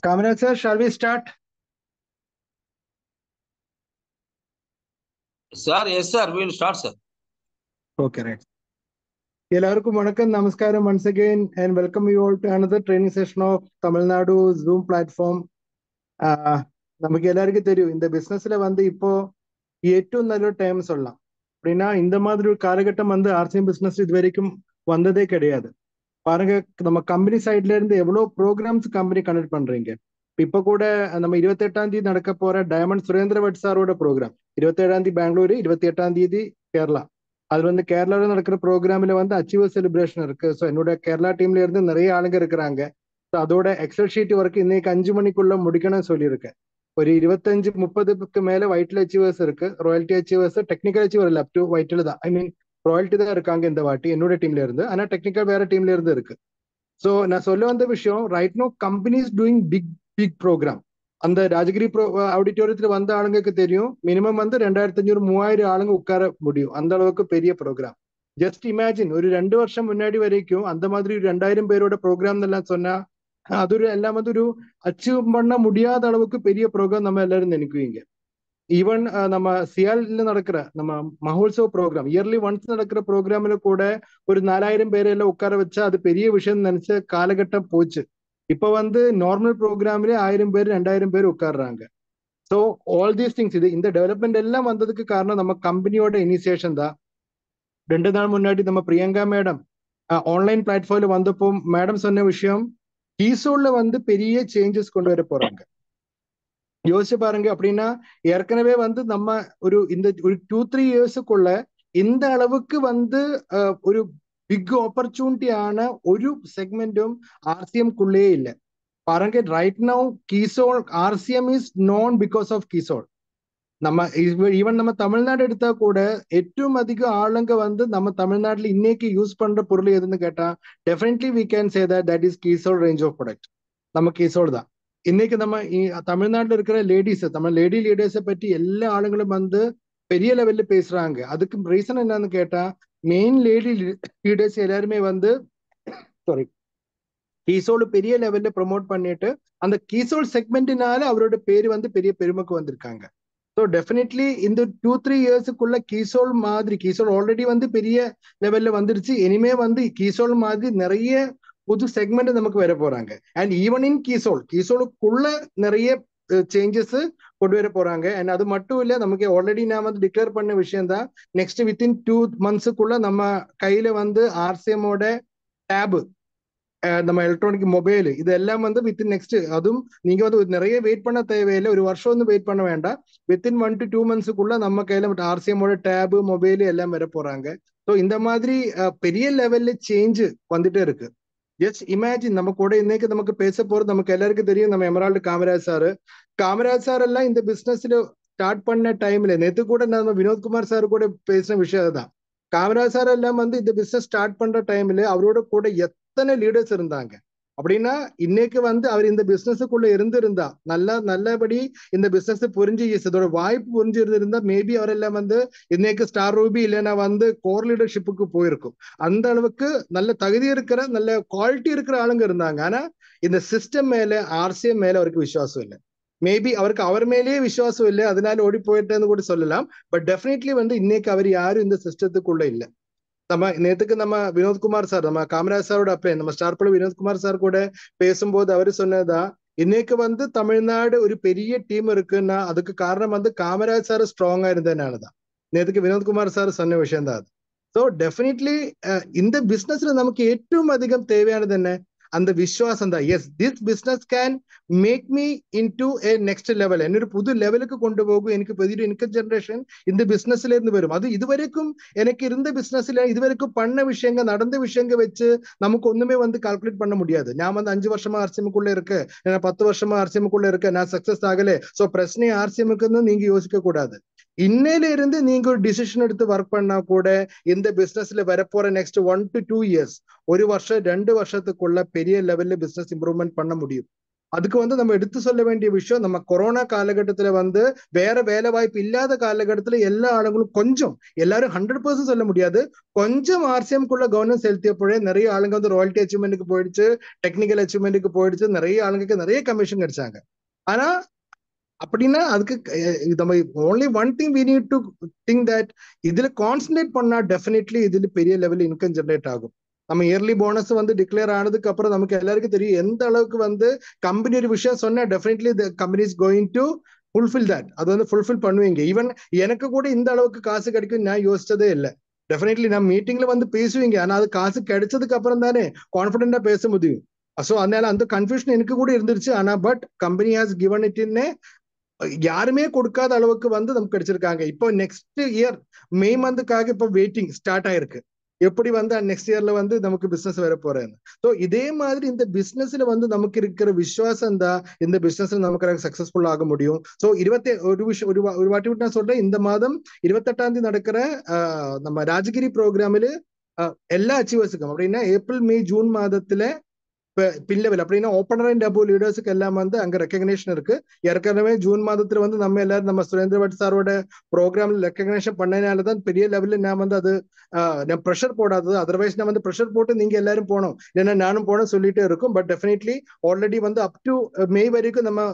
Kamran sir, shall we start? Sir, yes, sir. We will start, sir. Okay, right. എല്ലാവർക്കും വണക്കം നമസ്കാരം once again and welcome you all to another training session of Tamil Nadu Zoom platform. நமக்கு எல்லாருக்கும் தெரியும் இந்த பிசினஸ்ல வந்து இப்போ ഏറ്റവും நல்ல டைம் சொல்லலாம். அப்படின்னா இந்த மாதிரி ஒரு காலகட்டம் வந்து ஆர்சிஎம் பிசினஸ் இது வரைக்கும் வந்ததே கிடையாது. பாருங்க, நம்ம கம்பெனி சைட்ல இருந்து எவ்வளவு ப்ரோக்ராம்ஸ் கம்பெனி கண்டக்ட் பண்றீங்க. இப்ப கூட நம்ம 28ஆம் தேதி நடக்க போற டைமண்ட் சுரேந்திர பட் சாரோட ப்ரோக்ராம் 27ஆம் தேதி பெங்களூரு, 28ஆம் தேதி கேரளா. அது வந்து கேரளாவில் நடக்கிற ப்ரோக்ராம்ல வந்து அச்சீவர் செலிப்ரேஷன் இருக்கு. ஸோ என்னோட கேரளா டீம்ல இருந்து நிறைய ஆளுங்க இருக்கிறாங்க. ஸோ அதோட எக்ஸல் ஷீட் ஒர்க் இன்னைக்கு 5 மணிக்குள்ள முடிக்கணும்னு சொல்லியிருக்கேன். ஒரு 25-30க்கு மேல வைட்டில் அச்சீவர்ஸ் இருக்கு. ராயல்டி அச்சீவர்ஸ், டெக்னிக்கல் அச்சீவர் இல்லை, அப் டு வைட்டில் தான். ஐ மீன் ராயல்டி தான் இருக்காங்க இந்த வாட்டி என்னோட டீம்ல இருந்து. ஆனா டெக்னிக்கல் வேற டீம்ல இருந்து இருக்கு. ஸோ நான் சொல்ல வந்த விஷயம், right no companies doing big program. அந்த ராஜகிரி ஆடிட்டோரியத்துல வந்த ஆளுங்களுக்கு தெரியும், மினிமம் வந்து 2500-3000 ஆளுங்க உட்கார முடியும். அந்த அளவுக்கு பெரிய ப்ரோக்ராம். ஜஸ்ட் இமேஜின், ஒரு 2 வருஷம் முன்னாடி வரைக்கும் அந்த மாதிரி 2000 பேரோட ப்ரோக்ராம் எல்லாம் சொன்னா அது எல்லாம் வந்து ஒரு அச்சீவ் பண்ண முடியாத அளவுக்கு பெரிய ப்ரோக்ராம் நம்ம எல்லாரும் நினைக்குவீங்க. ஈவன் நம்ம சியாலில் நடக்கிற நம்ம மஹோத்சவ் ப்ரோக்ராம், இயர்லி ஒன்ஸ் நடக்கிற ப்ரோக்ராம்ல கூட ஒரு 4000 பேரை எல்லாம் உட்கார வச்சா அது பெரிய விஷயம் நினைச்ச காலகட்டம் போச்சு. இப்ப வந்து நார்மல் ப்ரோக்ராம்ல 1000 பேர் 2000 பேர் உட்கார்றாங்க. ஸோ ஆல் தீஸ் திங்ஸ், இது இந்த டெவலப்மெண்ட் எல்லாம் வந்ததுக்கு காரணம் நம்ம கம்பெனியோட இனிஷியேஷன் தான். 2 நாள் முன்னாடி நம்ம பிரியங்கா மேடம் ஆன்லைன் பிளாட்ஃபார்ம்ல வந்தப்போ மேடம் சொன்ன விஷயம், கீசோல்ல வந்து பெரிய சேஞ்சஸ் கொண்டு வர போறாங்க. யோசிச்சு பாருங்க. அப்படின்னா ஏற்கனவே வந்து நம்ம இந்த ஒரு 2-3 இயர்ஸுக்குள்ள இந்த அளவுக்கு வந்து ஒரு பிக் ஆப்பர்ச்சுனிட்டியான ஒரு செக்மெண்ட்டும் ஆர்சிஎம்குள்ளே இல்லை. பாருங்க, right now Keysoul RCM is known because of Keysoul. நம்ம ஈவன் நம்ம தமிழ்நாடு எடுத்தா கூட ഏറ്റവും அதிக ஆளுங்க வந்து நம்ம தமிழ்நாட்டுல இன்னைக்கு யூஸ் பண்ற பொருள் எதுன்னு கேட்டா definitely we can say that is Keysoul range of product. நம்ம கீசோல் தான். இன்னைக்கு நம்ம தமிழ்நாட்டில் இருக்கிற லேடிஸ், நம்ம லேடி லீடர்ஸை பற்றி எல்லா ஆளுங்களும் வந்து பெரிய லெவல்ல பேசுறாங்க. அதுக்கு ரீசன் என்னன்னு கேட்டா, மெயின் லேடி லீடர்ஸ் எல்லாருமே வந்து சாரி கீசோல் பெரிய லெவல்ல ப்ரொமோட் பண்ணிட்டு அந்த கீசோல் செக்மெண்ட்னால அவரோட பேரு வந்து பெரிய பெருமைக்கு வந்திருக்காங்க. ஸோ டெஃபினெட்லி இந்த 2-3 இயர்ஸுக்குள்ள கீசோல் மாதிரி, கீசோல் ஆல்ரெடி வந்து பெரிய லெவல்ல வந்துருச்சு, இனிமே வந்து கீசோல் மாதிரி நிறைய புது செக்மெண்ட் நமக்கு வர போறாங்க. அண்ட் ஈவன் இன் கீசோலுக்குள்ள நிறைய சேஞ்சஸ் கொண்டு வர போறாங்க. அண்ட் அது மட்டும் இல்ல, நமக்கு ஆல்ரெடி நான் வந்து டிக்ளேர் பண்ண விஷயம் தான், நெக்ஸ்ட் வித்தின் 2 monthsக்குள்ள நம்ம கையில வந்து ஆர்சிஎம்மோட டேப், நம்ம எலக்ட்ரானிக் மொபைல், இதெல்லாம் வந்து வித்தின் நெக்ஸ்ட், அதுவும் நீங்க வந்து நிறைய வெயிட் பண்ண தேவையில்லை, ஒரு வருஷம் வந்து வெயிட் பண்ண வேண்டாம். வித்தின் 1 to 2 monthsக்குள்ள நம்ம கையில ஆர்சிஎம்மோட டேப், மொபைல் எல்லாம் வர போறாங்க. ஸோ இந்த மாதிரி பெரிய லெவல்ல சேஞ்ச் வந்துட்டே இருக்கு. ஜஸ்ட் இமேஜின், நம்ம கூட இன்னைக்கு நமக்கு பேச போறது நமக்கு எல்லாருக்கும் தெரியும், நம்ம எமரால்டு காமராஜ் சார் எல்லாம் இந்த பிசினஸ்ல ஸ்டார்ட் பண்ண டைம்ல, நேத்து கூட நம்ம வினோத்குமார் சார் கூட பேசின விஷயம் தான். காமராஜ் சார் எல்லாம் வந்து இந்த பிசினஸ் ஸ்டார்ட் பண்ற டைம்ல அவரோட கூட எத்தனை லீடர்ஸ் இருந்தாங்க. அப்படின்னா இன்னைக்கு வந்து அவர் இந்த பிசினஸுக்குள்ள இருந்திருந்தா நல்லபடி இந்த பிசினஸ் புரிஞ்சு இதோட வாய்ப்பு புரிஞ்சு இருந்திருந்தா மேபி அவரெல்லாம் வந்து இன்னைக்கு ஸ்டார் ரூபி இல்லைன்னா வந்து கோர் லீடர்ஷிப்புக்கு போயிருக்கும். அந்த அளவுக்கு நல்ல தகுதி இருக்கிற நல்ல குவாலிட்டி இருக்கிற ஆளுங்க இருந்தாங்க. ஆனா இந்த சிஸ்டம் மேல ஆர்சிஎம் மேல அவருக்கு விசுவாசம் இல்லை. மேபி அவருக்கு அவர் மேலேயே விசுவாசம் இல்லை, அதனால ஓடி போயிட்டேன்னு கூட சொல்லலாம். பட் டெஃபினெட்லி வந்து இன்னைக்கு அவர் யாரும் இந்த சிஸ்டத்துக்குள்ள இல்லை. நம்ம நேத்துக்கு நம்ம வினோத்குமார் சார், நம்ம காமராஜ் சாரோட அப்பே நம்ம ஸ்டார் பல வினோத்குமார் சார் கூட பேசும்போது அவரு சொன்னதா, இன்னைக்கு வந்து தமிழ்நாடு ஒரு பெரிய டீம் இருக்குன்னா அதுக்கு காரணம் வந்து காமராஜ் சார் ஸ்ட்ராங்கா இருந்ததுனாலதான். நேத்துக்கு வினோத்குமார் சார் சொன்ன விஷயம் தான் அது. ஸோ டெஃபினெட்லி இந்த பிசினஸ்ல நமக்கு ഏറ്റവും அதிகம் தேவையானது என்ன? அந்த விசுவாசம் தான். Yes, this business can make me into a next level, என்னொரு புது லெவலுக்கு கொண்டு போகும். எனக்கு பெரிய இன்கம் ஜெனரேஷன் இந்த பிசினஸ்ல இருந்து வரும். அது இதுவரைக்கும் எனக்கு இருந்த பிசினஸ்ல இதுவரைக்கும் பண்ண விஷயங்க, நடந்த விஷயங்க வச்சு நமக்கு ஒண்ணுமே வந்து கால்குலேட் பண்ண முடியாது. நான் வந்து 5 வருஷமா ஆர்சிஎம்குள்ள இருக்கு, நான் 10 வருஷமா ஆர்சிஎம்குள்ள இருக்கு, நான் சக்சஸ் ஆகல. ஸோ பிரச்சனை ஆர்சிஎம்க்குன்னு நீங்க யோசிக்க கூடாது. இன்னையில இருந்து நீங்க ஒரு டிசிஷன் எடுத்து ஒர்க் பண்ணா கூட இந்த பிசினஸ்ல வரப்போற நெக்ஸ்ட் 1 to 2 years, 1 வருஷம் 2 வருஷத்துக்குள்ள பெரிய லெவல்ல பிசினஸ் இம்ப்ரூவ்மெண்ட் பண்ண முடியும். அதுக்கு வந்து நம்ம எடுத்து சொல்ல வேண்டிய விஷயம், நம்ம கொரோனா காலகட்டத்துல வந்து வேற வேலை வாய்ப்பு இல்லாத காலகட்டத்துல எல்லா ஆளுங்களும் கொஞ்சம், எல்லாரும் 100% சொல்ல முடியாது, கொஞ்சம் ஆர்சிஎம்குள்ள கவனம் செலுத்தியப்போழே நிறைய ஆளுங்க வந்து ராயல்டி அச்சீவ்மெண்ட்டுக்கு போயிடுச்சு, டெக்னிக்கல் அச்சீவ்மெண்ட்டுக்கு போயிடுச்சு, நிறைய ஆளுங்களுக்கு நிறைய கமிஷன் கிடைச்சாங்க. ஆனா அப்படின்னா அதுக்கு நம்ம only one thing we need to think that இதுல கான்சென்ட்ரேட் பண்ணா டெஃபினெட்லி இதுல பெரிய லெவல் இன்கம் ஜெனரேட் ஆகும். நம்ம இயர்லி போனஸ் வந்து டிக்ளேர் ஆனதுக்கு அப்புறம் நமக்கு எல்லாருக்கும் தெரியும் எந்த அளவுக்கு வந்து கம்பெனி ஒரு விஷயம் சொன்னா definitely the company is going to fulfil that. அது வந்து ஃபுல்ஃபில் பண்ணுவீங்க. ஈவன் எனக்கு கூட இந்த அளவுக்கு காசு கிடைக்கும் நான் யோசிச்சதே இல்லை. டெஃபினெட்லி நான் மீட்டிங்ல வந்து பேசுவீங்க, ஆனா அது காசு கிடைச்சதுக்கு அப்புறம் தானே கான்பிடென்டா பேச முடியும். ஸோ அதனால அந்த கன்ஃபியூஷன் எனக்கு கூட இருந்துருச்சு. ஆனா but company has given it in யாருமே கொடுக்காத அளவுக்கு வந்து நமக்கு கிடைச்சிருக்காங்க. இப்போ நெக்ஸ்ட் இயர் மே மந்த்துக்காக இப்போ வெயிட்டிங் ஸ்டார்ட் ஆயிருக்கு. எப்படி வந்து நெக்ஸ்ட் இயர்ல வந்து நமக்கு பிசினஸ் வர போறேன்னு. ஸோ இதே மாதிரி இந்த பிசினஸ்ல வந்து நமக்கு இருக்கிற விசுவாசம் தான் இந்த பிசினஸ்ல நமக்கு சக்சஸ்ஃபுல் ஆக முடியும். ஸோ ஒரு வாட்டி விட்டு நான் சொல்றேன், இந்த மாதம் 28ஆம் தேதி நடக்கிற நம்ம ராஜகிரி ப்ரோக்ராமில் எல்லா அச்சீவர்ஸுக்கும் அப்படின்னா ஏப்ரல் மே ஜூன் மாதத்துல பின் லெவல் அப்படின்னா ஓப்பனர் அண்ட் டபுள் லீடர்ஸுக்கு எல்லாம் வந்து அங்க ரெக்கக்னேஷன் இருக்கு. ஏற்கனவே ஜூன் மாதத்துல வந்து நம்ம எல்லாரும் நம்ம சுரேந்திர பட் சாரோட ப்ரோக்ராம்ல ரெக்கக்னேஷன் பண்ணனாலதான் பெரிய லெவலில் நான் வந்து அது நான் ப்ரெஷர் போடாதது. அதர்வைஸ் நான் வந்து ப்ரெஷர் போட்டு நீங்க எல்லாரும் போனோம், ஏன்னா நானும் போனோம் சொல்லிட்டே இருக்கும். பட் டெஃபினெட்லி ஆல்ரெடி வந்து அப் டு மே வரைக்கும் நம்ம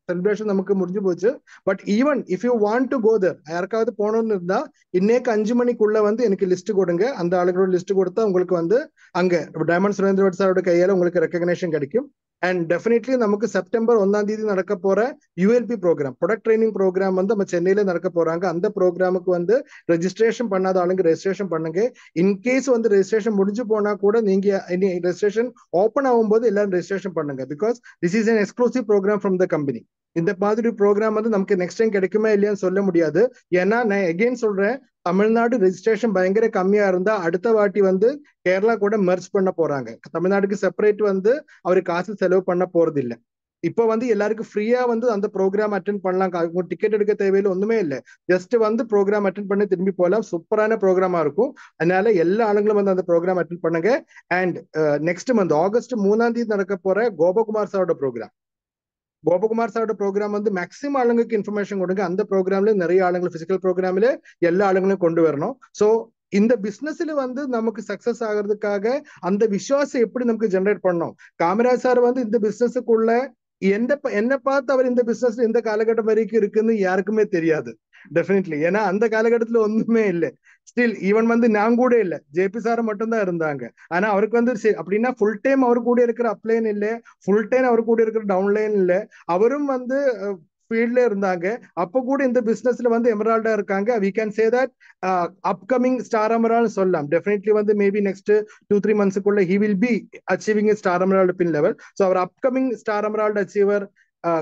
செலிப்ரேஷன் நமக்கு முடிஞ்சு போச்சு. But even if you want to go there, யாருக்காவது போகணும்னு இருந்தா இன்னைக்கு 5 மணிக்குள்ள வந்து எனக்கு லிஸ்ட் கொடுங்க. அந்த ஆளுகளோட லிஸ்ட் கொடுத்தா உங்களுக்கு வந்து அங்க டைமண்ட் சுரேந்திர பட் சாரோட கையால உங்களுக்கு ரெக்கக்னேஷன் கிடைக்கும். அண்ட் டெஃபினெட்லி நமக்கு செப்டம்பர் 1ஆம் தேதி நடக்க போற ULP program, product training program வந்து நம்ம சென்னையில நடக்க போறாங்க. அந்த ப்ரோக்ராமுக்கு வந்து ரெஜிஸ்ட்ரேஷன் பண்ணாத ஆளுங்க ரெஜிஸ்ட்ரேஷன் பண்ணுங்க. இன்கேஸ் வந்து ரெஜிஸ்ட்ரேஷன் முடிஞ்சு போனா கூட நீங்க ரெஜிஸ்ட்ரேஷன் ஓப்பன் ஆகும்போது எல்லாரும் ரெஜிஸ்ட்ரேஷன் பண்ணுங்க. Because this is an exclusive program from the company. இந்த மாதிரி ப்ரோக்ராம் வந்து நமக்கு நெக்ஸ்ட் டைம் கிடைக்குமே இல்லையான்னு சொல்ல முடியாது. ஏன்னா நான் எகெயின் சொல்றேன், தமிழ்நாடு ரெஜிஸ்ட்ரேஷன் பயங்கர கம்மியா இருந்தா அடுத்த வாட்டி வந்து கேரளா கூட மெர்ஜ் பண்ண போறாங்க. தமிழ்நாட்டுக்கு செப்பரேட் வந்து அவரு காசு செலவு பண்ண போறது இல்லை. இப்போ வந்து எல்லாருக்கும் ஃப்ரீயா வந்து அந்த ப்ரோக்ராம் அட்டென்ட் பண்ணலாம். டிக்கெட் எடுக்க தேவையில்லை, ஒண்ணுமே இல்லை. ஜஸ்ட் வந்து ப்ரோக்ராம் அட்டென்ட் பண்ணி திரும்பி போகலாம். சூப்பரான ப்ரோக்ராமா இருக்கும். அதனால எல்லா ஆளுங்களும் வந்து அந்த ப்ரோக்ராம் அட்டென்ட் பண்ணுங்க. அண்ட் நெக்ஸ்ட் மந்த் ஆகஸ்ட் 3ஆம் தேதி நடக்க போற கோபகுமார் சாரோட ப்ரோக்ராம், கோபகுமார் சாரோட ப்ரோக்ராம் வந்து மேக்ஸிமம் ஆளுங்களுக்கு இன்ஃபர்மேஷன் கொடுங்க. அந்த ப்ரோக்ராம்ல நிறைய ஆளுங்க பிசிக்கல் ப்ரோக்ராம்ல எல்லா ஆளுங்களையும் கொண்டு வரணும். ஸோ இந்த பிசினஸ்ல வந்து நமக்கு சக்சஸ் ஆகிறதுக்காக அந்த விசுவாசம் எப்படி நமக்கு ஜெனரேட் பண்ணணும். காமராஜ் சார் வந்து இந்த பிசினஸுக்குள்ள என்ன பார்த்து அவர் இந்த பிசினஸ் இந்த காலகட்டம் வரைக்கும் இருக்குன்னு யாருக்குமே தெரியாது டெஃபினெட்லி. ஏன்னா அந்த காலகட்டத்துல ஒண்ணுமே இல்லை. ஸ்டில் ஈவன் வந்து நான் கூட இல்லை, ஜேபி சார் மட்டும் தான் இருந்தாங்க. ஆனா அவருக்கு வந்து அப்படின்னா ஃபுல் டைம் அவர் கூட இருக்கிற அப்லைன் இல்லை, ஃபுல் டைம் அவர் கூட இருக்கிற டவுன்லைன் இல்லை. அவரும் வந்து ஃபீல்ட்ல இருந்தாங்க. அப்போ கூட இந்த பிசினஸ்ல வந்து எமரால்டா இருக்காங்க. We can say that upcoming star emerald சொல்லலாம். டெஃபினெட்லி வந்து மேபி நெக்ஸ்ட் 2-3 மந்த்ஸ்க்குள்ள he will be achieving star emerald pin level. So அவர் upcoming star emerald achiever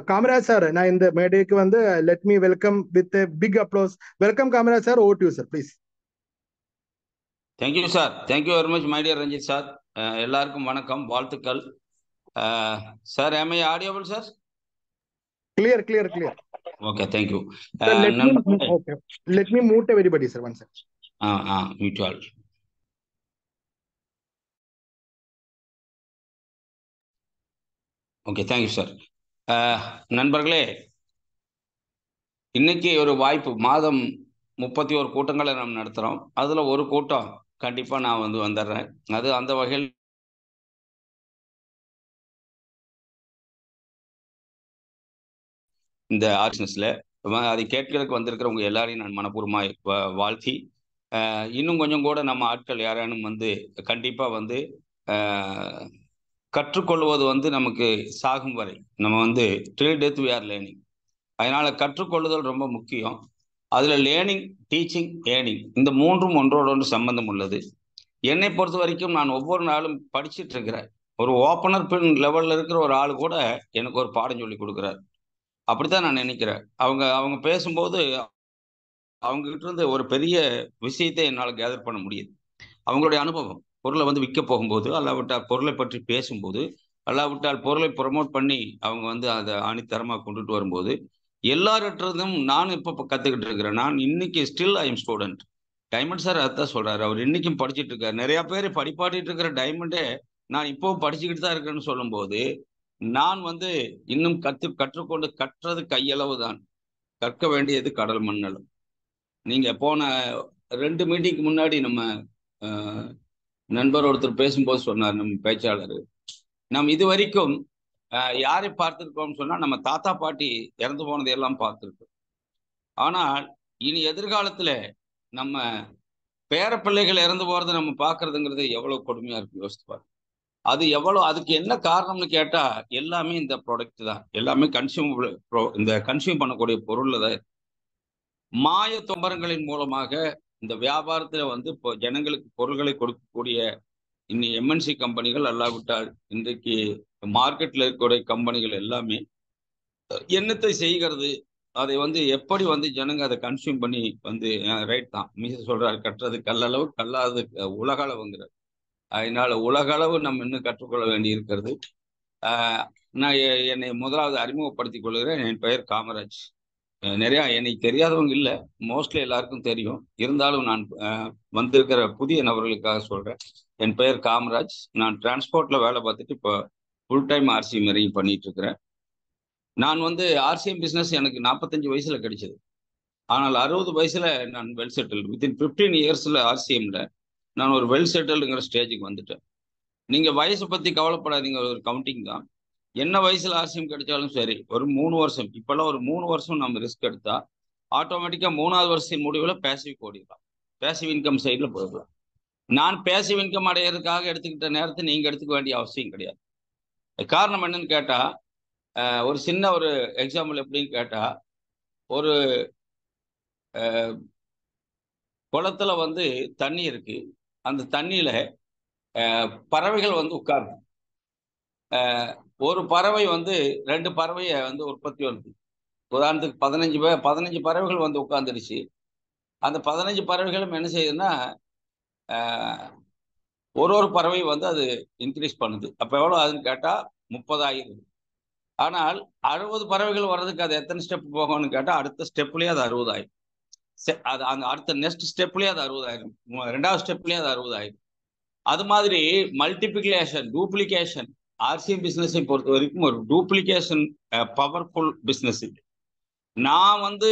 Kamaraj sir நான் இந்த மேடைக்கு வந்து let me welcome with big applause. Welcome Kamaraj sir, over to you sir please. Thank you sir, thank you very much my dear Ranjith sir. எல்லாருக்கும் வணக்கம், வாழ்த்துக்கள் sir. am I audible sir? Clear, clear, clear. Okay, thank you. Sir, let me mute everybody, sir. One second. Mute all. Okay, thank you sir. நண்பர்களே, இன்னைக்கு ஒரு வாய்ப்பு, மாதம் 31 கூட்டங்களை நாம் நடத்துகிறோம். அதில் ஒரு கூட்டம் கண்டிப்பாக நான் வந்து வந்துடுறேன். அது அந்த வகையில் இந்த ஆர்கனைசேஷன்ல அதை கேட்கறதுக்கு வந்திருக்கிறவங்க எல்லாரையும் நான் மனப்பூர்வமாக வாழ்த்தி, இன்னும் கொஞ்சம் கூட நம்ம ஆட்கள் யாரானும் வந்து கண்டிப்பாக வந்து கற்றுக்கொள்வது வந்து நமக்கு சாகும் வரை நம்ம வந்து till death we are learning. அதனால கற்றுக்கொள்ளுதல் ரொம்ப முக்கியம். அதில் லேர்னிங், டீச்சிங், ஏர்னிங் இந்த மூன்றும் ஒன்றோடு ஒன்று சம்பந்தம் உள்ளது. என்னை பொறுத்த வரைக்கும் நான் ஒவ்வொரு நாளும் படிச்சுட்டு இருக்கிறேன். ஒரு ஓப்பனர் பின் லெவலில் இருக்கிற ஒரு ஆள் கூட எனக்கு ஒரு பாடம் சொல்லி கொடுக்குறாரு. அப்படித்தான் நான் நினைக்கிறேன். அவங்க பேசும்போது அவங்ககிட்ட இருந்து ஒரு பெரிய விஷயத்தை என்னால் கேதர் பண்ண முடியுது. அவங்களுடைய அனுபவம், பொருளை வந்து விற்க போகும்போது, அல்லாவிட்டால் பொருளை பற்றி பேசும்போது, அல்லாவிட்டால் பொருளை ப்ரொமோட் பண்ணி அவங்க வந்து அதை ஆணித்தரமாக கொண்டுட்டு வரும்போது, எல்லார்கிட்டும் நான் இப்போ கற்றுக்கிட்டு இருக்கிறேன். நான் இன்னைக்கு still I am student. Diamond sir அதான் சொல்றாரு, அவர் இன்னைக்கும் படிச்சுட்டு இருக்காரு. நிறைய பேர் படிப்பாட்டிட்டு இருக்கிற டைமண்டே நான் இப்போவும் படிச்சுக்கிட்டு தான் இருக்கேன்னு சொல்லும்போது நான் வந்து இன்னும் கற்றுக்கொண்டு கற்றது கையளவு தான், கற்க வேண்டியது கடல் மண்ணளவு. நீங்க போன 2 மீட்டிங்க்கு முன்னாடி நம்ம நண்பர் ஒருத்தர் பேசும்போது சொன்னார், நம்ம பேச்சாளர், நாம் இதுவரைக்கும் யாரை பார்த்திருக்கோம்னு சொன்னா நம்ம தாத்தா பாட்டி இறந்து போனதை எல்லாம் பார்த்திருக்கோம். ஆனால் இனி எதிர்காலத்துல நம்ம பேர பிள்ளைகள் இறந்து போறதை நம்ம பார்க்கறதுங்கிறது எவ்வளவு கொடுமையா இருக்கு யோசித்து பாருங்க. அது எவ்வளவு, அதுக்கு என்ன காரணம்னு கேட்டா எல்லாமே இந்த ப்ராடக்ட் தான், எல்லாமே இந்த கன்சியூம் பண்ணக்கூடிய பொருள்ல தான். மாய தொம்பரங்களின் மூலமாக இந்த வியாபாரத்துல வந்து இப்போ ஜனங்களுக்கு பொருள்களை கொடுக்கக்கூடிய இன்னி எம்என்சி கம்பெனிகள் அல்லாவிட்டால் இன்றைக்கு மார்க்கெட்ல இருக்கக்கூடிய கம்பெனிகள் எல்லாமே என்னத்தை செய்கிறது, அதை வந்து எப்படி வந்து ஜனங்க அதை கன்சியூம் பண்ணி வந்து ரைட் தான் மீச சொல்றாரு, கட்டுறது கல்லளவு கல்லாது உலக அளவுங்கிறார். அதனால உலக அளவு நம்ம இன்னும் கற்றுக்கொள்ள வேண்டி இருக்கிறது. நான் என்னை முதலாவது அறிமுகப்படுத்திக் கொள்கிறேன். என் பெயர் காமராஜ். நிறைய என்னை தெரியாதவங்க இல்லை, மோஸ்ட்லி எல்லாருக்கும் தெரியும். இருந்தாலும் நான் வந்திருக்கிற புதிய நபர்களுக்காக சொல்றேன். என் பெயர் காமராஜ். நான் டிரான்ஸ்போர்ட்ல வேலை பார்த்துட்டு இப்போ ஃபுல் டைம் ஆர்சிஎம் வரையும் பண்ணிட்டு இருக்கிறேன். நான் வந்து ஆர்சிஎம் பிஸ்னஸ் எனக்கு 45 வயசுல கிடைச்சது. ஆனால் 60 வயசுல நான் வெல் செட்டில்டு. வித்தின் 15 இயர்ஸ்ல ஆர்சிஎம்ல நான் ஒரு வெல் செட்டில்டுங்கிற ஸ்டேஜுக்கு வந்துட்டேன். நீங்க வயசை பத்தி கவலைப்படாதீங்க, ஒரு கவுண்டிங் தான். என்ன வயசுல ஆர்சிஎம் கிடைச்சாலும் சரி, ஒரு 3 வருஷம், இப்பெல்லாம் ஒரு 3 வருஷம் நம்ம ரிஸ்க் எடுத்தா ஆட்டோமேட்டிக்கா 3வது வருஷம் முடிவுல பேசிவ் ஓடிடலாம், பேசிவ் இன்கம் சைட்ல போயிடலாம். நான் பேசிவ் இன்கம் அடையிறதுக்காக எடுத்துக்கிட்ட நேரத்தை நீங்க எடுத்துக்க வேண்டிய அவசியம் கிடையாது. காரணம் என்னன்னு கேட்டா, ஒரு சின்ன ஒரு எக்ஸாம்பிள் எப்படின்னு கேட்டா, ஒரு குளத்துல வந்து தண்ணி இருக்கு, அந்த தண்ணியில பறவைகள் வந்து உட்காருது. ஒரு பறவை வந்து 2 பறவையை வந்து உற்பத்தி வருது. உதாரணத்துக்கு 15 பறவைகள் வந்து உட்கார்ந்துருச்சு. அந்த 15 பறவைகளும் என்ன செய்யுதுன்னா, ஒரு பறவை வந்து அது இன்க்ரீஸ் பண்ணுது. அப்ப எவ்வளவு ஆகுதுன்னு கேட்டா 30 ஆகிடுது. ஆனால் 60 பறவைகள் வர்றதுக்கு அது எத்தனை ஸ்டெப் போகும்னு கேட்டா, அடுத்த ஸ்டெப்லயே அது 60 ஆயிடும். அது அந்த அடுத்த நெக்ஸ்ட் ஸ்டெப்லயே அது 60 ஆயிடும். 2வது ஸ்டெப்லயே அது 60 ஆயிடும். அது மாதிரி மல்டிபிளிகேஷன், டூப்ளிகேஷன், ஆர்சிஎம் பிசினஸை பொறுத்த வரைக்கும் ஒரு டூப்ளிகேஷன் பவர்ஃபுல் பிசினஸ் இது. நான் வந்து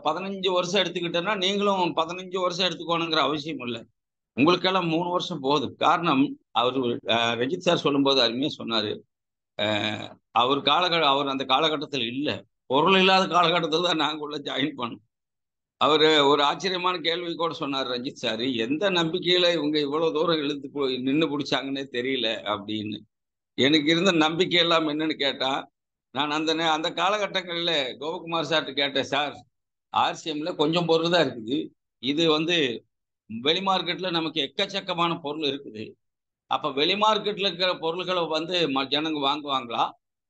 15 வருஷம் எடுத்துக்கிட்டேன்னா நீங்களும் 15 வருஷம் எடுத்துக்கணுங்கிற அவசியம் இல்லை. உங்களுக்கெல்லாம் 3 வருஷம் போதும். காரணம், அவர் ரஞ்சித் சார் சொல்லும்போது அருமையா சொன்னாரு, அவர் அந்த காலகட்டத்தில் இல்லை, பொருள் இல்லாத காலகட்டத்தில் தான் நாங்கள் உள்ள ஜாயின் பண்ணோம். அவரு ஒரு ஆச்சரியமான கேள்வி கூட சொன்னார் ரஞ்சித் சார், எந்த நம்பிக்கையில இவங்க இவ்வளவு தூரம் இழுத்து நின்று பிடிச்சாங்கன்னே தெரியல அப்படின்னு. எனக்கு இருந்த நம்பிக்கை எல்லாம் என்னன்னு கேட்டா, நான் அந்த காலகட்டங்களில் கோபகுமார் சார்ட்டு கேட்டேன், சார் ஆர்சிஎம்ல கொஞ்சம் பொருள் தான் இருக்குது, இது வந்து வெளி மார்க்கெட்ல நமக்கு எக்கச்சக்கமான பொருள் இருக்குது, அப்ப வெளி மார்க்கெட்ல இருக்கிற பொருள்களை வந்து ஜனங்க வாங்குவாங்களா,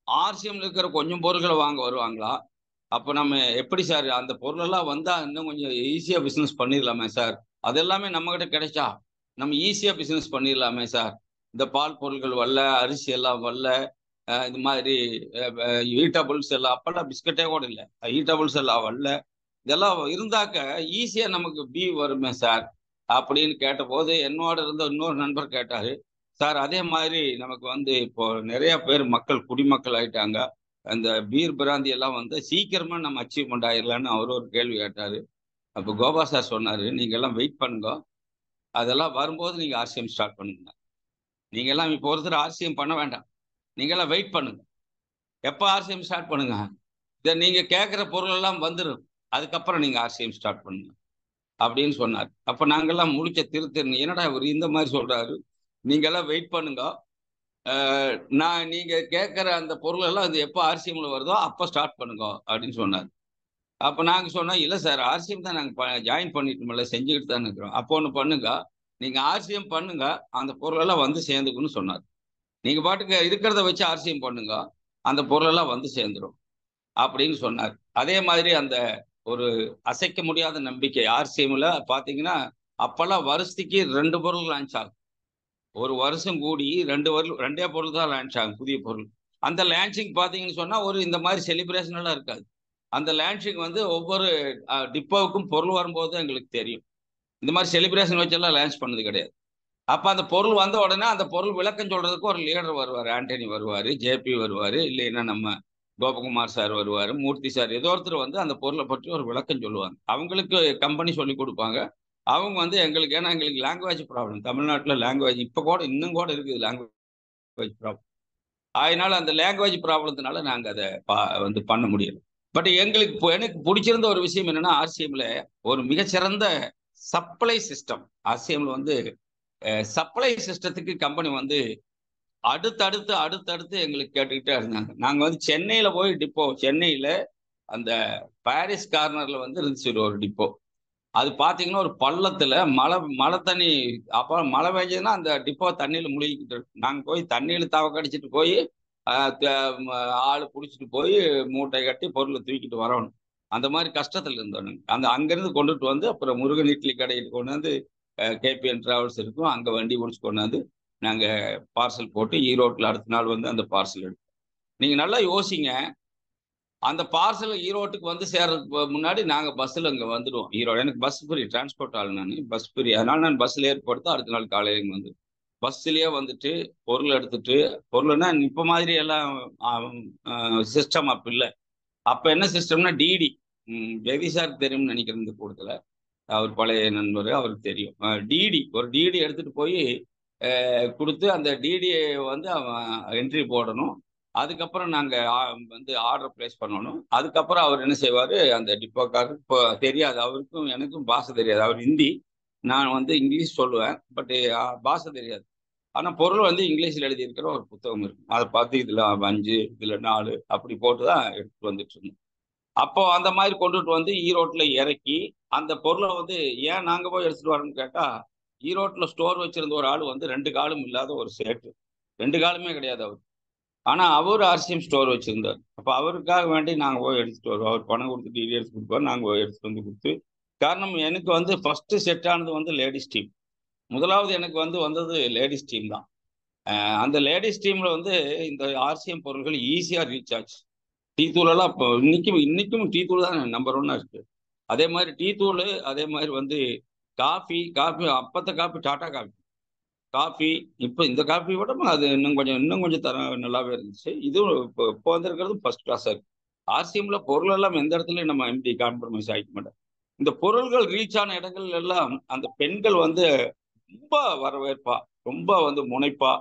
ஆர்சிஎம்ல இருக்கிற கொஞ்சம் பொருட்களை வாங்க வருவாங்களா? அப்ப நம்ம எப்படி சார் அந்த பொருளெல்லாம் வந்தா இன்னும் கொஞ்சம் ஈஸியா பிசினஸ் பண்ணிடலாமே சார், அதெல்லாமே நம்ம கிட்ட கிடைச்சா நம்ம ஈஸியா பிசினஸ் பண்ணிடலாமே சார், இந்த பால் பொருட்கள் வரல, அரிசி எல்லாம் வரல, இந்த மாதிரி ஈட்டபிள்ஸ் எல்லாம், அப்பெல்லாம் பிஸ்கட்டே கூட இல்லை, ஈட்டபிள்ஸ் எல்லாம் வரல, இதெல்லாம் இருந்தாக்க ஈஸியா நமக்கு பி வருமே சார் அப்படின்னு கேட்டபோது, என்னோட இருந்த இன்னொரு நண்பர் கேட்டாரு, சார் அதே மாதிரி நமக்கு வந்து இப்போ நிறைய பேர் குடிமக்கள் ஆயிட்டாங்க, அந்த பீர் பிராந்தி எல்லாம் வந்து சீக்கிரமா நம்ம அச்சீவ்மெண்ட் ஆயிடலான்னு அவர் ஒரு கேள்வி கேட்டாரு. அப்போ கோபா சார் சொன்னாரு, நீங்க எல்லாம் வெயிட் பண்ணுங்க, அதெல்லாம் வரும்போது நீங்க ஆர்சிஎம் ஸ்டார்ட் பண்ணுங்க, நீங்க எல்லாம் இப்போ ஒருத்தர் ஆர்சிஎம் பண்ண வேண்டாம், நீங்க எல்லாம் வெயிட் பண்ணுங்க, எப்போ ஆர்சிஎம் ஸ்டார்ட் பண்ணுங்க, இதை நீங்க கேட்குற பொருள் எல்லாம் வந்துடும், அதுக்கப்புறம் நீங்க ஆர்சிஎம் ஸ்டார்ட் பண்ணுங்க அப்படின்னு சொன்னார். அப்ப நாங்கெல்லாம் முழிச்ச திரு என்னடா இவர் இந்த மாதிரி சொல்றாரு, நீங்க எல்லாம் வெயிட் பண்ணுங்க, நீங்க கேட்குற அந்த பொருள் எல்லாம் அது எப்போ ஆர்சிஎம்ல வருதோ அப்போ ஸ்டார்ட் பண்ணுங்க அப்படின்னு சொன்னார். அப்போ நாங்க சொன்னோம், இல்லை சார் ஆர்சிஎம் தான் நாங்கள் ஜாயின் பண்ணிட்டோம்ல, செஞ்சுக்கிட்டு தான் இருக்கிறோம், அப்போ ஒன்று பண்ணுங்க, நீங்க ஆர்சிஎம் பண்ணுங்க, அந்த பொருளெல்லாம் வந்து சேர்ந்துக்குன்னு சொன்னார். நீங்க பாட்டுக்கு இருக்கிறத வச்சு ஆர்சிஎம் பண்ணுங்க, அந்த பொருளெல்லாம் வந்து சேர்ந்துடும் அப்படின்னு சொன்னார். அதே மாதிரி அந்த ஒரு அசைக்க முடியாத நம்பிக்கை ஆர்சிஎம்ல பாத்தீங்கன்னா, அப்பெல்லாம் வருஷத்துக்கு 2 பொருள் லான்ச் ஆகும், ஒரு வருஷம் கூடி 2 பொருள் தான் லான்ச் ஆகும், புதிய பொருள். அந்த லான்ச்சிங் பாத்தீங்கன்னு சொன்னா ஒரு இந்த மாதிரி செலிப்ரேஷன் எல்லாம் இருக்காது. அந்த லான்ச்சிங் வந்து ஒவ்வொரு டிப்போவுக்கும் பொருள் வரும்போது எங்களுக்கு தெரியும். இந்த மாதிரி செலிப்ரேஷன் வச்செல்லாம் லான்ச் பண்ணது கிடையாது. அப்ப அந்த பொருள் வந்த உடனே அந்த பொருள் விளக்கம் சொல்றதுக்கு ஒரு லீடர் வருவார். ஆண்டனி வருவாரு, ஜேபி வருவாரு, இல்லைன்னா நம்ம கோபகுமார் சார் வருவாரு, மூர்த்தி சார், ஏதோ ஒருத்தர் வந்து அந்த பொருளை பற்றி ஒரு விளக்கம் சொல்லுவாங்க. அவங்களுக்கு கம்பெனி சொல்லி கொடுப்பாங்க. அவங்க வந்து எங்களுக்கு, ஏன்னா எங்களுக்கு லாங்குவேஜ் ப்ராப்ளம், தமிழ்நாட்டில் லாங்குவேஜ் இப்ப கூட இன்னும் கூட இருக்குது லாங்குவேஜ் ப்ராப்ளம். அதனால அந்த லாங்குவேஜ் ப்ராப்ளத்தினால நாங்க அதை வந்து பண்ண முடியல. பட் எங்களுக்கு எனக்கு பிடிச்சிருந்த ஒரு விஷயம் என்னன்னா, ஆர்சிஎம்ல ஒரு மிகச்சிறந்த சப்ளை சிஸ்டம். ஆர்சிஎம்ல வந்து சப்ளை சிஸ்டத்துக்கு கம்பெனி வந்து அடுத்தடுத்து அடுத்தடுத்து எங்களுக்கு கேட்டுக்கிட்டே இருந்தாங்க. நாங்க வந்து சென்னையில போய் டிப்போ, சென்னையில அந்த பாரிஸ் கார்னர்ல வந்து இருந்துச்சு ஒரு டிப்போ. அது பாத்தீங்கன்னா ஒரு பள்ளத்துல மழை மழை தண்ணி, அப்ப மழை பெஞ்சதுன்னா அந்த டிப்போ தண்ணியில முழுகிக்கிட்டு இருக்கு. நாங்க போய் தண்ணியில தவக்கடிச்சிட்டு போய் ஆளு பிடிச்சிட்டு போய் மூட்டை கட்டி பொருளை தூக்கிட்டு வரணும். அந்த மாதிரி கஷ்டத்துல இருந்தோம் நாங்க. அந்த அங்கிருந்து கொண்டுட்டு வந்து அப்புறம் முருகன் இட்லி கடையிட்டு கொண்டு வந்து கேபிஎன் டிராவல்ஸ் இருக்கும், அங்க வண்டி பிடிச்சி கொண்டாந்து நாங்க பார்சல் போட்டு ஈரோட்டில் அடுத்த நாள் வந்து அந்த பார்சல் எடுப்போம். நீங்க நல்லா யோசிங்க, அந்த பார்சல் ஈரோட்டுக்கு வந்து சேர்றதுக்கு முன்னாடி நாங்க பஸ்ல இங்க வந்துடுவோம். ஈரோடு எனக்கு பஸ் ஃப்ரீ, டிரான்ஸ்போர்ட் ஆள் நான், பஸ் ஃப்ரீ. அதனால நான் பஸ்ல ஏற்படுத்த அடுத்த நாள் காலையில இங்க வந்து பஸ்லயே வந்துட்டு பொருள் எடுத்துட்டு, பொருள்னா இப்ப மாதிரி எல்லாம் சிஸ்டம் அப்ப இல்லை. அப்ப என்ன சிஸ்டம்னா டிடி, ஜெகதி சார் தெரியும்னு நினைக்கிறேன் இந்த கூட்டத்துல, அவர் பழைய நண்பர், அவருக்கு தெரியும். டிடி, ஒரு டிடி எடுத்துட்டு போய் கொடுத்து அந்த டிடியை வந்து அவன் என்ட்ரி போடணும். அதுக்கப்புறம் நாங்க வந்து ஆர்டர் பிளேஸ் பண்ணணும். அதுக்கப்புறம் அவர் என்ன செய்வாரு, அந்த டிப்போக்காரர், இப்போ தெரியாது அவருக்கும் எனக்கும் பாஷை தெரியாது, அவர் ஹிந்தி, நான் வந்து இங்கிலீஷ் சொல்லுவேன், பட் பாஷை தெரியாது. ஆனா பொருள் வந்து இங்கிலீஷ்ல எழுதியிருக்கிற ஒரு புத்தகம் இருக்கு, அதை பார்த்து இதுல 5 இதுல 4 அப்படி போட்டுதான் எடுத்துட்டு வந்துட்டு இருந்தோம். அப்போ அந்த மாதிரி கொண்டுட்டு வந்து ஈரோட்ல இறக்கி அந்த பொருளை வந்து, ஏன் நாங்க போய் எடுத்துட்டு வரோம்னு கேட்டா, ஈரோட்ல ஸ்டோர் வச்சிருந்த ஒரு ஆள் வந்து 2 காலும் இல்லாத ஒரு சேட்டு, 2 காலுமே கிடையாது அவர். ஆனா அவர் ஆர்சிஎம் ஸ்டோர் வச்சிருந்தார். அப்ப அவருக்காக வேண்டி நாங்க போய் எடுத்துட்டு வருவோம். அவர் பணம் கொடுத்துட்டு இது எடுத்து கொடுப்பாரு, நாங்க போய் எடுத்துட்டு வந்து கொடுத்து. காரணம், எனக்கு வந்து ஃபர்ஸ்ட் செட் ஆனது வந்து லேடிஸ் டீம். முதலாவது எனக்கு வந்து வந்தது லேடிஸ் டீம் தான். அந்த லேடிஸ் டீம்ல வந்து இந்த ஆர்சிஎம் பொருட்கள் ஈஸியா ரீச் ஆச்சு. டீ தூள் எல்லாம் இப்போ இன்னைக்கும் இன்னைக்கும் டீ தூள் தான் நம்பர் 1 இருக்கு. அதே மாதிரி டீ தூள், அதே மாதிரி வந்து காஃபி, அப்பத்த காஃபி டாடா காஃபி, காஃபி இப்போ இந்த காஃபி விட அது இன்னும் கொஞ்சம் நல்லாவே இருந்துச்சு. இதுவும் இப்போ வந்திருக்கிறது ஃபர்ஸ்ட் கிளாஸா இருக்கு. ஆர்சிஎம்ல பொருள் எல்லாம் எந்த இடத்துலயும் நம்ம எம்டி காம்ப்ரமைஸ் ஆகிக்க மாட்டோம். இந்த பொருள்கள் ரீச் ஆன இடங்கள் எல்லாம் அந்த பெண்கள் வந்து ரொம்ப வரவேற்பா, ரொம்ப வந்து முனைப்பா,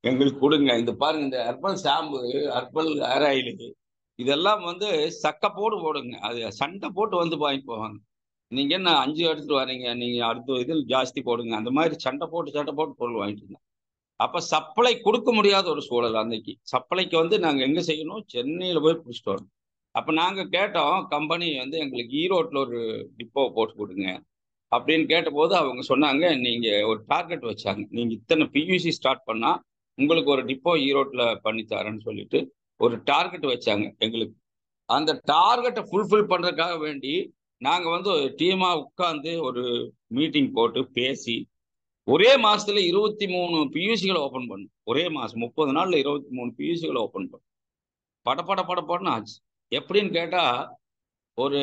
எங்களுக்கு கொடுங்க, இந்த பாருங்க, இந்த herbal shampoo, herbal hair oil, இதெல்லாம் வந்து சக்க போடு போடுங்க, அது சண்டை போட்டு வந்து வாங்கிட்டு போவாங்க. நீங்க என்ன 5 எடுத்துட்டு வரீங்க, நீங்க அடுத்த இதில் ஜாஸ்தி போடுங்க, அந்த மாதிரி சண்டை போட்டு பொருள் வாங்கிட்டு இருந்தோம். அப்ப சப்ளை கொடுக்க முடியாத ஒரு சூழல் அன்னைக்கு. சப்ளைக்கு வந்து நாங்க எங்க செய்யணும், சென்னையில போய் பிடிச்சிட்டு வரணும். அப்ப நாங்க கேட்டோம், கம்பெனி வந்து எங்களுக்கு ஈரோட்ல ஒரு டிப்போ போட்டு கொடுங்க அப்படின்னு கேட்டபோது அவங்க சொன்னாங்க, நீங்க ஒரு டார்கெட் வச்சாங்க, நீங்க இத்தனை பியூசி ஸ்டார்ட் பண்ணா உங்களுக்கு ஒரு டிப்போ ஈரோட்ல பண்ணி தரேன்னு சொல்லிட்டு ஒரு டார்கெட் வச்சாங்க எங்களுக்கு. அந்த டார்கெட்டை ஃபுல்ஃபில் பண்றதுக்காக வேண்டி நாங்க வந்து டீமா உட்கார்ந்து ஒரு மீட்டிங் போட்டு பேசி ஒரே மாசத்துல 23 பியூசிகளை ஓபன் பண்ணும். ஒரே மாசம் 30 நாள்ல 23 பியூசிகளை ஓபன் பண்ணும். படப்படன்னு ஆச்சு. எப்படின்னு கேட்டா, ஒரு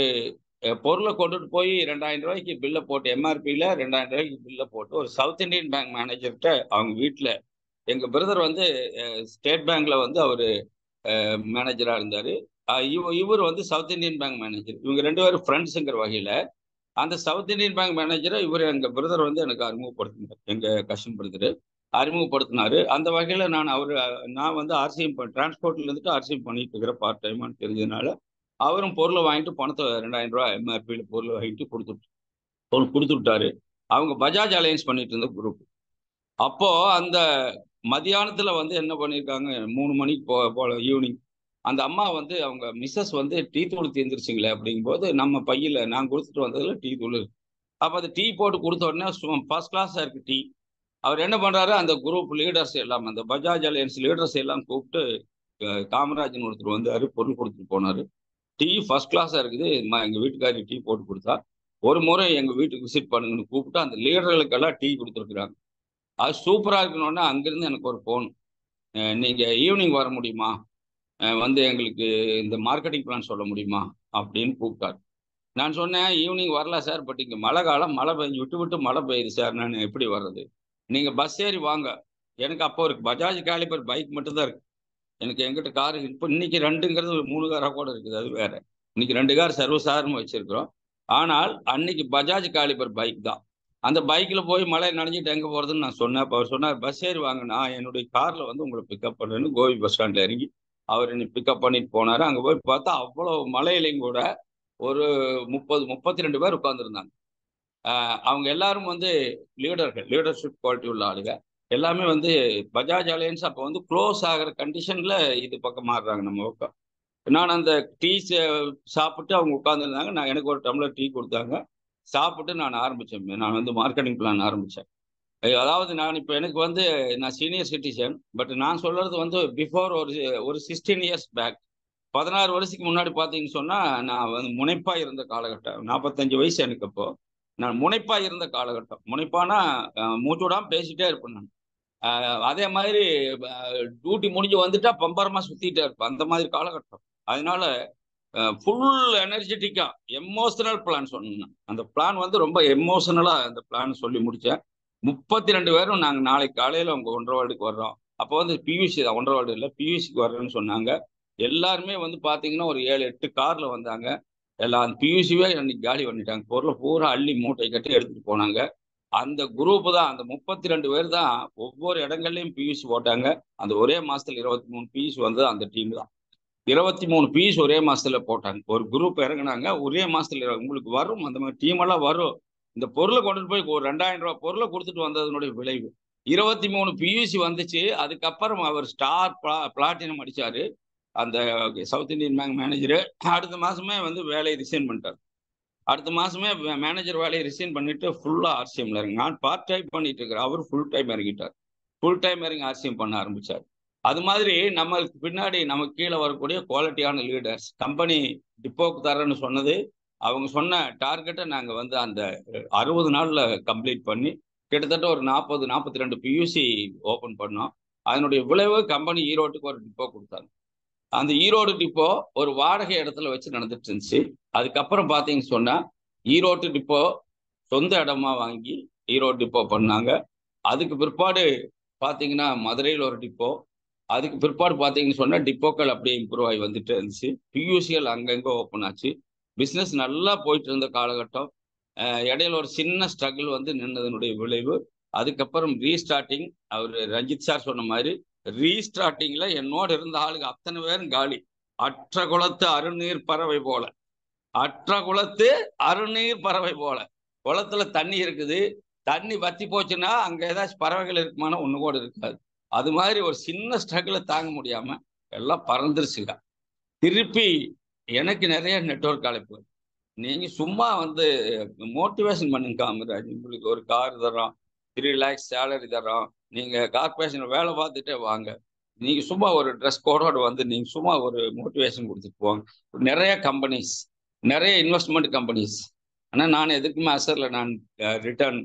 பொருளை கொண்டுட்டு போய் 2000 ரூபாய்க்கு பில்லை போட்டு, எம்ஆர்பியில 2000 ரூபாய்க்கு பில்லை போட்டு ஒரு சவுத் இந்தியன் பேங்க் மேனேஜர்கிட்ட, அவங்க வீட்டுல, எங்க பிரதர் வந்து ஸ்டேட் பேங்க்ல வந்து அவரு மேனேஜரா இருந்தாரு. இவர் வந்து சவுத் இந்தியன் பேங்க் மேனேஜர். இவங்க 2 பேரும் ஃப்ரெண்ட்ஸுங்கிற வகையில அந்த சவுத் இந்தியன் பேங்க் மேனேஜரை இவர் எங்க பிரதர் வந்து எனக்கு அறிமுகப்படுத்தினார், எங்க கசின் பிரதர் அறிமுகப்படுத்தினாரு. அந்த வகையில நான் வந்து ஆர்சிஎம் டிரான்ஸ்போர்ட்ல இருந்துட்டு ஆர்சிஎம் பண்ணிட்டு இருக்கிற பார்ட் டைமான்னு தெரிஞ்சதுனால அவரும் பொருளை வாங்கிட்டு பணத்தை 2000 ரூபாய் எம்ஆர்பியில் பொருளை வாங்கிட்டு கொடுத்து விட்டாரு. அவங்க பஜாஜ் அலையன்ஸ் பண்ணிட்டு இருந்த குரூப். அப்போ அந்த மதியானத்துல வந்து என்ன பண்ணியிருக்காங்க, 3 மணிக்கு போல ஈவினிங், அந்த அம்மா வந்து அவங்க மிஸ்ஸஸ் வந்து டீ தூள் தீர்ந்துருச்சுங்களே அப்படிங்கும்போது, நம்ம பையில நான் கொடுத்துட்டு வந்ததுல டீ தூள் இருக்கு. அப்ப அந்த டீ போட்டு கொடுத்த உடனே ஃபர்ஸ்ட் கிளாஸா இருக்கு டீ. அவர் என்ன பண்றாரு, அந்த குரூப் லீடர்ஸ் எல்லாம், அந்த பஜாஜ் அலையன்ஸ் லீடர்ஸ் எல்லாம் கூப்பிட்டு, காமராஜன் ஒருத்தர் வந்தாரு, பொருள் கொடுத்துட்டு போனாரு. டீ ஃபர்ஸ்ட் கிளாஸா இருக்குது, எங்க வீட்டுக்காரி டீ போட்டு கொடுத்தா, ஒரு முறை எங்க வீட்டுக்கு விசிட் பண்ணுங்கன்னு கூப்பிட்டு அந்த லீடர்களுக்கெல்லாம் டீ கொடுத்துருக்குறாங்க. அது சூப்பரா இருக்கணும்னா அங்கிருந்து எனக்கு ஒரு போன், நீங்க ஈவினிங் வர முடியுமா, வந்து எங்களுக்கு இந்த மார்க்கெட்டிங் பிளான் சொல்ல முடியுமா அப்படின்னு கூப்பிட்டாரு. நான் சொன்னேன், ஈவினிங் வரலாம் சார், பட் இங்கே மழை காலம், மழை பெஞ்சு விட்டு விட்டு மழை பெய்யுது சார், நான் எப்படி வர்றது, நீங்க பஸ் ஏறி வாங்க. எனக்கு அப்போ ஒரு பஜாஜ் காலிபர் பைக் மட்டும்தான் இருக்கு. எனக்கு எங்கிட்ட காரு இப்போ இன்னைக்கு 2ங்கிறது ஒரு 3 காரா கூட இருக்குது. அது வேற. இன்னைக்கு 2 கார் சர்வசாதாரணமா வச்சிருக்கிறோம். ஆனால் அன்னைக்கு பஜாஜ் காலிபர் பைக் தான். அந்த பைக்ல போய் மழை நனைஞ்சிட்டு எங்க போறதுன்னு நான் சொன்னேன். அப்ப அவர் சொன்னார், பஸ் ஏறி வாங்க, நான் என்னுடைய கார்ல வந்து உங்களை பிக்கப் பண்றேன்னு கோபி பஸ் ஸ்டாண்ட்ல இறங்கி அவர் என்னை பிக்கப் பண்ணிட்டு போனாரு. அங்க போய் பார்த்தா அவ்வளவு மழையிலையும் கூட ஒரு 30 32 பேர் உட்கார்ந்துருந்தாங்க. அவங்க எல்லாரும் வந்து லீடர்ஷிப் குவாலிட்டி உள்ள ஆளுங்க. எல்லாமே வந்து பஜாஜ் அலையன்ஸ் அப்போ வந்து க்ளோஸ் ஆகிற கண்டிஷன்ல இது பக்கம் மாறுறாங்க நம்ம பக்கம். நான் அந்த டீ சாப்பிட்டு அவங்க உட்காந்துருந்தாங்க. நான் எனக்கு ஒரு டம்ளர் டீ கொடுத்தாங்க. சாப்பிட்டு நான் ஆரம்பிச்சேன். நான் வந்து மார்க்கெட்டிங் பிளான் ஆரம்பிச்சேன். அதாவது நான் இப்போ எனக்கு வந்து நான் சீனியர் சிட்டிசன். பட் நான் சொல்றது வந்து பிஃபோர் ஒரு 16 இயர்ஸ் பேக். 16 வருஷத்துக்கு முன்னாடி பார்த்தீங்கன்னு சொன்னா நான் வந்து முனைப்பா இருந்த காலகட்டம். 45 வயசு எனக்கு அப்போ. நான் முனைப்பா இருந்த காலகட்டம். முனைப்பானா மூச்சு விடாம பேசிட்டே இருப்பேன் நான். அதே மாதிரி டியூட்டி முடிஞ்சு வந்துட்டா பம்பரமா சுத்திட்டே இருப்பேன். அந்த மாதிரி காலகட்டம். அதனால ஃபுல் எனர்ஜெட்டிக்கா எமோஷனல் பிளான் சொன்னேன். அந்த பிளான் வந்து ரொம்ப எமோஷனலா அந்த பிளான் சொல்லி முடிச்சேன். 32 பேரும் நாங்கள் நாளைக்கு காலையில் உங்க 1.5 வார்டுக்கு வர்றோம். அப்போ வந்து பியூசி தான், 1.5 வார்டு இல்லை, பியூசிக்கு வர்றேன்னு சொன்னாங்க. எல்லாருமே வந்து பார்த்தீங்கன்னா ஒரு 7-8 கார்ல வந்தாங்க. எல்லாம் பியூசிவே அன்னைக்கு காலி பண்ணிட்டாங்க. பொருளை பூரா அள்ளி மூட்டை கட்டி எடுத்துட்டு போனாங்க. அந்த குரூப் தான், அந்த 32 பேர் தான் ஒவ்வொரு இடங்கள்லையும் பியூசி போட்டாங்க. அந்த ஒரே மாசத்துல 23 பியூசி வந்து அந்த டீம் தான். 23 பீஸ் ஒரே மாசத்துல போட்டாங்க. ஒரு குரூப் இறங்குனாங்க ஒரே மாசத்துல. உங்களுக்கு வரும் அந்த மாதிரி டீம் எல்லாம் வரும். இந்த பொருளை கொண்டுட்டு போய் ஒரு 2000 ரூபாய் பொருளை கொடுத்துட்டு வந்ததனுடைய விளைவு 23 பியூசி வந்துச்சு. அதுக்கப்புறம் அவர் ஸ்டார் பிளாட்டினம் அடிச்சாரு அந்த சவுத் இந்தியன் பேங்க் மேனேஜரு. அடுத்த மாசமே வந்து வேலையை ரிசைன் பண்ணிட்டார். அடுத்த மாசமே மேனேஜர் வேலையை ரிசைன் பண்ணிட்டு ஃபுல்லா ஆர்சிஎம்ல இறங்க. நான் பார்ட் டைம் பண்ணிட்டு இருக்கிறேன். அவர் ஃபுல் டைம் இறங்கிட்டார். ஃபுல் டைம் இறங்கி ஆர்சிஎம் பண்ண ஆரம்பிச்சார். அது மாதிரி நம்மளுக்கு பின்னாடி நமக்கு கீழே வரக்கூடிய குவாலிட்டியான லீடர்ஸ் கம்பெனி டிப்போக்கு தரேன்னு சொன்னது, அவங்க சொன்ன டார்கெட்டை நாங்கள் வந்து அந்த 60 நாள்ல கம்ப்ளீட் பண்ணி கிட்டத்தட்ட ஒரு 42 பியூசி ஓப்பன் பண்ணோம். அதனுடைய விளைவு கம்பெனி ஈரோட்டுக்கு ஒரு டிப்போ கொடுத்தாங்க. அந்த ஈரோடு டிப்போ ஒரு வாடகை இடத்துல வச்சு நடந்துட்டு இருந்துச்சு. அதுக்கப்புறம் பார்த்தீங்கன்னு சொன்னா ஈரோட்டு டிப்போ சொந்த இடமா வாங்கி ஈரோடு டிப்போ பண்ணாங்க. அதுக்கு பிற்பாடு பார்த்தீங்கன்னா மதுரையில் ஒரு டிப்போ. அதுக்கு பிற்பாடு பார்த்தீங்கன்னு சொன்னால் டிப்போக்கள் அப்படியே இம்ப்ரூவ் ஆகி வந்துட்டு இருந்துச்சு. பியூசிஎல் அங்கங்கே ஓப்பன் ஆச்சு. பிஸ்னஸ் நல்லா போயிட்டு இருந்த காலகட்டம். இடையில ஒரு சின்ன ஸ்ட்ரகிள் வந்து நின்னதனுடைய விளைவு. அதுக்கப்புறம் ரீஸ்டார்டிங். அவர் ரஞ்சித் சார் சொன்ன மாதிரி ரீஸ்டார்டிங்ல என்னோட இருந்த ஆளுங்க அத்தனை பேரும் காலி. அற்ற குளத்து அருநீர் பறவை போல. அற்ற குளத்து அருநீர் பறவை போல. குளத்துல தண்ணி இருக்குது. தண்ணி வத்தி போச்சுன்னா அங்க ஏதாச்சும் பறவைகள் இருக்குமானா ஒண்ணு கூட இருக்காது. அது மாதிரி ஒரு சின்ன ஸ்ட்ரகிளை தாங்க முடியாம எல்லாம் பறந்துருச்சுங்க. திருப்பி எனக்கு நிறைய நெட்வொர்க் அழைப்பு. நீங்க சும்மா வந்து மோட்டிவேஷன் பண்ணுங்க காமராஜ், உங்களுக்கு ஒரு கார் தரோம், 3 lakhs சேலரி தரோம், நீங்க கார்பரேஷன் வேலை பார்த்துட்டே வாங்க, நீங்க சும்மா ஒரு ட்ரெஸ் கோடோட வந்து நீங்க சும்மா ஒரு மோட்டிவேஷன் கொடுத்துட்டு போவாங்க. நிறைய கம்பெனிஸ், நிறைய இன்வெஸ்ட்மெண்ட் கம்பெனிஸ். ஆனால் நான் எதுக்குமே அசரில் நான் ரிட்டர்ன்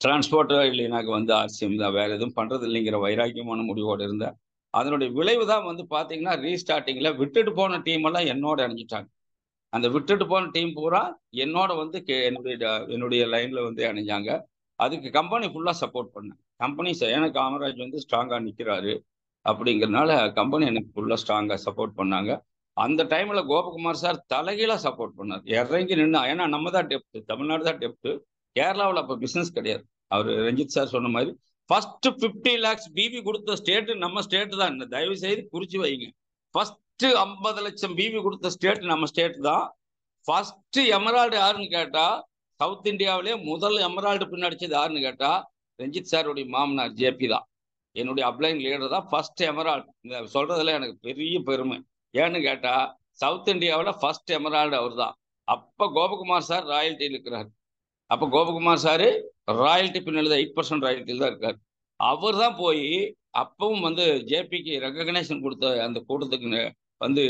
டிரான்ஸ்போர்ட்டோ இல்லைனாக்கு வந்து ஆர்சிஎம் தான், வேற எதுவும் பண்றது இல்லைங்கிற வைராக்கியமான முடிவோடு இருந்தேன். அதனுடைய விளைவு தான் வந்து பார்த்தீங்கன்னா ரீஸ்டார்டிங்ல விட்டுட்டு போன டீம் எல்லாம் என்னோட இணைஞ்சிட்டாங்க. அந்த விட்டுட்டு போன டீம் பூரா என்னோட வந்து என்னுடைய லைன்ல வந்து இணைஞ்சாங்க. அதுக்கு கம்பெனி ஃபுல்லா சப்போர்ட் பண்ணேன். கம்பெனி எனக்கு காமராஜ் வந்து ஸ்ட்ராங்கா நிற்கிறாரு அப்படிங்கிறதுனால கம்பெனி எனக்கு ஃபுல்லா ஸ்ட்ராங்கா சப்போர்ட் பண்ணாங்க. அந்த டைம்ல கோபகுமார் சார் தலைகீழா சப்போர்ட் பண்ணார். இறங்கி நின்று, ஏன்னா நம்ம தான் டெப்த், தமிழ்நாடு தான் டெப்த். கேரளாவில் அப்போ பிசினஸ் கிடையாது. அவர் ரஞ்சித் சார் சொன்ன மாதிரி ஃபர்ஸ்ட் 50 lakhs பிவி கொடுத்த ஸ்டேட் நம்ம ஸ்டேட் தான். தயவு செய்து குறிச்சு வைங்க. ஃபர்ஸ்ட் 50 லட்சம் பிவி கொடுத்த ஸ்டேட் நம்ம ஸ்டேட் தான். ஃபர்ஸ்ட் எமரால்டு யாருன்னு கேட்டா, சவுத் இந்தியாவிலே முதல் எமரால்டு பின்னடிச்சது யாருன்னு கேட்டா ரஞ்சித் சாருடைய மாமனார் ஜேபி தான். என்னுடைய அப்ளைன் லீடர் தான் ஃபர்ஸ்ட் எமரால்டு. சொல்றதுல எனக்கு பெரிய பெருமை. ஏன்னு கேட்டா சவுத் இந்தியாவில் ஃபர்ஸ்ட் எமரால்டு அவர் தான். அப்ப கோபகுமார் சார் ராயல்ட்டியில் இருக்கிறார். அப்ப கோபகுமார் சாரு ராயல்ட்டி பின்னாடி 8% ராயல்ட்டியில் தான் இருக்காரு. அவர் தான் போய் அப்பவும் வந்து ஜேபிக்கு ரெகக்னேஷன் கொடுத்த அந்த கூட்டத்துக்கு வந்து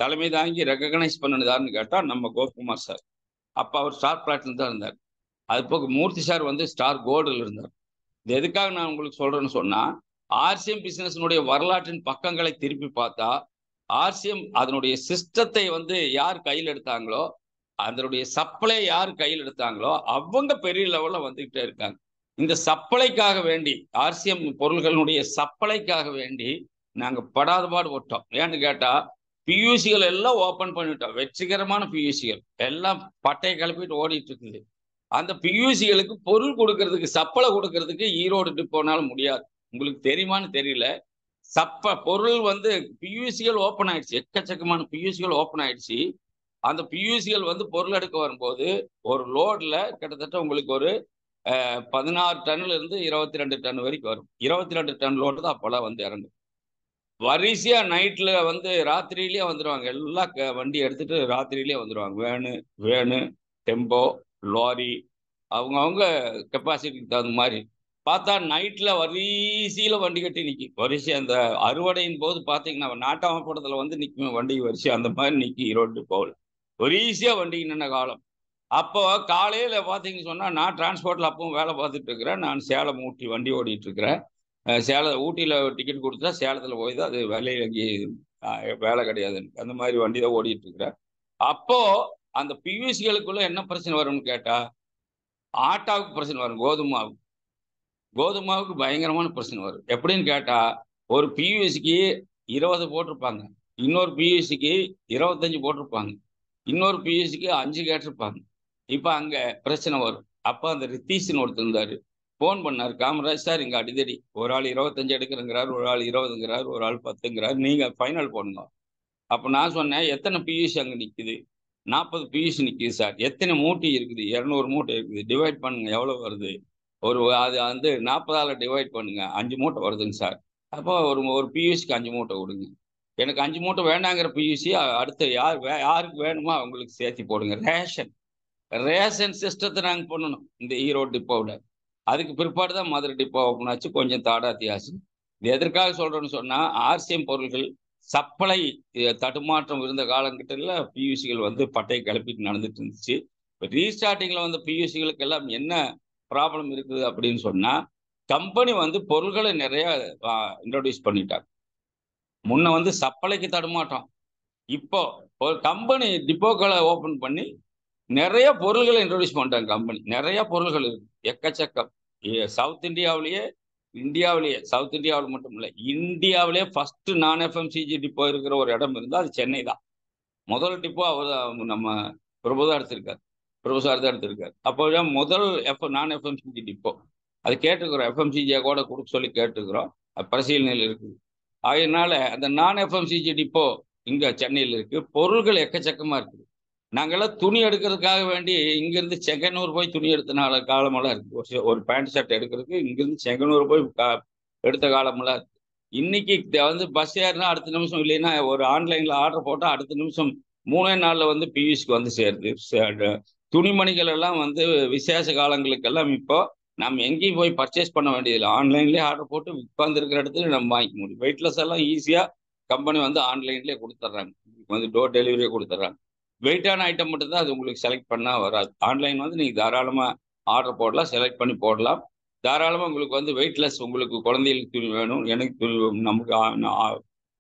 தலைமை தாங்கி ரெகக்னைஸ் பண்ணதாருன்னு கேட்டா நம்ம கோபகுமார் சார். அப்ப அவர் ஸ்டார் பிளாட்டினம் தான் இருந்தார். அது போக மூர்த்தி சார் வந்து ஸ்டார் கோல்டில் இருந்தார். இது எதுக்காக நான் உங்களுக்கு சொல்றேன்னு சொன்னா, ஆர்சிஎம் பிசினஸ்னுடைய வரலாற்றின் பக்கங்களை திருப்பி பார்த்தா ஆர்சிஎம் அதனுடைய சிஸ்டத்தை வந்து யார் கையில் எடுத்தாங்களோ, அதனுடைய சப்ளை யார் கையில் எடுத்தாங்களோ அவங்க பெரிய லெவல்ல வந்துகிட்டே இருக்காங்க. இந்த சப்ளைக்காக வேண்டி ஆர்சிஎம் பொருள்களுடைய சப்ளைக்காக வேண்டி நாங்க படாத பாடு போட்டோம். ஏன்னு கேட்டா பியூசிகள் எல்லாம் ஓபன் பண்ணிட்டோம். வெற்றிகரமான பியூசிகள் எல்லாம் பட்டையை கிளப்பிட்டு ஓடிட்டு இருக்குது. அந்த பியூசிகளுக்கு பொருள் கொடுக்கறதுக்கு சப்ளை கொடுக்கறதுக்கு ஈரோடு டிப்போனால முடியாது. உங்களுக்கு தெரியுமான்னு தெரியல. பொருள் வந்து பியூசிகள் ஓப்பன் ஆயிடுச்சு. எக்கச்சக்கமான பியூசிகள் ஓப்பன் ஆயிடுச்சு. அந்த பியூசிகள் வந்து பொருள் எடுக்க வரும்போது ஒரு லோட்ல கிட்டத்தட்ட உங்களுக்கு ஒரு 16 டன்னுல இருந்து 22 டன் வரைக்கும் வரும். 22 டன் லோடு தான் அப்போல்லாம் வந்து இறங்கும். வரிசையா நைட்ல வந்து ராத்திரியிலேயே வந்துடுவாங்க. எல்லாம் வண்டி எடுத்துட்டு ராத்திரியிலேயே வந்துடுவாங்க. வேனு, டெம்போ, லாரி, அவங்க கெப்பாசிட்டிக்கு தகுந்த மாதிரி பார்த்தா நைட்ல வரிசையில வண்டி கட்டி நிற்கும். வரிசை அந்த அறுவடையின் போது பார்த்தீங்கன்னா நாட்டாமப்படத்துல வந்து நிற்கும் வண்டி வரிசை, அந்த மாதிரி நிற்கும் ஈரோடு போகல. வரிசையா வண்டிக்கு நின்ன காலம். அப்போ காலையில பார்த்தீங்கன்னு சொன்னா நான் டிரான்ஸ்போர்ட்ல அப்பவும் வேலை பார்த்துட்டு இருக்கிறேன். நான் சேலம் ஊட்டி வண்டி ஓடிட்டு இருக்கிறேன். ஊட்டியில் டிக்கெட் கொடுத்தா சேலத்தில் போய் தான் அது வேலையில் அங்கே வேலை கிடையாது. அந்த மாதிரி வண்டி தான் ஓடிட்டு இருக்கிறேன். அப்போ அந்த பியூசிகளுக்குள்ள என்ன பிரச்சனை வரும்னு கேட்டா ஆட்டாவுக்கு பிரச்சனை வரும். கோதுமாவுக்கு பயங்கரமான பிரச்சனை வரும். எப்படின்னு கேட்டா ஒரு பியூசிக்கு 20 போட்டிருப்பாங்க, இன்னொரு பியூசிக்கு 25 போட்டிருப்பாங்க, இன்னொரு பியூசிக்கு 5 கேட்டிருப்பாங்க. இப்போ அங்க பிரச்சனை வரும். அப்போ அந்த ரித்தீஷ்னு ஒருத்தர் இருந்தாரு, ஃபோன் பண்ணார். காமராஜ் சார் இங்கே அடிதடி, ஒரு ஆள் 25 எடுக்கிறங்கிறார், ஒரு ஆள் 20ங்கிறார், ஒரு ஆள் 10ங்கிறார், நீங்கள் ஃபைனல் போடுங்க. அப்போ நான் சொன்னேன் எத்தனை பியூசி அங்கே நிற்குது? 40 பியூசி நிற்குது சார். எத்தனை மூட்டை இருக்குது? 200 மூட்டை இருக்குது. டிவைட் பண்ணுங்க எவ்வளோ வருது? அது வந்து 40ஆல் டிவைட் பண்ணுங்க, 5 மூட்டை வருதுங்க சார். அப்போ ஒரு பியூசிக்கு 5 மூட்டை கொடுங்க. எனக்கு 5 மூட்டை வேண்டாங்கிற பியூசி அடுத்து யாருக்கு வேணுமோ அவங்களுக்கு சேர்த்து போடுங்க. ரேஷன் சிஸ்டத்தை நாங்கள் பண்ணணும் இந்த ஈரோடு டிப்போவில். அதுக்கு பிற்பாடு தான் மதுரை டிப்போ ஓப்பன் ஆச்சு. கொஞ்சம் தாடாத்தியாச்சு. இது எதற்காக சொல்றேன்னு சொன்னா ஆர்சிஎம் பொருள்கள் சப்ளை தடுமாற்றம் இருந்த காலகட்டத்தில் பியூசிகள் வந்து பட்டை கிளப்பிட்டு நடந்துட்டு இருந்துச்சு. இப்போ ரீஸ்டார்டிங்ல வந்து பியூசிகளுக்கு எல்லாம் என்ன ப்ராப்ளம் இருக்குது அப்படின்னு சொன்னா கம்பெனி வந்து பொருள்களை நிறைய இன்ட்ரோடியூஸ் பண்ணிட்டாங்க. முன்ன வந்து சப்ளைக்கு தடுமாற்றம். இப்போ ஒரு கம்பெனி டிப்போக்களை ஓப்பன் பண்ணி நிறைய பொருள்களை இன்ட்ரோடியூஸ் பண்றாங்க. கம்பெனி நிறைய பொருள்கள் இருக்கு, எக்கச்சக்கம். சவுத் இந்தியாவிலேயே சவுத் இந்தியாவில் மட்டும் இல்லை, இந்தியாவிலேயே ஃபர்ஸ்ட் நான் எஃப்எம்சிஜி டிப்போ இருக்கிற ஒரு இடம் இருந்தால் அது சென்னை தான். முதல் டிப்போ அவர் நம்ம பிரபு சார் தான் எடுத்திருக்காரு. அப்போ முதல் நான் எஃப்எம்சிஜி டிப்போ அது கேட்டுக்கிறோம். எஃப்எம்சிஜியை கூட கொடுக்க சொல்லி கேட்டுக்கிறோம். பரிசீலனையில் இருக்குது. அதனால அந்த நான் எஃப்எம்சிஜி டிப்போ இங்க சென்னையில் இருக்கு. பொருள்கள் எக்கச்சக்கமா இருக்குது. நாங்கெல்லாம் துணி எடுக்கிறதுக்காக வேண்டி இங்கிருந்து செங்கனூர் போய் துணி எடுத்தனால காலமெல்லாம் இருக்கு. ஒரு பேண்ட் ஷர்ட் எடுக்கிறதுக்கு இங்கிருந்து செங்கனூர் போய் எடுத்த காலமெல்லாம் இருக்கு. இன்னைக்கு வந்து பஸ் ஏறினா அடுத்த நிமிஷம், இல்லைன்னா ஒரு ஆன்லைன்ல ஆர்டர் போட்டால் அடுத்த நிமிஷம் 3 நாள்ல வந்து பியூஸ்க்கு வந்து சேருது. துணிமணிகள் எல்லாம் வந்து விசேஷ காலங்களுக்கெல்லாம் இப்போ நம்ம எங்கேயும் போய் பர்ச்சேஸ் பண்ண வேண்டியதில்லை. ஆன்லைன்லேயே ஆர்டர் போட்டு உட்கார்ந்து இருக்கிற இடத்துல நம்ம வாங்கிக்க முடியும். வெயிட்லெஸ் எல்லாம் ஈஸியாக கம்பெனி வந்து ஆன்லைன்லேயே கொடுத்துட்றாங்க. வந்து டோர் டெலிவரியே கொடுத்துட்றாங்க. வெயிட்டான ஐட்டம் மட்டும் தான் அது உங்களுக்கு செலக்ட் பண்ணால் வராது. ஆன்லைன் வந்து நீங்கள் தாராளமாக ஆர்டர் போடலாம், செலக்ட் பண்ணி போடலாம். தாராளமாக உங்களுக்கு வந்து வெயிட்லெஸ், உங்களுக்கு குழந்தைகளுக்கு துணி வேணும், எனக்கு துணி, நமக்கு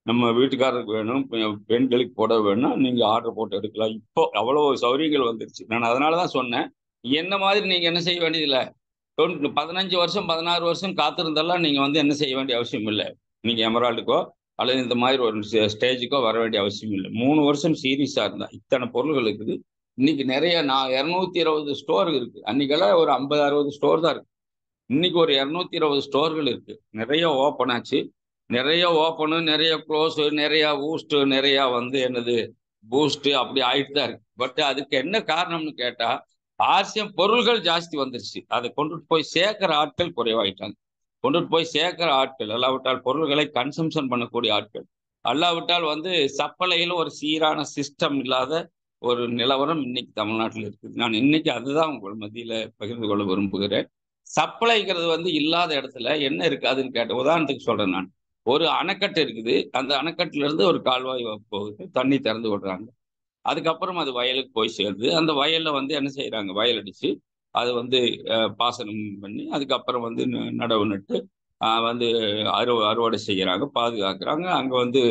நம்ம வீட்டுக்காரருக்கு வேணும், பெண்களுக்கு போட வேணும், நீங்கள் ஆர்டர் போட்டு எடுக்கலாம். இப்போ அவ்வளோ சௌகரியங்கள் வந்துருச்சு. நான் அதனால தான் சொன்னேன், என்ன மாதிரி நீங்கள் என்ன செய்ய வேண்டியதில்லை. 15 வருஷம் 16 வருஷம் காத்திருந்தெல்லாம் நீங்கள் வந்து என்ன செய்ய வேண்டிய அவசியம் இல்லை. நீங்கள் எமரால்டுக்கோ அல்லது இந்த மாதிரி ஒரு ஸ்டேஜுக்கோ வர வேண்டிய அவசியம் இல்லை. 3 வருஷம் சீரியஸாக இருந்தா இத்தனை பொருள்கள் இருக்குது. இன்னைக்கு நிறைய 220 ஸ்டோர் இருக்கு. அன்னைக்கெல்லாம் ஒரு 50-60 ஸ்டோர் தான் இருக்கு. இன்னைக்கு ஒரு 220 ஸ்டோர்கள் இருக்கு. நிறைய ஓப்பன் ஆச்சு. நிறைய ஓப்பனு, நிறைய க்ளோஸு, நிறைய பூஸ்ட், நிறைய வந்து என்னது பூஸ்ட் அப்படி ஆயிட்டு தான் இருக்கு. பட் அதுக்கு என்ன காரணம்னு கேட்டா ஆர்சிஎம் பொருள்கள் ஜாஸ்தி வந்துருச்சு. அதை கொண்டுட்டு போய் சேர்க்கிற ஆட்கள் குறைவாயிட்டாங்க. கொண்டுட்டு போய் சேர்க்கிற ஆட்கள், அல்லாவிட்டால் பொருள்களை கன்சம்ஷன் பண்ணக்கூடிய ஆட்கள், அல்லாவிட்டால் வந்து சப்ளையில் ஒரு சீரான சிஸ்டம் இல்லாத ஒரு நிலவரம் இன்னைக்கு தமிழ்நாட்டில் இருக்குது. நான் இன்னைக்கு அதுதான் உங்கள் மத்தியில பகிர்ந்து கொள்ள விரும்புகிறேன். சப்ளைங்கிறது வந்து இல்லாத இடத்துல என்ன இருக்காதுன்னு கேட்ட உதாரணத்துக்கு சொல்றேன். நான் ஒரு அணைக்கட்டு இருக்குது. அந்த அணைக்கட்டுல இருந்து ஒரு கால்வாய் போகுது, தண்ணி திறந்து விடுறாங்க. அதுக்கப்புறம் அது வயலுக்கு போய் சேருது. அந்த வயல்ல வந்து என்ன செய்யறாங்க, வயல் அடிச்சு அது வந்து பாசனம் பண்ணி அதுக்கப்புறம் வந்து நடவு நட்டு வந்து அறுவடை செய்யறாங்க, பாதுகாக்கிறாங்க. அங்க வந்து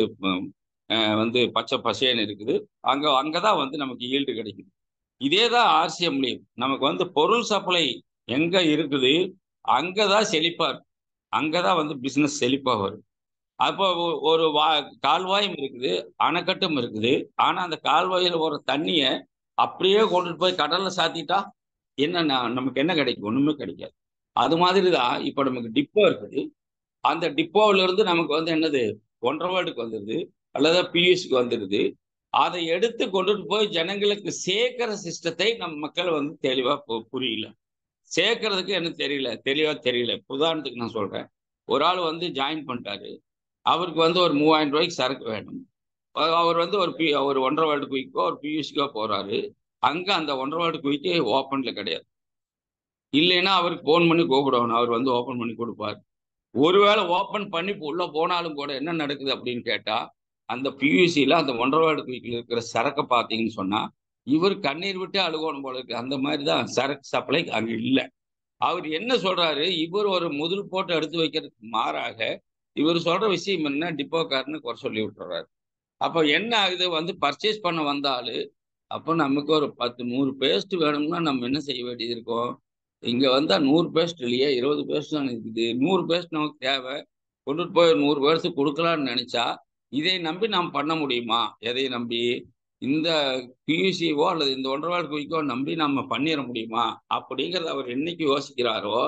வந்து பச்சை பசேன்னு இருக்குது. அங்கதான் வந்து நமக்கு ஈல்டு கிடைக்குது. இதே தான் ஆர்சிஎம்லையும் நமக்கு வந்து பொருள் சப்ளை எங்க இருக்குது, அங்கதான் செழிப்பா இருக்கும். அங்கதான் வந்து பிசினஸ் செழிப்பா வரும். அப்போ ஒரு கால்வாயும் இருக்குது, அணைக்கட்டும் இருக்குது. ஆனா அந்த கால்வாயில ஒரு தண்ணிய அப்படியே கொண்டுட்டு போய் கடல்ல சாத்திட்டா என்ன நமக்கு என்ன கிடைக்கும்? ஒண்ணுமே கிடைக்காது. அது மாதிரி தான் இப்ப நமக்கு டிப்போ இருக்குது. அந்த டிப்போவில இருந்து நமக்கு வந்து என்னது ஒன்றரை வந்துருது, அல்லது பியூஸ்க்கு வந்துருது. அதை எடுத்து கொண்டுட்டு போய் ஜனங்களுக்கு சேர்க்கிற சிஸ்டத்தை நம்ம மக்கள் வந்து தெளிவா புரியல. சேர்க்கறதுக்கு எனக்கு தெளிவா தெரியல. உதாரணத்துக்கு நான் சொல்றேன். ஒரு ஆள் வந்து ஜாயின் பண்ணிட்டாரு. அவருக்கு வந்து ஒரு 3000 ரூபாய்க்கு சரக்கு வேணும். அவர் வந்து ஒரு 1.5 வேர்ல்டு குயிக்கோ ஒரு பியூசிக்கோ போறாரு. அங்க அந்த 1.5 வேர்ல்டு குயிக்கு ஓப்பன்ல கிடையாது. இல்லைன்னா அவருக்கு போன் பண்ணி கூப்பிடணும். அவர் வந்து ஓபன் பண்ணி கொடுப்பார். ஒருவேளை ஓபன் பண்ணி உள்ள போனாலும் கூட என்ன நடக்குது அப்படின்னு கேட்டா, அந்த பியூசில அந்த 1.5 வேர்ல்டு குயிக்ல இருக்கிற சரக்கை பார்த்தீங்கன்னு சொன்னா, இவர் கண்ணீர் விட்டு அழுகணும் போல இருக்கு. அந்த மாதிரி தான் சரக்கு சப்ளை அங்க இல்ல. அவர் என்ன சொல்றாரு, இவர் ஒரு முதல் போட்டு எடுத்து வைக்கிறதுக்கு மாறாக இவர் சொல்ற விஷயம் என்ன, டிப்போக்காரன்னு குறை சொல்லி விட்டுறாரு. அப்ப என்ன ஆகுது, வந்து பர்ச்சேஸ் பண்ண வந்தாலு அப்போ நமக்கு ஒரு 10 100 பேஸ்ட் வேணும்னா நம்ம என்ன செய்ய வேண்டியது இருக்கும். இங்க வந்தா 100 பேஸ்ட் இல்லையே, 20 பேஸ்ட் தான் இருக்குது. 100 பேஸ்ட் நமக்கு தேவை. கொண்டுட்டு போய் 100 பேருக்கு கொடுக்கலாம்னு நினைச்சா இதை நம்பி நாம் பண்ண முடியுமா? எதை நம்பி? இந்த பியூசிஓ அல்லது இந்த 1.5 வேர்ல்டு குயிக்கோ நம்பி நம்ம பண்ணிட முடியுமா? அப்படிங்கிறத அவர் என்னைக்கு யோசிக்கிறாரோ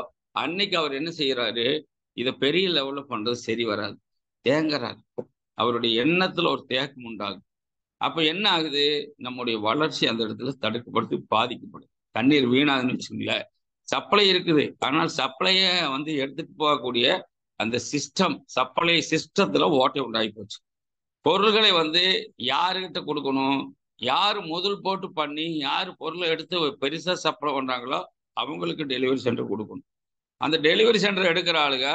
அன்னைக்கு அவர் என்ன செய்யறாரு, இதை பெரிய லெவல்ல பண்றது சரி வராது. தேங்குறாரு. அவருடைய எண்ணத்துல ஒரு தேக்கம் உண்டாகும். அப்ப என்ன ஆகுது, நம்முடைய வளர்ச்சி அந்த இடத்துல தடுக்கப்படுது, பாதிக்கப்படுது. தண்ணீர் வீணாதுன்னு வச்சுக்கோங்களேன். சப்ளை இருக்குது, ஆனால் சப்ளைய வந்து எடுத்துட்டு போகக்கூடிய அந்த சிஸ்டம், சப்ளை சிஸ்டத்துல ஓட்டை உண்டாகி போச்சு. பொருள்களை வந்து யாருக்கிட்ட கொடுக்கணும், யாரு முதல் போட்டு பண்ணி யாரு பொருளை எடுத்து பெருசா சப்ளை பண்றாங்களோ அவங்களுக்கு டெலிவரி சென்டர் கொடுக்கணும். அந்த டெலிவரி சென்டர் எடுக்கிற ஆளுங்க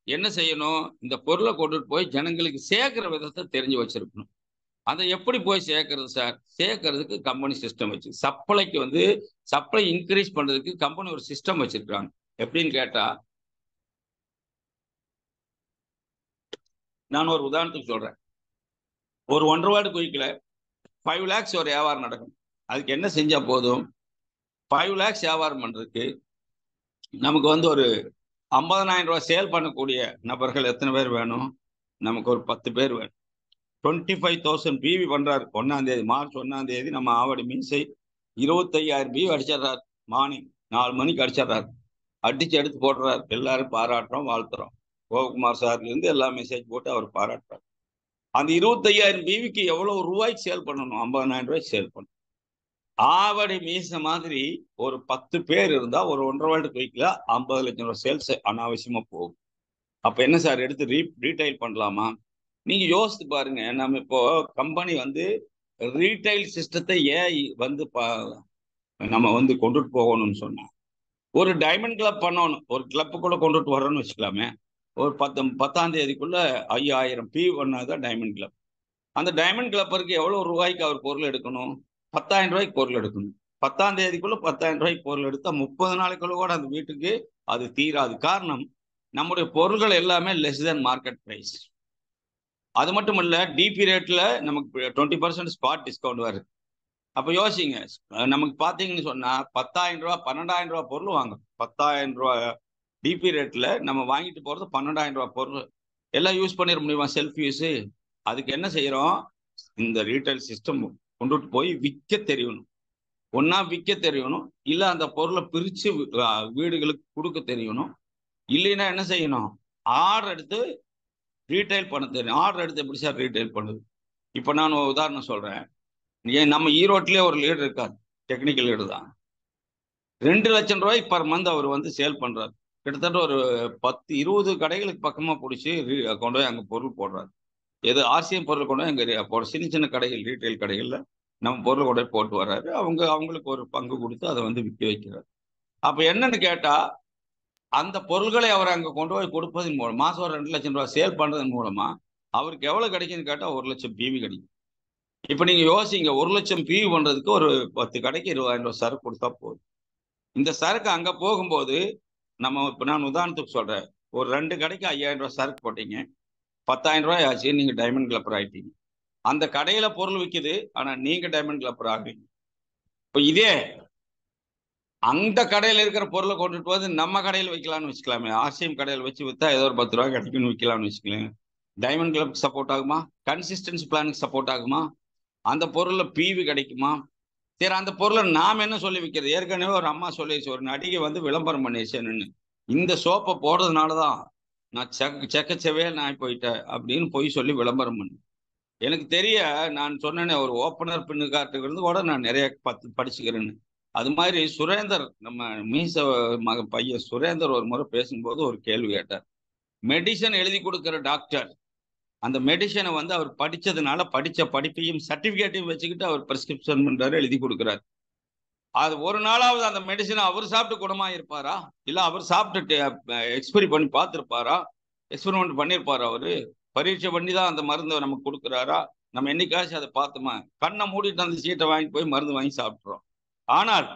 என்ன செய்யணும், இந்த பொருளை கொண்டுட்டு போய் ஜனங்களுக்கு சேர்க்கிற விதத்தை தெரிஞ்சு வச்சிருக்கணும். அதை எப்படி போய் சேர்க்கறது சார்? சேர்க்கறதுக்கு கம்பெனி சிஸ்டம் வச்சு, சப்ளைக்கு வந்து சப்ளை இன்க்ரீஸ் பண்றதுக்கு கம்பெனி ஒரு சிஸ்டம் வச்சிருக்காங்க. எப்படின்னு கேட்டா, நான் ஒரு உதாரணத்துக்கு சொல்றேன். ஒரு 1.5 வேர்ல்டு குயிக்ல 5 lakhs ஒரு வியாபாரம் நடக்கும். அதுக்கு என்ன செஞ்சா போதும், 5 lakhs வியாபாரம் பண்றதுக்கு நமக்கு வந்து ஒரு 50,000 ரூபாய் சேல் பண்ணக்கூடிய நபர்கள் எத்தனை பேர் வேணும்? நமக்கு ஒரு 10 பேர் வேணும். 25,000 பிவி பண்றாரு. 1ஆம் தேதி மார்ச் 1ஆம் தேதி நம்ம ஆவடி மீன்ஸை 25,000 பிவி அடிச்சிடறாரு. மார்னிங் 4 மணிக்கு அடிச்சிடறாரு. அடிச்சு எடுத்து போடுறாரு. எல்லாரும் பாராட்டுறோம், வாழ்த்துறோம். கோகுமார் சார்ல இருந்து எல்லாம் மெசேஜ் போட்டு அவர் பாராட்டுறாரு. அந்த 25,000 பிவிக்கு எவ்வளவு ரூபாய்க்கு சேல் பண்ணணும்? 50,000 ரூபாய்க்கு சேல் பண்ணணும். ஆவடி மீச மாதிரி ஒரு 10 பேர் இருந்தா ஒரு 1.5 வேர்ல்டு குயிக்ல 50 லட்சம் ரூபாய் சேல்ஸ் அனாவசியமா போகும். அப்ப என்ன சார், எடுத்து ரீட்டைல் பண்ணலாமா? நீங்க யோசித்து பாருங்க. நம்ம இப்போ கம்பெனி வந்து ரீட்டைல் சிஸ்டத்தை ஏன் வந்து நம்ம வந்து கொண்டுட்டு போகணும்னு சொன்னா, ஒரு டைமண்ட் கிளப் பண்ணணும். ஒரு கிளப்புக்குள்ள கொண்டுட்டு வரோம்னு வச்சுக்கலாமே. ஒரு 10ஆம் தேதிக்குள்ள 5,000 பி பண்ணாதான் டைமண்ட் கிளப். அந்த டைமண்ட் கிளப்பருக்கு எவ்வளவு ரூபாய்க்கு அவர் பொருள் எடுக்கணும்? 10,000 ரூபாய்க்கு பொருள் எடுக்கணும். 10ஆம் தேதிக்குள்ள 10,000 ரூபாய்க்கு பொருள் எடுத்தா 30 நாளைக்குள்ள கூட அந்த வீட்டுக்கு அது தீராது. காரணம், நம்முடைய பொருட்கள் எல்லாமே லெஸ் தென் மார்க்கெட் பிரைஸ். அது மட்டும் இல்ல, டிபி ரேட்ல நமக்கு 20% ஸ்பாட் டிஸ்கவுண்ட் வருது. அப்ப யோசிங்க, நமக்கு பாத்தீங்கன்னு சொன்னா 10,000 ரூபாய் 12,000 ரூபாய் பொருள் வாங்க, 10,000 ரூபாய் டிபி ரேட்ல நம்ம வாங்கிட்டு போறது 12,000 ரூபாய் பொருள் எல்லாம் யூஸ் பண்ணிட முடியுமா? Self use. அதுக்கு என்ன செய்யறோம், இந்த ரீட்டைல் சிஸ்டம் கொண்டுட்டு போய் விற்க தெரியணும். ஒன்னா விற்க தெரியணும், இல்ல அந்த பொருளை பிரிச்சு வீடுகளுக்கு கொடுக்க தெரியணும். இல்லைன்னா என்ன செய்யணும், ஆர்டர் எடுத்து ரீட்டைல் பண்ண தெரியும். ஆர்டர் எடுத்து எப்படி சார் ரீட்டைல் பண்ணுது? இப்போ நான் ஒரு உதாரணம் சொல்றேன். ஏன் நம்ம ஈரோட்லயே ஒரு லீடர் இருக்கார், டெக்னிக்கல் லீடர் தான். 2 லட்சம் ரூபாய்க்கு பர் மந்த் அவர் வந்து சேல் பண்றாரு. கிட்டத்தட்ட ஒரு 10-20 கடைகளுக்கு பக்கமா பிடிச்சி கொண்டு போய் அங்க பொருள் போடுறாரு. எது ஆர்சிஎம் பொருள் கொண்டு போய் அங்க சின்ன சின்ன கடைகள், ரீட்டைல் கடைகள்ல நம்ம பொருள் கொண்டு போய் போட்டு வர்றாரு. அவங்களுக்கு ஒரு பங்கு கொடுத்து அதை வந்து விற்க வைக்கிறார். அப்ப என்னன்னு கேட்டா, அந்த பொருள்களை அவர் அங்க கொண்டு போய் கொடுப்பதன் மூலம் மாசம் ஒரு 2 லட்சம் ரூபாய் சேல் பண்றதன் மூலமா அவருக்கு எவ்வளவு கிடைக்குன்னு கேட்டா 1 லட்சம் பிவி கிடைக்கும். இப்ப நீங்க யோசிங்க, 1 லட்சம் பிவி பண்றதுக்கு ஒரு 10 கடைக்கு 20,000 ரூபாய் சரக்கு கொடுத்தா போதும். இந்த சரக்கு அங்க போகும்போது நம்ம இப்ப நான் உதாரணத்துக்கு சொல்றேன், ஒரு 2 கடைக்கு 5,000 ரூபாய் சரக்கு போட்டீங்க, 10,000 ரூபாய் ஆச்சு, நீங்க டைமண்ட் கிளப்பர் ஆயிட்டீங்க. அந்த கடையில பொருள் விற்குது, ஆனா நீங்க டைமண்ட் கிளப்பர் ஆகுறீங்க. இப்ப இதே அந்த கடையில் இருக்கிற பொருளை கொண்டுட்டு வந்து நம்ம கடையில் வைக்கலாம்னு வச்சுக்கலாமே. ஆர்சிஎம் கடையில் வச்சு விற்றா ஏதோ ஒரு 10 ரூபா கிடைக்குன்னு விற்கலாம்னு வச்சுக்கலாம். டைமண்ட் கிளப்க்கு சப்போர்ட் ஆகுமா? கன்சிஸ்டன்சி பிளானுக்கு சப்போர்ட் ஆகுமா? அந்த பொருளில் பிவி கிடைக்குமா? சரி, அந்த பொருளை நாம் என்ன சொல்லி விற்கிறது? ஏற்கனவே ஒரு அம்மா சொல்லிடுச்சு, ஒரு நடிகை வந்து விளம்பரம் பண்ணிடுச்சேன்னு, இந்த சோப்பை போடுறதுனால தான் நான் செக்கச்சவே நான் போயிட்டேன் அப்படின்னு போய் சொல்லி விளம்பரம் பண்ணு. எனக்கு தெரிய நான் சொன்னேனே, ஒரு ஓப்பனர் பின்னு காட்டுகிறது கூட நான் நிறைய படிச்சுக்கிறேன்னு. அது மாதிரி சுரேந்தர், நம்ம மீச பையன் சுரேந்தர் ஒரு முறை பேசும்போது ஒரு கேள்வி கேட்டார். மெடிசன் எழுதி கொடுக்குற டாக்டர் அந்த மெடிசனை வந்து அவர் படிச்சதுனால படிச்ச படிப்பையும் சர்டிபிகேட்டையும் வச்சுக்கிட்டு அவர் பிரிஸ்கிரிப்ஷன் பண்றாரு, எழுதி கொடுக்குறாரு. அது ஒரு நாளாவது அந்த மெடிசனை அவர் சாப்பிட்டு குணமா இருப்பாரா? இல்ல அவர் சாப்பிட்டுட்டு எக்ஸ்பெரி பண்ணி பார்த்துருப்பாரா? எக்ஸ்பெரிமெண்ட் பண்ணியிருப்பாரா? அவரு பரீட்சை பண்ணி தான் அந்த மருந்தை நமக்கு கொடுக்குறாரா? நம்ம என்னைக்காச்சும் அதை பார்த்தோமா? கண்ணை மூடிட்டு அந்த சீட்டை வாங்கி போய் மருந்து வாங்கி சாப்பிட்றோம். ஆனால்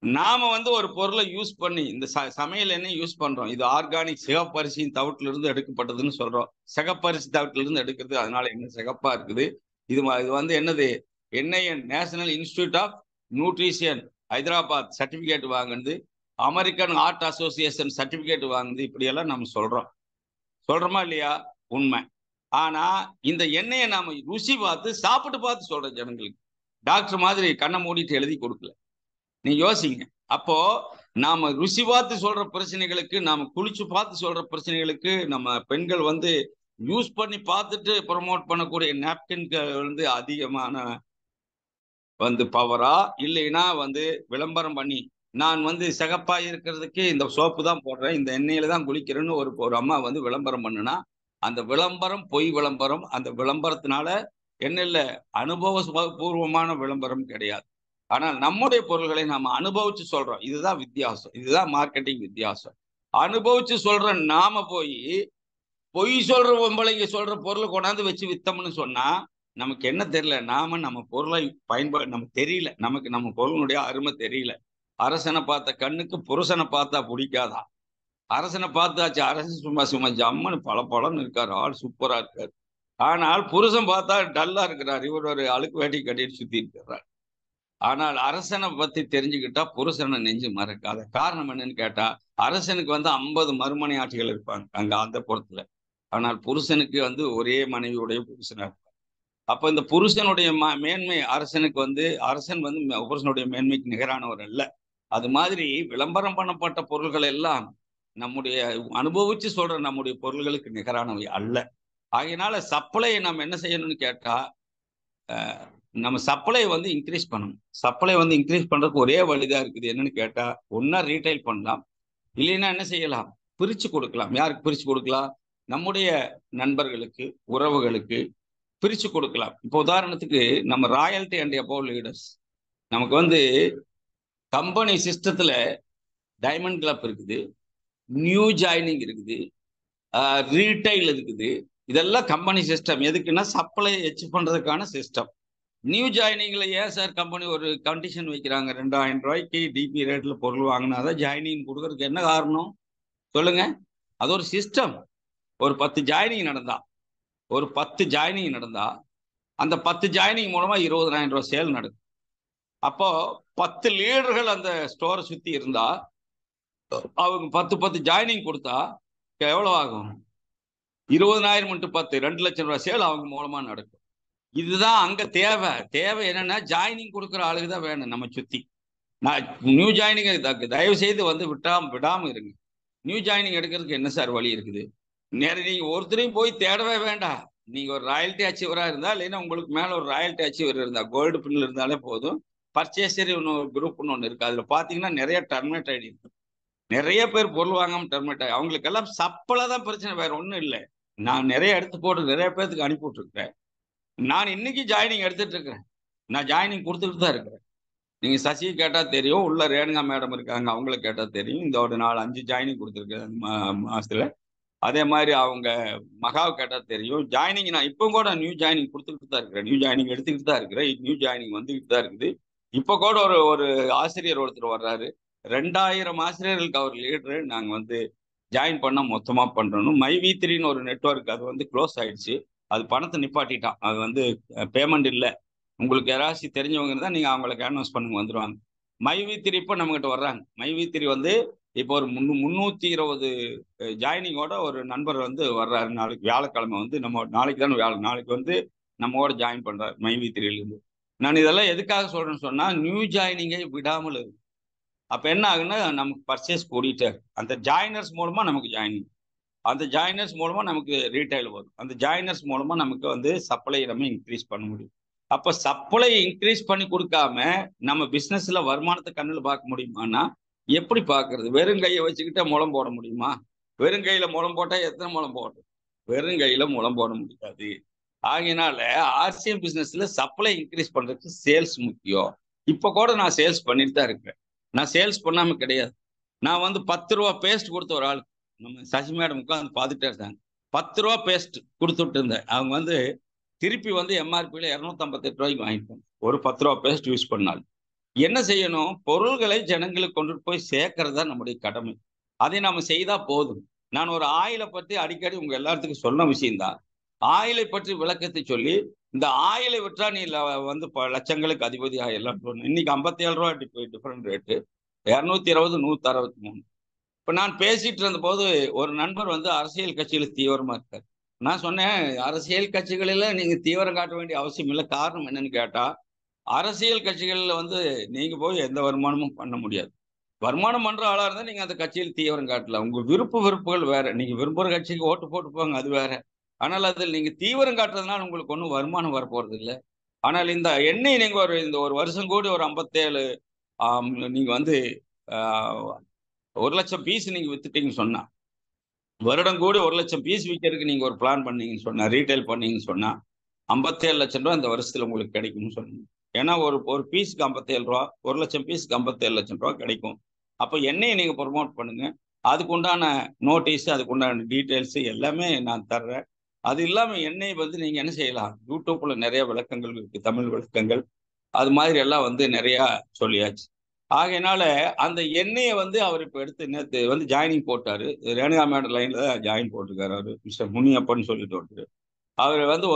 நாம வந்து ஒரு பொருளை யூஸ் பண்ணி இந்த சமையல் எண்ணெய் யூஸ் பண்றோம், இது ஆர்கானிக் சிகப்பரிசியின் தவிட்டுல இருந்து எடுக்கப்பட்டதுன்னு சொல்றோம். சிகப்பரிசி தவிட்டுல இருந்து எடுக்கிறது, அதனால என்ன சிகப்பா இருக்குது? இது வந்து என்னது? NIN, National Institute of Nutrition, Hyderabad certificate வாங்குது, அமெரிக்கன் ஹார்ட் அசோசியேஷன் சர்டிபிகேட் வாங்குது. இப்படியெல்லாம் நம்ம சொல்றோமா இல்லையா? உண்மை. ஆனா இந்த எண்ணெயை நாம ருசி பார்த்து சாப்பிட்டு பார்த்து சொல்றோம் ஜனங்களுக்கு. டாக்டர் மாதிரி கண்ணை மூடிட்டு எழுதி கொடுக்கல. நீ யோசிங்க. அப்போ நாம ருசி பார்த்து சொல்ற பிரச்சனைகளுக்கு, நாம குளிச்சு பார்த்து சொல்ற பிரச்சனைகளுக்கு, நம்ம பெண்கள் வந்து யூஸ் பண்ணி பார்த்துட்டு ப்ரொமோட் பண்ணக்கூடிய நாப்கின்கள் வந்து அதிகமான வந்து பவரா, இல்லைன்னா வந்து விளம்பரம் பண்ணி நான் வந்து சிகப்பா இருக்கிறதுக்கு இந்த சோப்பு தான் போடுறேன், இந்த எண்ணெயில தான் குளிக்கிறேன்னு ஒரு அம்மா வந்து விளம்பரம் பண்ணுனா, அந்த விளம்பரம் பொய் விளம்பரம். அந்த விளம்பரத்தினால என்ன இல்லை, அனுபவபூர்வமான விளம்பரம் கிடையாது. ஆனால் நம்முடைய பொருள்களை நாம அனுபவிச்சு சொல்றோம். இதுதான் வித்தியாசம். இதுதான் மார்க்கெட்டிங் வித்தியாசம். அனுபவிச்சு சொல்ற நாம போய் பொய் சொல்ற பொம்பளைங்க சொல்ற பொருளை கொண்டாந்து வச்சு வித்தோம்னு சொன்னா நமக்கு என்ன தெரியல, நம்ம பொருளை நமக்கு தெரியல, நமக்கு நம்ம பொருளுடைய அருமை தெரியல. அரசனை பார்த்த கண்ணுக்கு புருஷனை பார்த்தா பிடிக்காதா? அரசனை பார்த்தாச்சு, அரசன் சும்மா சும்மா ஜம்மனு பளபளன்னு இருக்காரு, ஆள் சூப்பரா இருக்காரு. ஆனால் புருஷன் பார்த்தா டல்லா இருக்கிறார், இவர் ஒரு அழுக்கு வேட்டி கட்டிட்டு சுத்தி இருக்கிறார். ஆனால் அரசனை பத்தி தெரிஞ்சுக்கிட்டா புருஷனை நெஞ்சு மறக்காத. காரணம் என்னன்னு கேட்டா, அரசனுக்கு வந்து 50 மறுமனை ஆட்சிகள் இருப்பாங்க அங்க அந்த புறத்துல. ஆனால் புருஷனுக்கு வந்து ஒரே மனைவியுடைய புருஷனா இருப்பாங்க. அப்ப இந்த புருஷனுடைய மேன்மை அரசனுக்கு வந்து, அரசன் வந்து புருஷனுடைய மேன்மைக்கு நிகரானவர் அல்ல. அது மாதிரி விளம்பரம் பண்ணப்பட்ட பொருள்கள் எல்லாம் நம்முடைய அனுபவிச்சு சொல்ற நம்முடைய பொருள்களுக்கு நிகரானவை அல்ல. ஆகையினால சப்ளையை நம்ம என்ன செய்யணும்னு கேட்டா, நம்ம சப்ளை வந்து இன்க்ரீஸ் பண்ணணும். சப்ளை வந்து இன்க்ரீஸ் பண்றதுக்கு ஒரே வழிதான் இருக்குது. என்னன்னு கேட்டா, ஒன்னா ரீட்டைல் பண்ணலாம், இல்லைன்னா என்ன செய்யலாம், பிரிச்சு கொடுக்கலாம். யாருக்கு பிரிச்சு கொடுக்கலாம்? நம்முடைய நண்பர்களுக்கு, உறவுகளுக்கு பிரிச்சு கொடுக்கலாம். இப்போ உதாரணத்துக்கு நம்ம ராயல்டி அண்ட் அபோவ் லீடர்ஸ், நமக்கு வந்து கம்பெனி சிஸ்டத்துல டைமண்ட் கிளப் இருக்குது, நியூ ஜாயினிங் இருக்குது, ரீட்டைல் இருக்குது. இதெல்லாம் கம்பெனி சிஸ்டம். எதுக்குன்னா சப்ளை எச் பண்றதுக்கான சிஸ்டம். நியூ ஜாயினிங்ல ஏன் சார் கம்பெனி ஒரு கண்டிஷன் வைக்கிறாங்க, 2000 ரூபாய்க்கு டிபி ரேட்ல பொருள் வாங்கினாதான் ஜாயினிங் கொடுக்கறதுக்கு என்ன காரணம் சொல்லுங்க? அது ஒரு சிஸ்டம். ஒரு 10 ஜாயினிங் நடந்தா அந்த 10 ஜாயினிங் மூலமா 20,000 ரூபாய் சேல் நடக்கும். அப்போ 10 லீடர்கள் அந்த ஸ்டோரை சுத்தி இருந்தா, அவங்க 10 ஜாயினிங் கொடுத்தா எவ்வளவு ஆகும்? 20,000 × 10 2 லட்சம் ரூபாய் சேல் அவங்க மூலமா நடக்கும். இதுதான் அங்க தேவை என்னன்னா, ஜாயினிங் கொடுக்குற ஆளுக்கு தான் வேணும் நம்ம சுத்தி. நான் நியூ ஜாயினிங் தயவு செய்து வந்து விடாம இருங்க. நியூ ஜாயினிங் எடுக்கிறதுக்கு என்ன சார் வழி இருக்குது? நீங்க ஒருத்தரையும் போய் தேடவே வேண்டாம். நீங்க ஒரு ராயல்டி அச்சீவரா இருந்தா, இல்லைன்னா உங்களுக்கு மேல ஒரு ராயல்டி அச்சீவர் இருந்தா, கோல்டு பின்ல இருந்தாலே போதும். பர்ச்சேசர் குரூப்னு ஒன்று இருக்கு. அதுல பாத்தீங்கன்னா நிறைய டர்மினேட் ஆயிடுது. நிறைய பேர் பொருள் வாங்காம டர்மினேட் ஆகி, அவங்களுக்கு எல்லாம் சப்பளை தான் பிரச்சனை, வேற ஒன்றும் இல்லை. நான் நிறைய எடுத்து போட்டு நிறைய பேருக்கு அனுப்பி விட்டுருக்கேன். நான் இன்னைக்கு ஜாயினிங் எடுத்துட்டு இருக்கிறேன். நான் ஜாயினிங் கொடுத்துட்டு தான் இருக்கிறேன். நீங்க சசி கேட்டா தெரியும், உள்ள ரேணுகா மேடம் இருக்காங்க, அவங்கள கேட்டா தெரியும். இந்த ஒரு 4-5 ஜாயினிங் கொடுத்துருக்கேன் மாசத்துல. அதே மாதிரி அவங்க மகாவை கேட்டா தெரியும். ஜாயினிங் நான் இப்போ கூட நியூ ஜாயினிங் கொடுத்துக்கிட்டு தான் இருக்கிறேன், நியூ ஜாயினிங் எடுத்துக்கிட்டு தான் இருக்கிறேன். நியூ ஜாயினிங் வந்துகிட்டு தான் இருக்குது. இப்போ கூட ஒரு ஆசிரியர் ஒருத்தர் வர்றாரு, 2000 ஆசிரியர்களுக்கு அவர் லீடரு. நாங்க வந்து ஜாயின் பண்ண மொத்தமா பண்றோம். மைவி3ன்னு ஒரு நெட்வொர்க், அது வந்து க்ளோஸ் ஆயிடுச்சு. அது பணத்தை நிப்பாட்டிட்டான். அது வந்து பேமெண்ட் இல்லை. உங்களுக்கு யாராச்சும் தெரிஞ்சவங்க இருந்தால் நீங்கள் அவங்களுக்கு அனௌன்ஸ் பண்ணுங்க, வந்துடுவாங்க. மைவி3 இப்போ நம்மகிட்ட வர்றாங்க. மைவி3 வந்து இப்போ ஒரு 320 ஜாயினிங்கோட ஒரு நண்பர் வந்து வர்றாரு. நாளைக்கு வியாழக்கிழமை வந்து நம்ம நாளைக்கு தானே நாளைக்கு வந்து நம்மோட ஜாயின் பண்றாரு மைவி3லேருந்து. நான் இதெல்லாம் எதுக்காக சொல்றேன்னு சொன்னா, நியூ ஜாயினிங்கை விடாமல் இருக்கு. அப்ப என்ன ஆகுன்னா நமக்கு பர்ச்சேஸ் கூடிட்டே இருக்கு. அந்த ஜாயினர்ஸ் மூலமா நமக்கு ஜாயினிங், அந்த ஜாயினர்ஸ் மூலமா நமக்கு ரீட்டைல் வரும், அந்த ஜாயினர்ஸ் மூலமா நமக்கு வந்து சப்ளை நம்ம இன்க்ரீஸ் பண்ண முடியும். அப்ப சப்ளை இன்க்ரீஸ் பண்ணி கொடுக்காம நம்ம பிசினஸ்ல வருமானத்தை கண்ணுல பார்க்க முடியுமான்னா எப்படி பார்க்கறது? வெறும் கையை வச்சுக்கிட்டே முளம் போட முடியுமா? வெறும் கையில முளம் போட்டா எத்தனை முளம் போடும்? வெறும் கையில முளம் போட முடியாது. ஆகையினால ஆர்சிஎம் பிசினஸ்ல சப்ளை இன்க்ரீஸ் பண்றதுக்கு சேல்ஸ் முக்கியம். இப்ப கூட நான் சேல்ஸ் பண்ணிட்டு தான் இருக்கேன். நான் சேல்ஸ் பண்ணாம கிடையாது. நான் வந்து 10 ரூபா பேஸ்ட் கொடுத்த ஒரு ஆள், நம்ம சசி மேடம் உட்காந்து பார்த்துட்டே இருந்தாங்க. 10 ரூபா பேஸ்ட் கொடுத்துட்டு இருந்தேன். அவங்க வந்து திருப்பி வந்து எம்ஆர்பியில 258 ரூபாய்க்கு வாங்கிட்டாங்க ஒரு 10 ரூபா பேஸ்ட் யூஸ் பண்ணாலும். என்ன செய்யணும்? பொருள்களை ஜனங்களுக்கு கொண்டு போய் சேர்க்கறது தான் நம்முடைய கடமை. அதை நாம செய்தா போதும். நான் ஒரு ஆயிலை பற்றி அடிக்கடி உங்க எல்லாத்துக்கும் சொன்ன விஷயம்தான். ஆயிலை பற்றி விளக்கத்தை சொல்லி, இந்த ஆயிலை விற்றா நீ வந்து லட்சங்களுக்கு அதிபதி ஆயிடலாம் சொன்னேன். இன்னைக்கு 57 ரூபா டிஃபரெண்ட் ரேட்டு, 220, 163. இப்ப நான் பேசிட்டு இருந்த போது ஒரு நண்பர் வந்து அரசியல் கட்சியில தீவிரமா இருக்காரு. நான் சொன்னேன், அரசியல் கட்சிகளில நீங்க தீவிரம் காட்ட வேண்டிய அவசியம் இல்லை. காரணம் என்னன்னு கேட்டா, அரசியல் கட்சிகள்ல வந்து நீங்க போய் எந்த வருமானமும் பண்ண முடியாது. வருமானம் பண்ற ஆளா இருந்தா நீங்க அந்த கட்சியில் தீவிரம் காட்டலாம். உங்க வெறுப்புகள் வேற. நீங்க விரும்புற கட்சிக்கு ஓட்டு போட்டு போங்க, அது வேற. ஆனால் அதில் நீங்க தீவிரம் காட்டுறதுனால உங்களுக்கு ஒன்றும் வருமானம் வரப்போறது இல்லை. ஆனால் இந்த எண்ணெய் நீங்க இந்த ஒரு வருஷம் கூடி ஒரு 57 நீங்க வந்து 1 லட்சம் பீஸ் நீங்க வித்துட்டீங்கன்னு சொன்னா, வருடம் கூடி 1 லட்சம் பீஸ் விற்கிறதுக்கு நீங்க ஒரு பிளான் பண்ணீங்கன்னு சொன்னா, ரீட்டைல் பண்ணீங்கன்னு சொன்னா 57 லட்சம் ரூபா இந்த வருஷத்துல உங்களுக்கு கிடைக்கும்னு சொன்னீங்க. ஏன்னா ஒரு பீஸுக்கு 57 ரூபா, 1 லட்சம் பீஸுக்கு 57 லட்சம் ரூபா கிடைக்கும். அப்போ எண்ணெயை நீங்க ப்ரொமோட் பண்ணுங்க. அதுக்குண்டான நோட்டீஸ், அதுக்குண்டான டீட்டெயில்ஸ் எல்லாமே நான் தர்றேன். அது இல்லாம எண்ணெய் வந்து நீங்க என்ன செய்யலாம்? யூடியூப்ல நிறைய விளக்கங்கள் இருக்கு, தமிழ் விளக்கங்கள். அது மாதிரி எல்லாம் வந்து நிறைய சொல்லியாச்சு. ஆகையினால அந்த எண்ணெயை வந்து அவர் இப்ப எடுத்து நேற்று வந்து ஜாயினிங் போட்டாரு. ரேணுகா மேடம் லைன்ல தான் ஜாயின் போட்டிருக்காரு அவரு, மிஸ்டர் முனியப்பன்னு சொல்லிட்டு ஒருத்தர். அவர் வந்து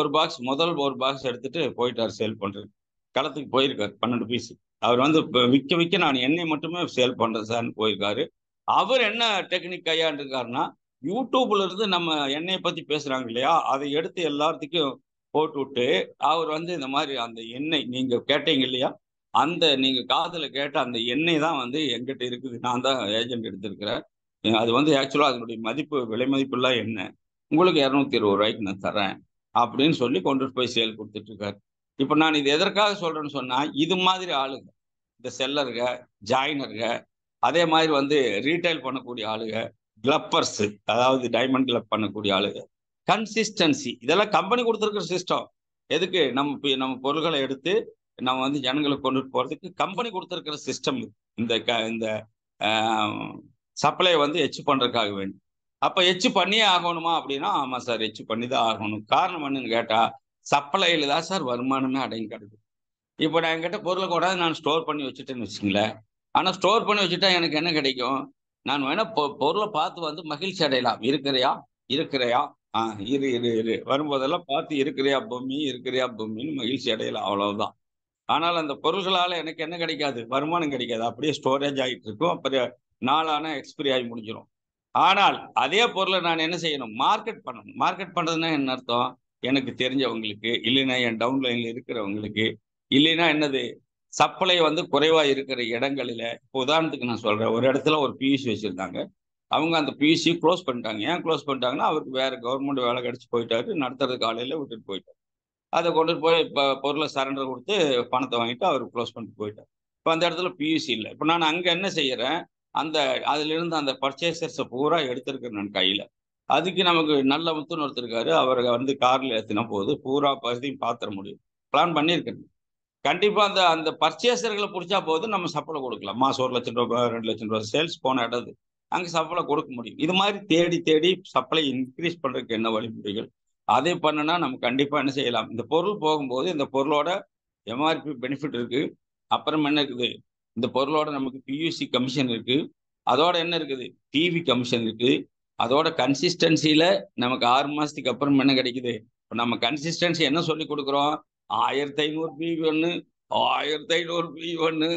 முதல் ஒரு பாக்ஸ் எடுத்துட்டு போயிட்டார் சேல் பண்றது. களத்துக்கு போயிருக்காரு 12 பீஸ். அவர் வந்து விற்க நான் எண்ணெய் மட்டுமே சேல் பண்றேன் சார்னு போயிருக்காரு. அவர் என்ன டெக்னிக் கையாண்டிருக்காருன்னா, யூடியூப்ல இருந்து நம்ம எண்ணெயை பத்தி பேசுறாங்க இல்லையா, அதை எடுத்து எல்லாத்துக்கும் போட்டு விட்டு அவர் வந்து இந்த மாதிரி அந்த எண்ணெய் நீங்க கேட்டீங்க இல்லையா, அந்த நீங்க காதுல கேட்ட அந்த எண்ணெய் தான் வந்து எங்கிட்ட இருக்குது. நான் தான் ஏஜென்ட் எடுத்திருக்கிறேன். அது வந்து ஆக்சுவலா அதனுடைய விலை மதிப்பு எல்லாம் என்ன, உங்களுக்கு 220 ரூபாய்க்கு நான் தரேன் அப்படின்னு சொல்லி கொண்டு போய் சேல் கொடுத்துட்டு இருக்காரு. இப்ப நான் இது எதற்காக சொல்றேன்னு சொன்னா, இது மாதிரி ஆளுங்க, இந்த செல்லருங்க, ஜாயினருங்க, அதே மாதிரி வந்து ரீட்டைல் பண்ணக்கூடிய ஆளுங்க, கிளப்பர்ஸ், அதாவது டைமண்ட் கிளப் பண்ணக்கூடிய ஆளுங்க, கன்சிஸ்டன்சி, இதெல்லாம் கம்பெனி கொடுத்துருக்கிற சிஸ்டம். எதுக்கு? நம்ம பொருள்களை எடுத்து நம்ம வந்து ஜனங்களுக்கு கொண்டு போறதுக்கு கம்பெனி கொடுத்துருக்கிற சிஸ்டம். இந்த சப்ளை வந்து எச்சு பண்றதுக்காக வேண்டி. அப்ப எச்சு பண்ணியே ஆகணுமா அப்படின்னா, ஆமா சார், எச்சு பண்ணி தான் ஆகணும். காரணம் என்னன்னு கேட்டா, சப்ளைல தான் சார் வருமானமே அடங்கி கிடக்கு. இப்போ நான் என்கிட்ட பொருளை கூடாது நான் ஸ்டோர் பண்ணி வச்சுட்டேன்னு வச்சுங்களேன். ஆனா ஸ்டோர் பண்ணி வச்சுட்டா எனக்கு என்ன கிடைக்கும்? நான் வேணா பொருளை பார்த்து வந்து மகிழ்ச்சி அடையலாம். இருக்கிறையா இரு வரும்போதெல்லாம் பார்த்து இருக்கிறியா பொம்மின்னு மகிழ்ச்சி அடையலாம், அவ்வளவுதான். ஆனால் அந்த பொருள்களால எனக்கு என்ன கிடைக்காது? வருமானம் கிடைக்காது. அப்படியே ஸ்டோரேஜ் ஆகிட்டு இருக்கும். அப்புறம் நாளான எக்ஸ்பிரி ஆகி முடிஞ்சிடும். ஆனால் அதே பொருளை நான் என்ன செய்யணும்? மார்க்கெட் பண்ணணும். மார்க்கெட் பண்றதுன்னா என்ன அர்த்தம்? எனக்கு தெரிஞ்சவங்களுக்கு, இல்லைன்னா என் டவுன்லைன்ல இருக்கிறவங்களுக்கு, இல்லைன்னா என்னது, சப்ளை வந்து குறைவா இருக்கிற இடங்களில. இப்போ உதாரணத்துக்கு நான் சொல்றேன், ஒரு இடத்துல ஒரு பியூசி வச்சிருந்தாங்க. அவங்க அந்த பியூசி க்ளோஸ் பண்ணிட்டாங்க. ஏன் க்ளோஸ் பண்ணிட்டாங்கன்னா, அவருக்கு வேற கவர்மெண்ட் வேலை கிடைச்சு போயிட்டாரு, நடத்துறதுக்கு காலையில விட்டுட்டு போயிட்டாரு. அதை கொண்டு போய் பொருளை சரண்டர் கொடுத்து பணத்தை வாங்கிட்டு அவர் க்ளோஸ் பண்ணிட்டு போயிட்டார். இப்போ அந்த இடத்துல பியூசி இல்லை. இப்போ நான் அங்கே என்ன செய்யறேன்? அதுல இருந்து அந்த பர்ச்சேசர்ஸை பூரா எடுத்திருக்கிறேன் நான் கையில. அதுக்கு நமக்கு நல்ல முத்துன்னு ஒருத்தருக்காரு. அவரை வந்து கார்ல ஏற்றின போது பூரா பகுதியும் பாத்திர முடியும். பிளான் பண்ணியிருக்கேன். கண்டிப்பா அந்த அந்த பர்ச்சேசர்களை பிடிச்சா போது நம்ம சப்ளை கொடுக்கலாம். மாசம் 1 லட்சம் ரூபாய் 2 லட்சம் ரூபாய் சேல்ஸ் போன இடது அங்கே சப்ளை கொடுக்க முடியும். இது மாதிரி தேடி தேடி சப்ளை இன்க்ரீஸ் பண்றதுக்கு என்ன வழிமுறைகள், அதை பண்ணுனா நம்ம கண்டிப்பா என்ன செய்யலாம்? இந்த பொருள் போகும்போது இந்த பொருளோட எம்ஆர்பி பெனிஃபிட் இருக்கு. அப்புறம் என்ன இருக்குது? இந்த பொருளோட நமக்கு பியூசி கமிஷன் இருக்கு. அதோட என்ன இருக்குது? டிவி கமிஷன் இருக்கு. அதோட கன்சிஸ்டன்சியில நமக்கு 6 மாசத்துக்கு அப்புறம் என்ன கிடைக்குது? இப்போ நம்ம கன்சிஸ்டன்சி என்ன சொல்லி கொடுக்குறோம்? 1500 பிவி ஒன்று, 1500 பிவி ஒன்று,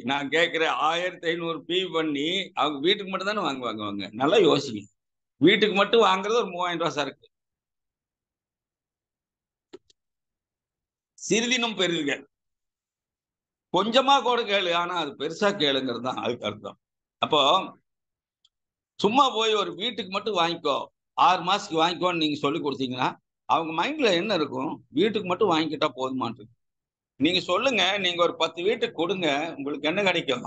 நான் கேட்கிறேன் 1500 பி பண்ணி அவங்க வீட்டுக்கு மட்டும் தானே வாங்குவாங்க. நல்லா யோசிங்க. வீட்டுக்கு மட்டும் வாங்குறது ஒரு 3000 ரூபாய் சரக்கு. சிறிதினும் பெருக கொஞ்சமா கூட கேளு, ஆனா அது பெருசா கேளுங்கிறது தான் அதுக்கு அர்த்தம். அப்போ சும்மா போய் ஒரு வீட்டுக்கு மட்டும் வாங்கிக்கோ, 6 மாசத்துக்கு வாங்கிக்கோன்னு நீங்க சொல்லி கொடுத்தீங்கன்னா அவங்க மைண்ட்ல என்ன இருக்கும்? வீட்டுக்கு மட்டும் வாங்கிக்கிட்டா போதுமான்னு. நீங்க சொல்லுங்க, நீங்க ஒரு 10 வீட்டுக்கு கொடுங்க, உங்களுக்கு என்ன கிடைக்கும்?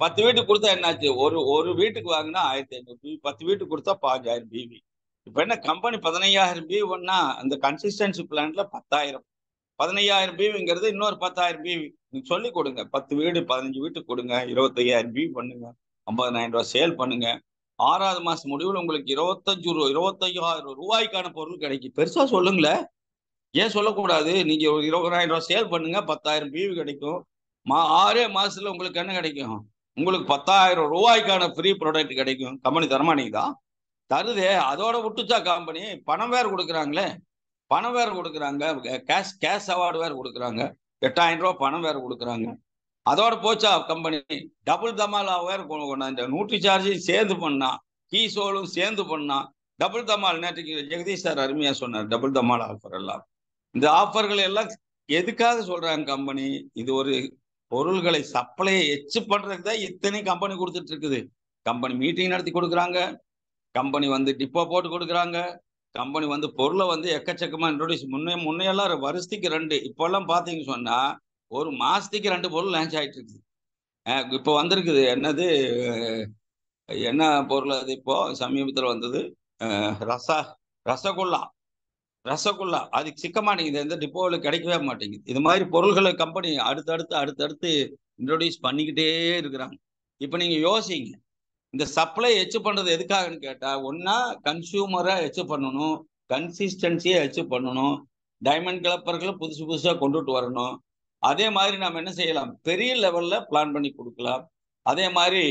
10 வீட்டுக்கு கொடுத்தா என்னாச்சு? ஒரு வீட்டுக்கு வாங்கினா 1500 பிவி, 10 வீட்டுக்கு கொடுத்தா 5000 பிவி. இப்ப என்ன கம்பெனி 15000 பிவி பண்ணா அந்த கன்சிஸ்டன்சி பிளான்ல 10,000 15000 பிவிங்கிறது இன்னொரு 10,000 பிவி நீங்க சொல்லி கொடுங்க. 10 வீடு 15 வீட்டுக்கு கொடுங்க, 25,000 பிவி பண்ணுங்க, 50,000 ரூபாய் சேல் பண்ணுங்க. 6வது மாசம் முடிவில் உங்களுக்கு 25,000 ரூபாய்க்கான பொருள் கிடைக்கும். பெருசா சொல்லுங்களேன், ஏன் சொல்லக்கூடாது? நீங்க ஒரு 20,000 ரூபாய் சேல் பண்ணுங்க, 10,000 பிவி கிடைக்கும். 6 மாசத்துல உங்களுக்கு என்ன கிடைக்கும்? உங்களுக்கு 10,000 ரூபாய்க்கான ஃப்ரீ ப்ராடக்ட் கிடைக்கும். கம்பெனி தரமாட்டீங்கதா? தருதே. அதோட விட்டுச்சா கம்பெனி? பணம் வேற கொடுக்குறாங்களே, பணம் வேற கொடுக்குறாங்க, கேஷ் அவார்டு வேற கொடுக்குறாங்க, 8,000 ரூபாய் பணம் வேற கொடுக்குறாங்க. அதோட போச்சா கம்பெனி? டபுள் தமால் வேற கொண்டாந்து நியூட்ரி சார்ஜையும் சேர்ந்து பண்ணா, கீ சோலும் சேர்ந்து பண்ணா, டபுள் தமால். நேற்றுக்கு ஜெகதீஷ் சார் அருமையா சொன்னார், டபுள் தமால் ஆஃபர் எல்லாம். இந்த ஆஃபர்கள் எல்லாம் எதுக்காக சொல்றாங்க கம்பெனி? இது ஒரு பொருள்களை சப்ளையை எச்சு பண்றதுக்கு தான் இத்தனை கம்பெனி கொடுத்துட்டு இருக்குது. கம்பெனி மீட்டிங் நடத்தி கொடுக்குறாங்க, கம்பெனி வந்து டிப்போ போட்டு கொடுக்குறாங்க, கம்பெனி வந்து பொருளை வந்து எக்கச்சக்கமா இன்ட்ரோடியூஸ் முன்னையெல்லாம் வருஷத்துக்கு 2, இப்பெல்லாம் பாத்தீங்கன்னு சொன்னா ஒரு மாசத்துக்கு 2 பொருள் லான்ச் ஆயிட்டு இருக்குது. இப்போ வந்திருக்குது என்னது, என்ன பொருள் அது? இப்போ சமீபத்தில் வந்தது ரசகுல்லா. ரசகுல்லா அதுக்கு சிக்க மாட்டேங்குது, எந்த டிப்போவில் கிடைக்கவே மாட்டேங்குது. இது மாதிரி பொருள்களை கம்பெனி அடுத்தடுத்து இன்ட்ரோடியூஸ் பண்ணிக்கிட்டே இருக்கிறாங்க. இப்போ நீங்க யோசிங்க, இந்த சப்ளை எச்சு பண்றது எதுக்காகன்னு கேட்டா, ஒன்னா கன்சியூமரை எச்சு பண்ணணும், கன்சிஸ்டன்சியை எச்சு பண்ணணும், டைமண்ட் கிளப்பர்களை புதுசு புதுசா கொண்டுட்டு வரணும். அதே மாதிரி நம்ம என்ன செய்யலாம்? பெரிய லெவல்ல பிளான் பண்ணி கொடுக்கலாம். அதே மாதிரி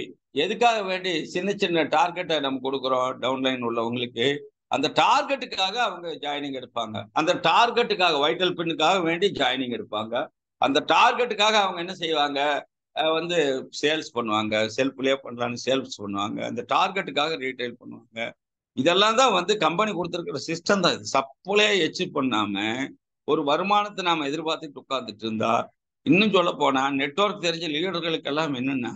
எதுக்காக வேண்டி சின்ன சின்ன டார்கெட்டை நம்ம கொடுக்குறோம் டவுன்லைன் உள்ளவங்களுக்கு, அந்த டார்கெட்டுக்காக அவங்க ஜாயினிங் எடுப்பாங்க. அந்த டார்கெட்டுக்காக வைட்டல் பின்னுக்காக வேண்டி ஜாயினிங் எடுப்பாங்க. அந்த டார்கெட்டுக்காக அவங்க என்ன செய்வாங்க? வந்து சேல்ஸ் பண்ணுவாங்க, செல்ஃப்லயே பண்றாங்க, சேல்ஸ் பண்ணுவாங்க, அந்த டார்கெட்டுக்காக ரீட்டைல் பண்ணுவாங்க. இதெல்லாம் தான் வந்து கம்பெனி கொடுத்துருக்கிற சிஸ்டம் தான். இது சப்ளையே அச்சீவ் பண்ணாம ஒரு வருமானத்தை நாம எதிர்பார்த்துட்டு உட்கார்ந்துட்டு இருந்தா, இன்னும் சொல்ல போனா நெட்வொர்க் தெரிஞ்ச லீடர்களுக்கு எல்லாம் என்னன்னா,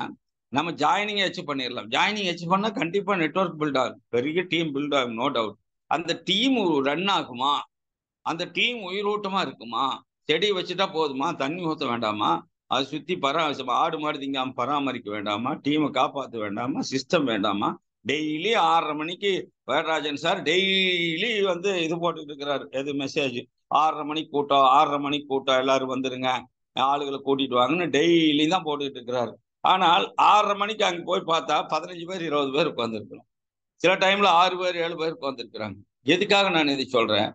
நம்ம ஜாயினிங் அச்சீவ் பண்ணிடலாம். ஜாயினிங் அச்சீவ் பண்ணா கண்டிப்பா நெட்வொர்க் பில்ட் ஆகும், பெரிய டீம் பில்ட் ஆகும், நோ டவுட். அந்த டீம் ரன் ஆகுமா? அந்த டீம் உயிரோட்டமா இருக்குமா? செடி வச்சுட்டா போதுமா? தண்ணி ஊற்ற வேண்டாமா? அதை சுத்தி ஆடு மாடு திங்காம பராமரிக்க வேண்டாமா? டீமை காப்பாற்ற வேண்டாமா? சிஸ்டம் வேண்டாமா? டெய்லி 6:30 மணிக்கு வேடராஜன் சார் டெய்லி வந்து இது போட்டுட்டு இருக்கிறாரு, எது மெசேஜ், 6:30 மணிக்கு கூட்டம், 6:30 மணிக்கு கூட்டம், எல்லாரும் வந்துருங்க, ஆளுகளை கூட்டிட்டு வாங்கன்னு டெய்லி தான் போட்டுக்கிட்டு இருக்கிறாரு. ஆனால் 6:30 மணிக்கு அங்க போய் பார்த்தா 15 பேர் 20 பேர் உட்காந்துருக்கிறோம். சில டைம்ல 6 பேர் 7 பேர் உட்காந்துருக்கிறாங்க. எதுக்காக நான் இதை சொல்றேன்?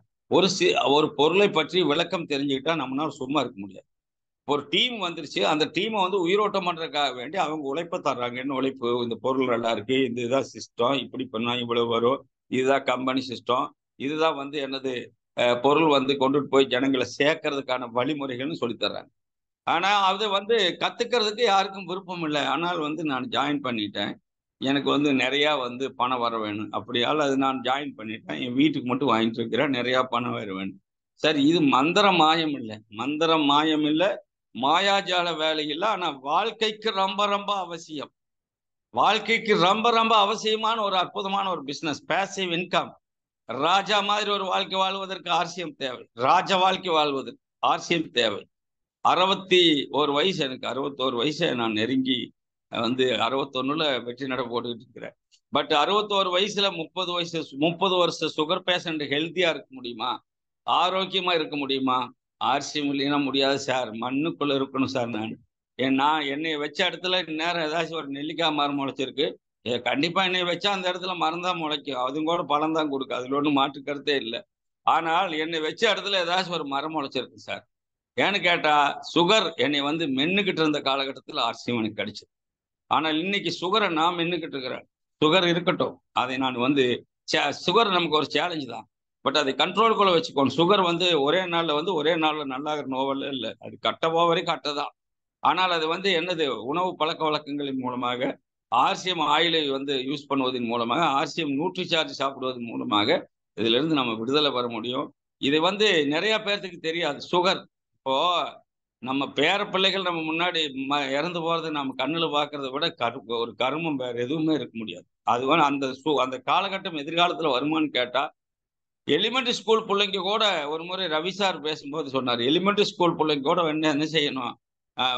ஒரு பொருளை பற்றி விளக்கம் தெரிஞ்சுக்கிட்டா நம்மளால சும்மா இருக்க முடியாது. ஒரு டீம் வந்துருச்சு, அந்த டீமை வந்து உயிரோட்டம் பண்றதுக்காக வேண்டி அவங்க உழைப்ப தர்றாங்க. என்ன உழைப்பு? இந்த பொருள் நல்லா இருக்கு, இந்த இதுதான் சிஸ்டம், இப்படி பண்ணா இவ்வளவு வரும், இதுதான் கம்பெனி சிஸ்டம், இதுதான் வந்து என்னது பொருள் வந்து கொண்டுட்டு போய் ஜனங்களை சேர்க்கறதுக்கான வழிமுறைகள்னு சொல்லி தர்றாங்க. ஆனா அது வந்து கத்துக்கிறதுக்கு யாருக்கும் விருப்பம் இல்லை. ஆனால் வந்து நான் ஜாயின் பண்ணிட்டேன், எனக்கு வந்து நிறைய வந்து பணம் வர வேணும், அப்படியால் அது நான் ஜாயின் பண்ணிட்டேன், என் வீட்டுக்கு மட்டும் வாங்கிட்டு இருக்கிறேன், நிறைய பணம் வர வேணும். சரி, இது மந்திர மாயம் இல்லை, மந்திரம் மாயம் இல்லை, மாயாஜால வேலை இல்லை. ஆனா வாழ்க்கைக்கு ரொம்ப ரொம்ப அவசியம். வாழ்க்கைக்கு ரொம்ப ரொம்ப அவசியமான ஒரு அற்புதமான ஒரு பிசினஸ், பேசிவ் இன்கம். ராஜா மாதிரி ஒரு வாழ்க்கை வாழ்வதற்கு ஆர்சியம் தேவை. ராஜ வாழ்க்கை வாழ்வதற்கு ஆர்சியம் தேவை. 61 வயசு, எனக்கு 61 வயசை நான் நெருங்கி வந்து 61ல வெற்றி நட போட்டுக்கிட்டு இருக்கிறேன். பட் 61 வயசுல 30 வருஷ சுகர் பேஷண்ட் ஹெல்த்தியா இருக்க முடியுமா? ஆரோக்கியமா இருக்க முடியுமா? ஆர்சியம் இல்லைன்னா முடியாது சார், மண்ணுக்குள்ள இருக்கணும் சார். நான் என்னை வச்ச இடத்துல நேரம் ஏதாச்சும் ஒரு நெல்லிக்காய் மரம் முளைச்சிருக்கு, கண்டிப்பா என்னை வச்சா அந்த இடத்துல மரம் தான் முளைக்கும், அதுவும் கூட பழம் தான் கொடுக்கும், அதுல ஒன்றும் மாற்று கருத்தே இல்லை. ஆனால் என்னை வச்ச இடத்துல ஏதாச்சும் ஒரு மரம் முளைச்சிருக்கு சார். ஏன்னு கேட்டா, சுகர் என்னை வந்து மென்னுக்கிட்டு இருந்த காலகட்டத்தில் ஆர்சியம் எனக்கு கிடைச்சது. ஆனால் இன்னைக்கு சுகரை நான் மென்னுக்கிட்டு இருக்கிறேன். சுகர் இருக்கட்டும், அதை நான் வந்து சுகர் நமக்கு ஒரு சேலஞ்சு தான், பட் அதை கண்ட்ரோலுக்குள்ள வச்சுக்கணும். சுகர் வந்து ஒரே நாள்ல நல்லாகிற நோவல்ல இல்லை, அது கட்ட போவரை கட்டதான். ஆனால் அது வந்து என்னது, உணவு பழக்க வழக்கங்களின் மூலமாக, ஆர்சிஎம் ஆயிலை வந்து யூஸ் பண்ணுவதன் மூலமாக, ஆர்சிஎம் நியூட்ரிசார்ஜ் சாப்பிடுவதன் மூலமாக இதுல இருந்து நம்ம விடுதலை பெற முடியும். இது வந்து நிறைய பேர்த்துக்கு தெரியாது. சுகர் இப்போ நம்ம பேர பிள்ளைகள் நம்ம முன்னாடி இறந்து போறதை நம்ம கண்ணுல பார்க்கறத விட ஒரு கருமம் வேற எதுவுமே இருக்க முடியாது. அது வந்து அந்த காலகட்டம் எதிர்காலத்துல வருமான்னு கேட்டா, எலிமெண்டரி ஸ்கூல் பிள்ளைங்க கூட ஒரு முறை ரவி சார் பேசும்போது சொன்னார், எலிமெண்டரி ஸ்கூல் பிள்ளைங்க கூட என்ன செய்யணும்,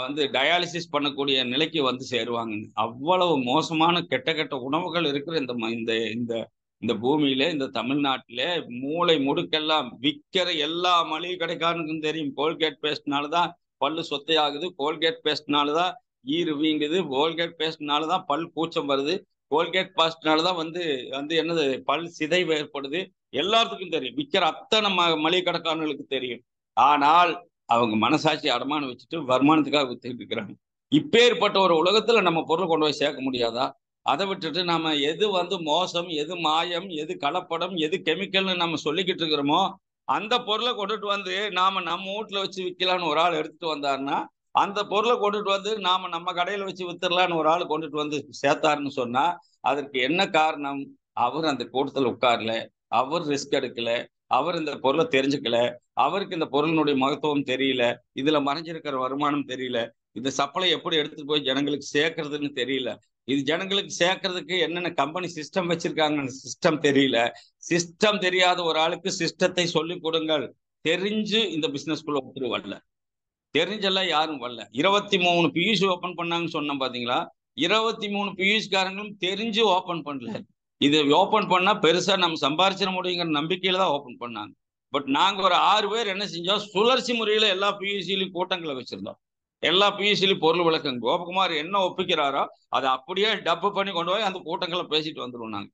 வந்து டயாலிசிஸ் பண்ணக்கூடிய நிலைக்கு வந்து சேருவாங்கன்னு. அவ்வளவு மோசமான கெட்ட கெட்ட உணவுகள் இருக்கிற இந்த இந்த இந்த இந்த பூமியில, இந்த தமிழ்நாட்டில மூளை முடுக்கெல்லாம் விற்கிற எல்லா மளிகை கடைக்காரனுக்கும் தெரியும், கோல்கேட் பேஸ்ட்னாலதான் பல்லு சொத்தையாகுது, கோல்கேட் பேஸ்ட்னாலதான் ஈறு வீங்குது, கோல்கேட் பேஸ்ட்னாலதான் பல் கூச்சம் வருது, கோல்கேட் பேஸ்ட்னாலதான் வந்து வந்து என்னது பல் சிதைவு ஏற்படுது. எல்லாத்துக்கும் தெரியும், விற்கிற அத்தனை மளிகை கடைக்காரர்களுக்கு தெரியும். ஆனால் அவங்க மனசாட்சி அடமானம் வச்சுட்டு வருமானத்துக்காக வித்துக்கிட்டு இருக்கிறாங்க. இப்பேற்பட்ட ஒரு உலகத்துல நம்ம பொருளை கொண்டு போய் சேர்க்க முடியாதா? அதை விட்டுட்டு நம்ம எது வந்து மோசம், எது மாயம், எது கலப்படம், எது கெமிக்கல்னு நம்ம சொல்லிக்கிட்டு இருக்கிறோமோ அந்த பொருளை கொண்டுட்டு வந்து நாம நம்ம வீட்டுல வச்சு விற்கலான்னு ஒரு ஆள் எடுத்துட்டு வந்தாருன்னா, அந்த பொருளை கொண்டுட்டு வந்து நாம நம்ம கடையில வச்சு வித்துடலான்னு ஒரு ஆள் கொண்டுட்டு வந்து சேர்த்தாருன்னு சொன்னா, அதற்கு என்ன காரணம்? அவர் அந்த கூட்டத்தில் உட்கார்ல, அவர் ரிஸ்க் எடுக்கல, அவர் இந்த பொருளை தெரிஞ்சுக்கல, அவருக்கு இந்த பொருளினுடைய மகத்துவம் தெரியல, இதுல மறைஞ்சிருக்கிற வருமானம் தெரியல, இந்த சப்ளை எப்படி எடுத்துட்டு போய் ஜனங்களுக்கு சேர்க்கறதுன்னு தெரியல, இது ஜனங்களுக்கு சேர்க்கறதுக்கு என்னென்ன கம்பெனி சிஸ்டம் வச்சிருக்காங்கன்னு சிஸ்டம் தெரியல. சிஸ்டம் தெரியாத ஒரு ஆளுக்கு சிஸ்டத்தை சொல்லிக் கொடுங்கள். தெரிஞ்சு இந்த பிசினஸ்குள்ள ஒருத்தர் வரல, தெரிஞ்செல்லாம் யாரும் வரல. 23 பியூசி ஓபன் பண்ணாங்கன்னு சொன்னோம் பாத்தீங்களா? 23 பியூஸ்காரங்களும் தெரிஞ்சு ஓபன் பண்ணல. இது ஓபன் பண்ணா பெருசா நம்ம சம்பாரிச்சிட முடியுங்கிற நம்பிக்கையில தான் ஓபன் பண்ணாங்க. பட் நாங்க ஒரு 6 பேர் என்ன செஞ்சோம், சுழற்சி முறையில எல்லா பியூசிலையும் கூட்டங்களை வச்சிருந்தோம். எல்லா பியூசிலையும் பொருள் விளக்கம் கோபகுமார் என்ன ஒப்பிக்கிறாரோ அதை அப்படியே டப்பு பண்ணி கொண்டு போய் அந்த கூட்டங்களை பேசிட்டு வந்துடுவோம். நாங்க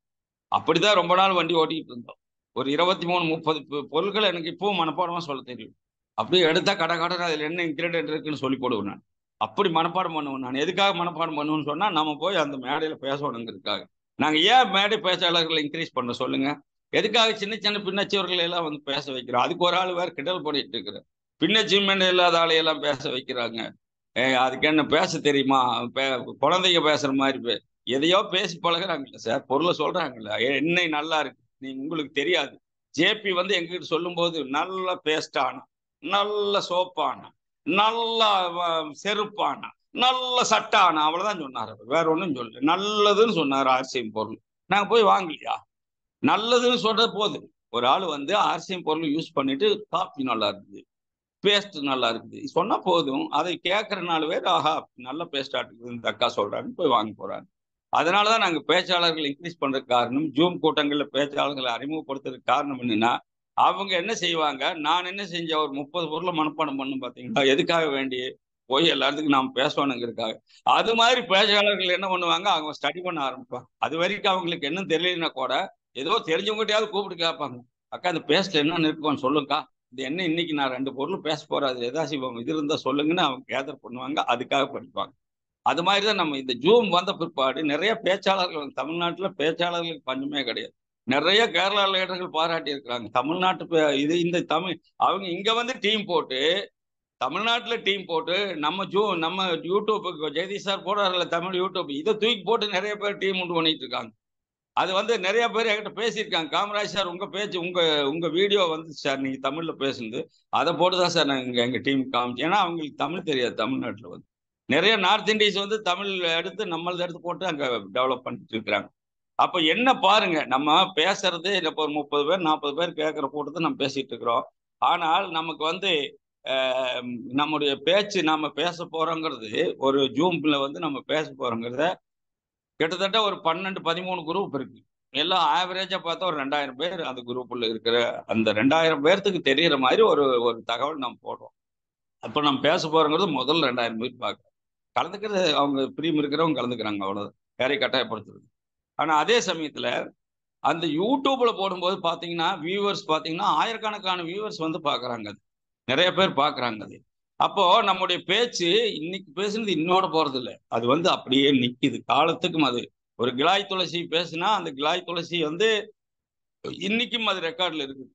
அப்படிதான் ரொம்ப நாள் வண்டி ஓட்டிக்கிட்டு இருந்தோம். ஒரு 23-30 பொருட்கள் எனக்கு இப்பவும் மனப்பாடமா சொல்ல தெரியும். அப்படியே எடுத்தா கடை கடை அதுல என்ன இன்கிரீடியன்ட் இருக்குன்னு சொல்லி போடுவேன் நான். அப்படி மனப்பாடம் பண்ணுவேன் நான். எதுக்காக மனப்பாடம் பண்ணுவேன்னு சொன்னா, நம்ம போய் அந்த மேடையில பேசணுங்கிறதுக்காக. நாங்க ஏன் மேடை பேச்சாளர்களை இன்க்ரீஸ் பண்ண சொல்லுங்க? எதுக்காக சின்ன சின்ன பின்னச்சவர்களை எல்லாம் வந்து பேச வைக்கிறோம்? அதுக்கு ஒரு ஆள் வேற கிண்டல் பண்ணிட்டு இருக்கிற பின்னச்சிமெண்ட் இல்லாத ஆளையெல்லாம் பேச வைக்கிறாங்க. அதுக்கு என்ன பேச தெரியுமா? குழந்தைங்க பேசுற மாதிரி எதையோ பேசி பழகுறாங்கல்ல சார், பொருளை சொல்றாங்கல்ல. எண்ணெய் நல்லா இருக்கு, நீங்க உங்களுக்கு தெரியாது. ஜேபி வந்து எங்ககிட்ட சொல்லும் போது நல்ல பேஸ்டான, நல்ல சோப்பான, நல்ல செருப்பான, நல்ல சட்டான, அவ்வளவுதான் சொன்னார். வேற ஒன்றும் சொல்லு, நல்லதுன்னு சொன்னார் ஆர்சிஎம் பொருள். நாங்க போய் வாங்கலையா? நல்லதுன்னு சொல்றது போது. ஒரு ஆள் வந்து ஆர்சிஎம் பொருள் யூஸ் பண்ணிட்டு காப்பி நல்லா இருக்குது, பேஸ்ட் நல்லா இருக்குது சொன்னா போதும். அதை கேட்கற 4 பேர் ஆஹா நல்ல பேஸ்டா இருக்குது இந்த அக்கா சொல்றாங்க, போய் வாங்க போறாங்க. அதனாலதான் நாங்க பேச்சாளர்கள் இன்க்ரீஸ் பண்றதுக்கு காரணம், ஜூம் கூட்டங்கள்ல பேச்சாளர்களை அறிமுகப்படுத்துறதுக்கு காரணம் என்னன்னா, அவங்க என்ன செய்வாங்க, நான் என்ன செஞ்ச ஒரு 30 பொருளை மனப்பாடம் பண்ணும் பாத்தீங்களா, எதுக்காக வேண்டி போய் எல்லாத்துக்கும் நாம் பேசணுங்கிறதுக்காக. அது மாதிரி பேச்சாளர்கள் என்ன பண்ணுவாங்க, அவங்க ஸ்டடி பண்ண ஆரம்பிப்பாங்க. அது வரைக்கும் அவங்களுக்கு என்ன தெரியலன்னா கூட ஏதோ தெரிஞ்சவங்ககிட்டயாவது கூப்பிட்டு கேட்பாங்க, அக்கா இந்த பேஸ்ட்ல என்னன்னு இருக்குன்னு சொல்லுங்கக்கா, இது என்ன இன்னைக்கு நான் 2 பொருள் பேச போறேன், அது ஏதாச்சும் இது இருந்தா சொல்லுங்கன்னு அவங்க கேதர் பண்ணுவாங்க. அதுக்காக படிப்பாங்க. அது மாதிரிதான் நம்ம இந்த ஜூம் வந்த பிற்பாடு நிறைய பேச்சாளர்கள், தமிழ்நாட்டுல பேச்சாளர்களுக்கு பஞ்சமே கிடையாது. நிறைய கேரளா லீடர்கள் பாராட்டி இருக்கிறாங்க தமிழ்நாட்டு இது இந்த தமிழ். அவங்க இங்க வந்து டீம் போட்டு, தமிழ்நாட்டுல டீம் போட்டு, நம்ம யூடியூப் ஜெகதீஷ் சார் போடுறாருல தமிழ் யூடியூப், இதை தூக்கி போட்டு நிறைய பேர் டீம் உண்டு பண்ணிட்டு இருக்காங்க. அது வந்து நிறைய பேர் என்கிட்ட பேசியிருக்காங்க, காமராஜ் சார் உங்க பேச்சு உங்க உங்க வீடியோ வந்து சார் நீங்க தமிழ்ல பேசுனது, அதை போட்டுதான் சார் நாங்க எங்க டீம் காமிச்சு. ஏன்னா அவங்களுக்கு தமிழ் தெரியாது. தமிழ்நாட்டுல வந்து நிறைய நார்த் இந்தியன்ஸ் வந்து தமிழ் எடுத்து நம்மளது எடுத்து போட்டு அங்க டெவலப் பண்ணிட்டு இருக்கிறாங்க. அப்ப என்ன பாருங்க, நம்ம பேசுறது இப்போ ஒரு 30 பேர் 40 பேர் கேட்கிற கூட்டத்தை நம்ம பேசிட்டு இருக்கிறோம். ஆனால் நமக்கு வந்து நம்முடைய பேச்சு நாம பேச போறோங்கிறது, ஒரு ஜூம்ல வந்து நம்ம பேச போறோங்கிறத கிட்டத்தட்ட ஒரு 12-13 குரூப் இருக்கு. எல்லாம் ஆவரேஜா பார்த்தா ஒரு 2000 பேர் அந்த குரூப்ல இருக்கிற, அந்த 2000 பேர்த்துக்கு தெரியற மாதிரி ஒரு ஒரு தகவல் நம்ம போடுறோம். அப்ப நம்ம பேச போறோங்கிறது முதல் 2000 பேர் பார்க்க கலந்துக்கிறது. அவங்க பிரியம் இருக்கிறவங்க கலந்துக்கிறாங்க, அவ்வளவு யாரையும் கட்டாயப்படுத்துறது. ஆனா அதே சமயத்துல அந்த யூடியூப்ல போடும்போது பாத்தீங்கன்னா வியூவர்ஸ் பாத்தீங்கன்னா ஆயிரக்கணக்கான வியூவர்ஸ் வந்து பாக்குறாங்க, அது நிறைய பேர் பாக்குறாங்க. அது அப்போ நம்முடைய பேச்சு இன்னைக்கு பேசுனது இன்னோட போறது இல்லை, அது வந்து அப்படியே நிக்குது காலத்துக்கும். அது ஒரு கிளாய் துளசி பேசுனா அந்த கிளாய் துளசி வந்து இன்னைக்கும் அது ரெக்கார்ட்ல இருக்கு.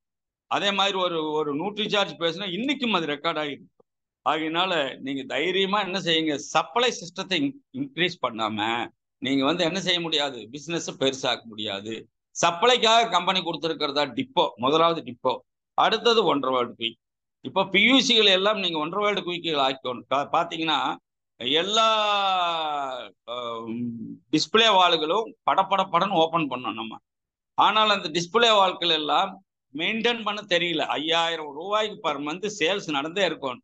அதே மாதிரி ஒரு ஒரு நியூட்ரி சார்ஜ் பேசுனா இன்னைக்கும் அது ரெக்கார்ட் ஆகிருக்கு. ஆகையினால நீங்க தைரியமா என்ன செய்யுங்க, சப்ளை சிஸ்டத்தை இன்க்ரீஸ் பண்ணாம நீங்க வந்து என்ன செய்ய முடியாது, பிசினஸ் பெருசாக்க முடியாது. சப்ளைக்காக கம்பெனி கொடுத்திருக்கிறதா டிப்போ, முதலாவது டிப்போ, அடுத்தது ஒண்டர் வேர்ல்டு குயிக். இப்போ பியூசிகள் எல்லாம் நீங்க ஒண்டர் வேர்ல்டு குயிக்குகள் ஆக்கணும். பாத்தீங்கன்னா எல்லா டிஸ்பிளே வால்களும் படன்னு ஓபன் பண்ணோம் நம்ம. ஆனால் அந்த டிஸ்பிளே வால்கள் எல்லாம் மெயின்டைன் பண்ண தெரியல. 5000 ரூபாய்க்கு பர் மந்த் சேல்ஸ் நடந்தே இருக்கும்.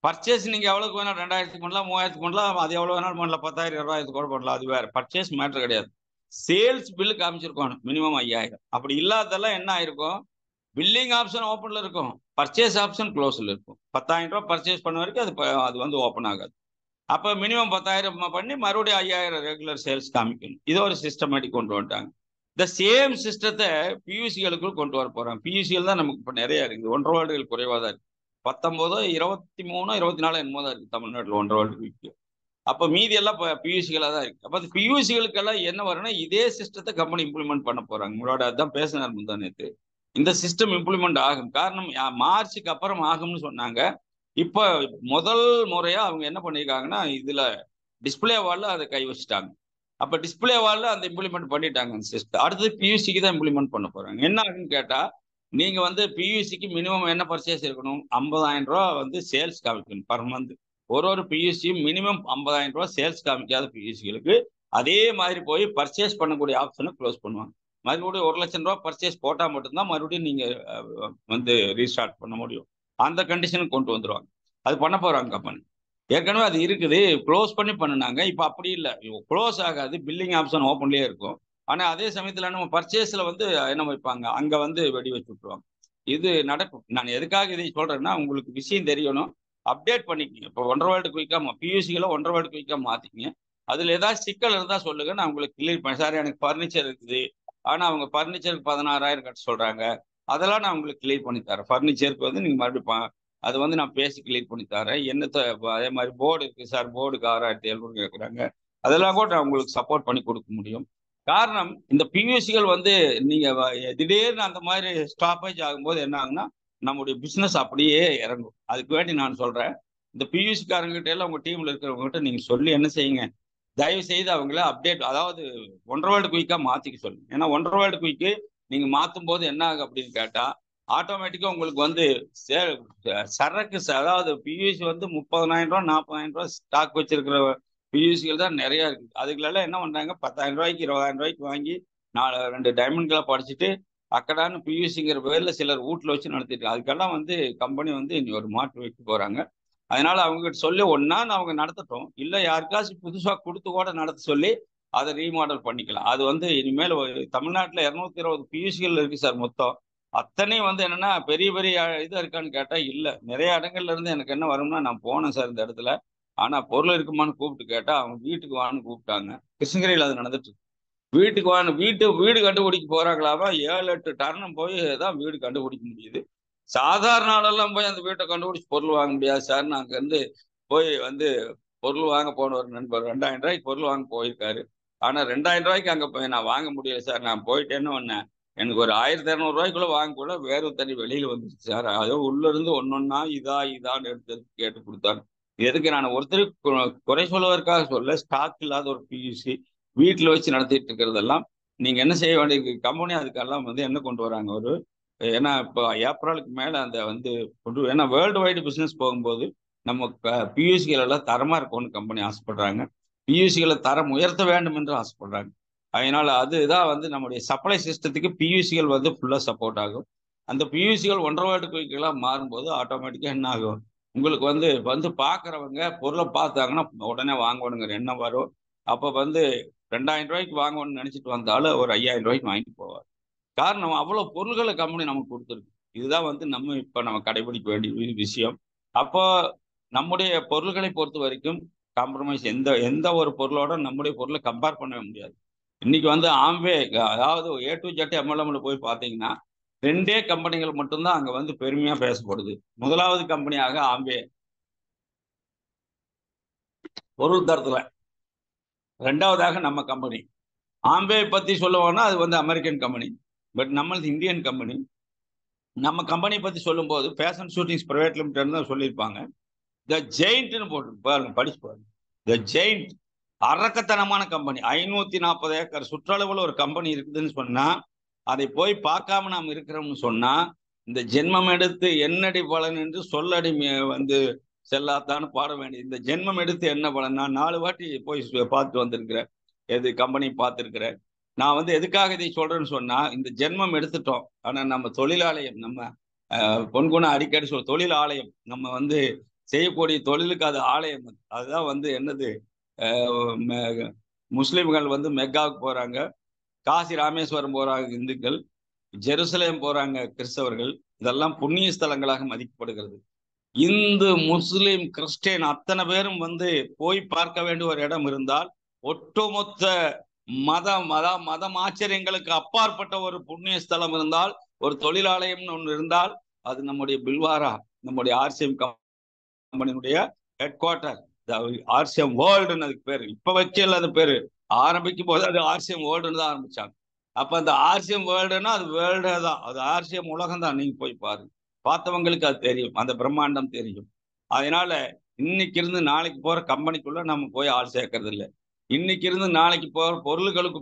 பர்ச்சேஸ் நீங்க எவ்வளவுக்கு வேணா 2000 பண்ணலாம், 3000 பண்ணலாம், அது எவ்வளவு வேணாலும் பண்ணலாம், 10,000 20,000 கூட பண்ணலாம், அது வேற. பர்ச்சேஸ் மேட்டர் கிடையாது. சேல்ஸ் பில்லு காமிச்சிருக்கோம் மினிமம் 5000. அப்படி இல்லாததெல்லாம் என்ன ஆயிருக்கும், பில்லிங் ஆப்ஷன் ஓப்பன்ல இருக்கும், பர்ச்சேஸ் ஆப்ஷன் க்ளோஸ்ல இருக்கும். 10,000 ரூபாய் பர்ச்சேஸ் பண்ண வரைக்கும் அது வந்து ஓப்பன் ஆகாது. அப்ப மினிமம் 10,000 பண்ணி மறுபடியும் 5000 ரெகுலர் சேல்ஸ் காமிக்கணும். இது ஒரு சிஸ்டமேட்டிக் கொண்டு வந்துட்டாங்க. இந்த சேம் சிஸ்டத்தை பியூசிகளுக்குள் கொண்டு வர போறாங்க. பியூசிகள் தான் நமக்கு இப்ப நிறைய இருக்குது, ஒன்றரை வேர்ல்டுகள் குறைவாக தான் இருக்கு. 19, 23, 24 என்னமோ தான் இருக்கு தமிழ்நாட்டில் ஒன்றரை வேர்ல்டு வீக். அப்ப மீதி எல்லாம் பியூசிகளா தான் இருக்கு. அப்ப அந்த பியூசிகளுக்கெல்லாம் என்ன வரும்னா, இதே சிஸ்டத்தை கம்பெனி இம்ப்ளிமெண்ட் பண்ண போறாங்க. உங்களோட அதான் பேசினார் முந்தா நேத்து. இந்த சிஸ்டம் இம்ப்ளிமெண்ட் ஆகும். காரணம் மார்ச்சுக்கு அப்புறம் ஆகும்னு சொன்னாங்க. இப்ப முதல் முறையா அவங்க என்ன பண்ணிருக்காங்கன்னா, இதுல டிஸ்பிளே வால்ல அதை கை வச்சுட்டாங்க. அப்ப டிஸ்பிளே வால்ல அந்த இம்ப்ளிமெண்ட் பண்ணிட்டாங்க அந்த சிஸ்டம். அடுத்தது பியூசிக்கு தான் இம்ப்ளிமெண்ட் பண்ண போறாங்க. என்ன ஆகுன்னு கேட்டா, நீங்க வந்து பியூசிக்கு மினிமம் என்ன பர்ச்சேஸ் இருக்கணும், 50,000 ரூபாய் வந்து சேல்ஸ் காமிக்கணும் பர் மந்த். ஒரு பியூசியும் மினிமம் 50,000 ரூபாய் சேல்ஸ் காமிக்காத பியூசிகளுக்கு அதே மாதிரி போய் பர்ச்சேஸ் பண்ணக்கூடிய ஆப்ஷனை க்ளோஸ் பண்ணுவாங்க. மறுபடியும் 1,00,000 ரூபாய் பர்ச்சேஸ் போட்டா மட்டும்தான் மறுபடியும் நீங்க வந்து ரீஸ்டார்ட் பண்ண முடியும். அந்த கண்டிஷனுக்கு கொண்டு வந்துருவாங்க. அது பண்ண போறாங்க கம்பெனி. ஏற்கனவே அது இருக்குது, க்ளோஸ் பண்ணி பண்ணினாங்க. இப்போ அப்படி இல்லை, க்ளோஸ் ஆகாது, பில்லிங் ஆப்ஷன் ஓப்பன்லேயே இருக்கும். ஆனால் அதே சமயத்தில் நம்ம பர்ச்சேஸில் வந்து என்ன வைப்பாங்க, அங்கே வந்து வெடி வச்சு விட்டுருவாங்க. இது நடக்கும். நான் எதுக்காக இதை சொல்றேன்னா, உங்களுக்கு விஷயம் தெரியணும், அப்டேட் பண்ணிக்கங்க. இப்போ ஒன்றரை வேர்ல்டு குயிக்காக பியூசிகளை ஒன்றரை வேர்ல்டு குயிக்காக மாற்றிக்கங்க. அதில் ஏதாவது சிக்கல் இருந்தால் சொல்லுங்க, நான் உங்களுக்கு கிளியர் பண்ணேன். சார் எனக்கு ஃபர்னிச்சர் இருக்குது, ஆனால் அவங்க ஃபர்னிச்சருக்கு 16,000 கட்ட சொல்கிறாங்க, அதெல்லாம் நான் உங்களுக்கு கிளியர் பண்ணி தரேன். ஃபர்னிச்சருக்கு வந்து நீங்கள் மறுபடியும் அது வந்து நான் பேசி கிளியர் பண்ணி தரேன். என்னத்தை அதே மாதிரி போர்டு இருக்கு சார், போர்டுக்கு 6,700 கேட்குறாங்க, அதெல்லாம் கூட நான் உங்களுக்கு சப்போர்ட் பண்ணி கொடுக்க முடியும். காரணம், இந்த பியூசிகள் வந்து நீங்க திடீர்னு அந்த மாதிரி ஸ்டாப்பேஜ் ஆகும்போது என்ன ஆகுன்னா, நம்முடைய பிசினஸ் அப்படியே இறங்கும். அதுக்கு வேண்டி நான் சொல்றேன், இந்த பியூசிக்காரங்கிட்ட எல்லாம் உங்க டீம்ல இருக்கிறவங்ககிட்ட நீங்க சொல்லி என்ன செய்யுங்க, தயவு செய்து அவங்கள அப்டேட், அதாவது ஒன்றரை வேர்ல்டு குயிக்கா மாத்திக்க சொல்லுங்க. ஏன்னா ஒன்றரை வேர்ல்டு குயிக்கு நீங்க மாத்தும் போது என்ன ஆகும் அப்படின்னு கேட்டா, ஆட்டோமேட்டிக்கா உங்களுக்கு வந்து சரக்கு, அதாவது பியூசி வந்து 30,000 ரூபாய் 40,000 ரூபாய் ஸ்டாக் வச்சிருக்கிற பியூசிகள் தான் நிறைய இருக்கு. அதுக்குள்ள என்ன பண்றாங்க, 10,000 ரூபாய்க்கு 20,000 ரூபாய்க்கு வாங்கி 2 டைமண்ட்களை படிச்சுட்டு அக்கடான்னு பியூசிங்கிற பேர்ல சிலர் வீட்டுல வச்சு நடத்திட்டு, அதுக்கெல்லாம் வந்து கம்பெனி வந்து இனி ஒரு மாற்று வைக்க போறாங்க. அதனால அவங்க கிட்ட சொல்லி ஒன்னா அவங்க நடத்தட்டும், இல்ல யாருக்காச்சும் புதுசா கொடுத்து கூட நடத்த சொல்லி அதை ரீமாடல் பண்ணிக்கலாம். அது வந்து இனிமேல் தமிழ்நாட்டில் 220 பியூசிகள் இருக்கு சார் மொத்தம். அத்தனையும் வந்து என்னன்னா பெரிய பெரிய இது இருக்கான்னு கேட்டா இல்ல. நிறைய இடங்கள்ல இருந்து எனக்கு என்ன வரும்னா, நான் போனேன் சார் இந்த இடத்துல, ஆனா பொருள் இருக்குமான்னு கூப்பிட்டு கேட்டா அவங்க வீட்டுக்கு வான்னு கூப்பிட்டாங்க. கிருஷ்ணகிரியில் அது நடந்துட்டு இருக்கு. வீட்டுக்கு வான்னு வீடு கண்டுபிடிக்க போறாங்களாவா, 7-8 டர்னம் போய் தான் வீடு கண்டுபிடிக்க முடியுது. சாதாரண ஆளெல்லாம் போய் அந்த வீட்டை கண்டுபிடிச்சு பொருள் வாங்க முடியாது சார். அங்க இருந்து போய் வந்து பொருள் வாங்க போன ஒரு நண்பர் 2,000 ரூபாய்க்கு பொருள் வாங்க போயிருக்காரு. ஆனா 2,000 ரூபாய்க்கு அங்க போய் நான் வாங்க முடியல சார். நான் போயிட்டேன்னு ஒண்ணு எனக்கு ஒரு 1,200 ரூபாய்க்குள்ள வாங்கக்குள்ள வேறு தண்ணி வெளியில வந்துருச்சு சார். அதோ உள்ள இருந்து ஒன்னொன்னா இதான்னு எடுத்து கேட்டு கொடுத்தாங்க. எதுக்கு, நான் ஒருத்தருக்கு குறை சொல்வதற்காக சொல்ல, ஸ்டாக் இல்லாத ஒரு பியூசி வீட்டில் வச்சு நடத்திட்டு இருக்கிறதெல்லாம் நீங்க என்ன செய்ய வேண்டிய கம்பெனி அதுக்கெல்லாம் வந்து என்ன கொண்டு வராங்க ஒரு, ஏன்னா இப்போ ஏப்ரலுக்கு மேல அந்த வந்து கொண்டு, ஏன்னா வேர்ல்டு வைடு பிசினஸ் போகும்போது நம்ம பியூசிகள் எல்லாம் தரமா இருக்கும்னு கம்பெனி ஆசைப்படுறாங்க. பியூசிகளை தரம் உயர்த்த வேண்டும் என்று ஆசைப்படுறாங்க. அதனால அதுதான் வந்து நம்முடைய சப்ளை சிஸ்டத்துக்கு பியூசிகள் வந்து ஃபுல்லா சப்போர்ட் ஆகும். அந்த பியூசிகள் ஒன்றரை வேர்ல்டு குயிக்கெல்லாம் மாறும்போது ஆட்டோமேட்டிக்கா என்ன ஆகும், உங்களுக்கு வந்து பாக்குறவங்க பொருளை பார்த்தாங்கன்னா உடனே வாங்கணுங்கிற எண்ணம் வரும். அப்ப வந்து 2,000 ரூபாய்க்கு வாங்கணும்னு நினைச்சிட்டு வந்தாலும் ஒரு 5,000 ரூபாய்க்கு வாங்கிட்டு போவார். காரணம், அவ்வளவு பொருள்களை கம்பெனி நமக்கு கொடுத்துருக்கு. இதுதான் வந்து நம்ம கடைபிடிக்க வேண்டிய விஷயம். அப்போ நம்முடைய பொருள்களை பொறுத்த வரைக்கும் காம்ப்ரமைஸ், எந்த ஒரு பொருளோட நம்முடைய பொருளை கம்பேர் பண்ணவே முடியாது. இன்னைக்கு வந்து ஆம்வே, அதாவது A to Z MLMல போய் பார்த்தீங்கன்னா 2 கம்பெனிகள் மட்டும்தான் அங்க வந்து பெருமையா பேசப்படுது. முதலாவது கம்பெனியாக ஆம்வே பொருள் தரத்துல, 2வதாக நம்ம கம்பெனி. ஆம்பே பத்தி சொல்லுவோம்னா அது வந்து அமெரிக்கன் கம்பெனி, பட் நம்மளது இந்தியன் கம்பெனி. நம்ம கம்பெனி பத்தி சொல்லும் போது ஃபேஷன் ஷூட்டிங்ஸ் பிரைவேட் லிமிடெட் தான் சொல்லியிருப்பாங்க. த ஜெயிண்ட்னு போட்டு பாருங்க, படிச்சு பாருங்க. த ஜெயிண்ட் அரக்கத்தனமான கம்பெனி. 540 ஏக்கர் சுற்றளவுல ஒரு கம்பெனி இருக்குதுன்னு சொன்னா, அதை போய் பார்க்காம நாம் இருக்கிறோம்னு சொன்னா, இந்த ஜென்மம் எடுத்து என்னடி பலன் என்று சொல்லடி வந்து செல்லாத்தான்னு பாட வேண்டியது. இந்த ஜென்மம் எடுத்து என்ன பலன்? நான் 4 வாட்டி போய் பார்த்துட்டு வந்திருக்கிறேன். எது கம்பெனி பார்த்துருக்கிறேன். நான் வந்து எதுக்காக இதை சொல்றேன்னு சொன்னா, இந்த ஜென்மம் எடுத்துட்டோம். ஆனா நம்ம தொழிலாலயம், நம்ம பொன்குணம் அடிக்கடி தொழில் ஆலயம், நம்ம வந்து செய்யக்கூடிய தொழிலுக்கு அது ஆலயம். அதுதான் வந்து என்னது, முஸ்லிம்கள் வந்து மெக்காவுக்கு போறாங்க, காசி ராமேஸ்வரம் போறாங்க இந்துக்கள், ஜெருசலேம் போறாங்க கிறிஸ்தவர்கள். இதெல்லாம் புண்ணிய ஸ்தலங்களாக மதிக்கப்படுகிறது. இந்து, முஸ்லிம், கிறிஸ்டியன் அத்தனை பேரும் வந்து போய் பார்க்க வேண்டிய ஒரு இடம் இருந்தால், ஒட்டுமொத்த மதம் ஆச்சரியங்களுக்கு அப்பாற்பட்ட ஒரு புண்ணிய ஸ்தலம் இருந்தால், ஒரு தொழிலாலயம்னு ஒன்று இருந்தால், அது நம்முடைய பில்வாரா, நம்முடைய ஆர்சிஎம் கம்பெனியுடைய ஹெட் குவார்டர். ஆர்சிஎம் வேர்ல்டுன்னு அதுக்கு பேரு. இப்ப வைக்கல அது பேரு, ஆரம்பிக்கும் போது அது ஆர்சிஎம் வேர்ல்டுன்னு தான் ஆரம்பிச்சாங்க. அப்ப அந்த ஆர்சிஎம் வேர்ல்டுன்னா அது வேர்ல்டே தான், அது ஆர்சிஎம் உலகம் தான். நீங்க போய் பாருங்க, பார்த்தவங்களுக்கு அது தெரியும், அந்த பிரம்மாண்டம் தெரியும். அதனால இன்னைக்கு இருந்து நாளைக்கு போற கம்பெனிக்குள்ள நம்ம போய் ஆள் சேர்க்கறது இல்லை. இன்னைக்கு இருந்து நாளைக்கு போற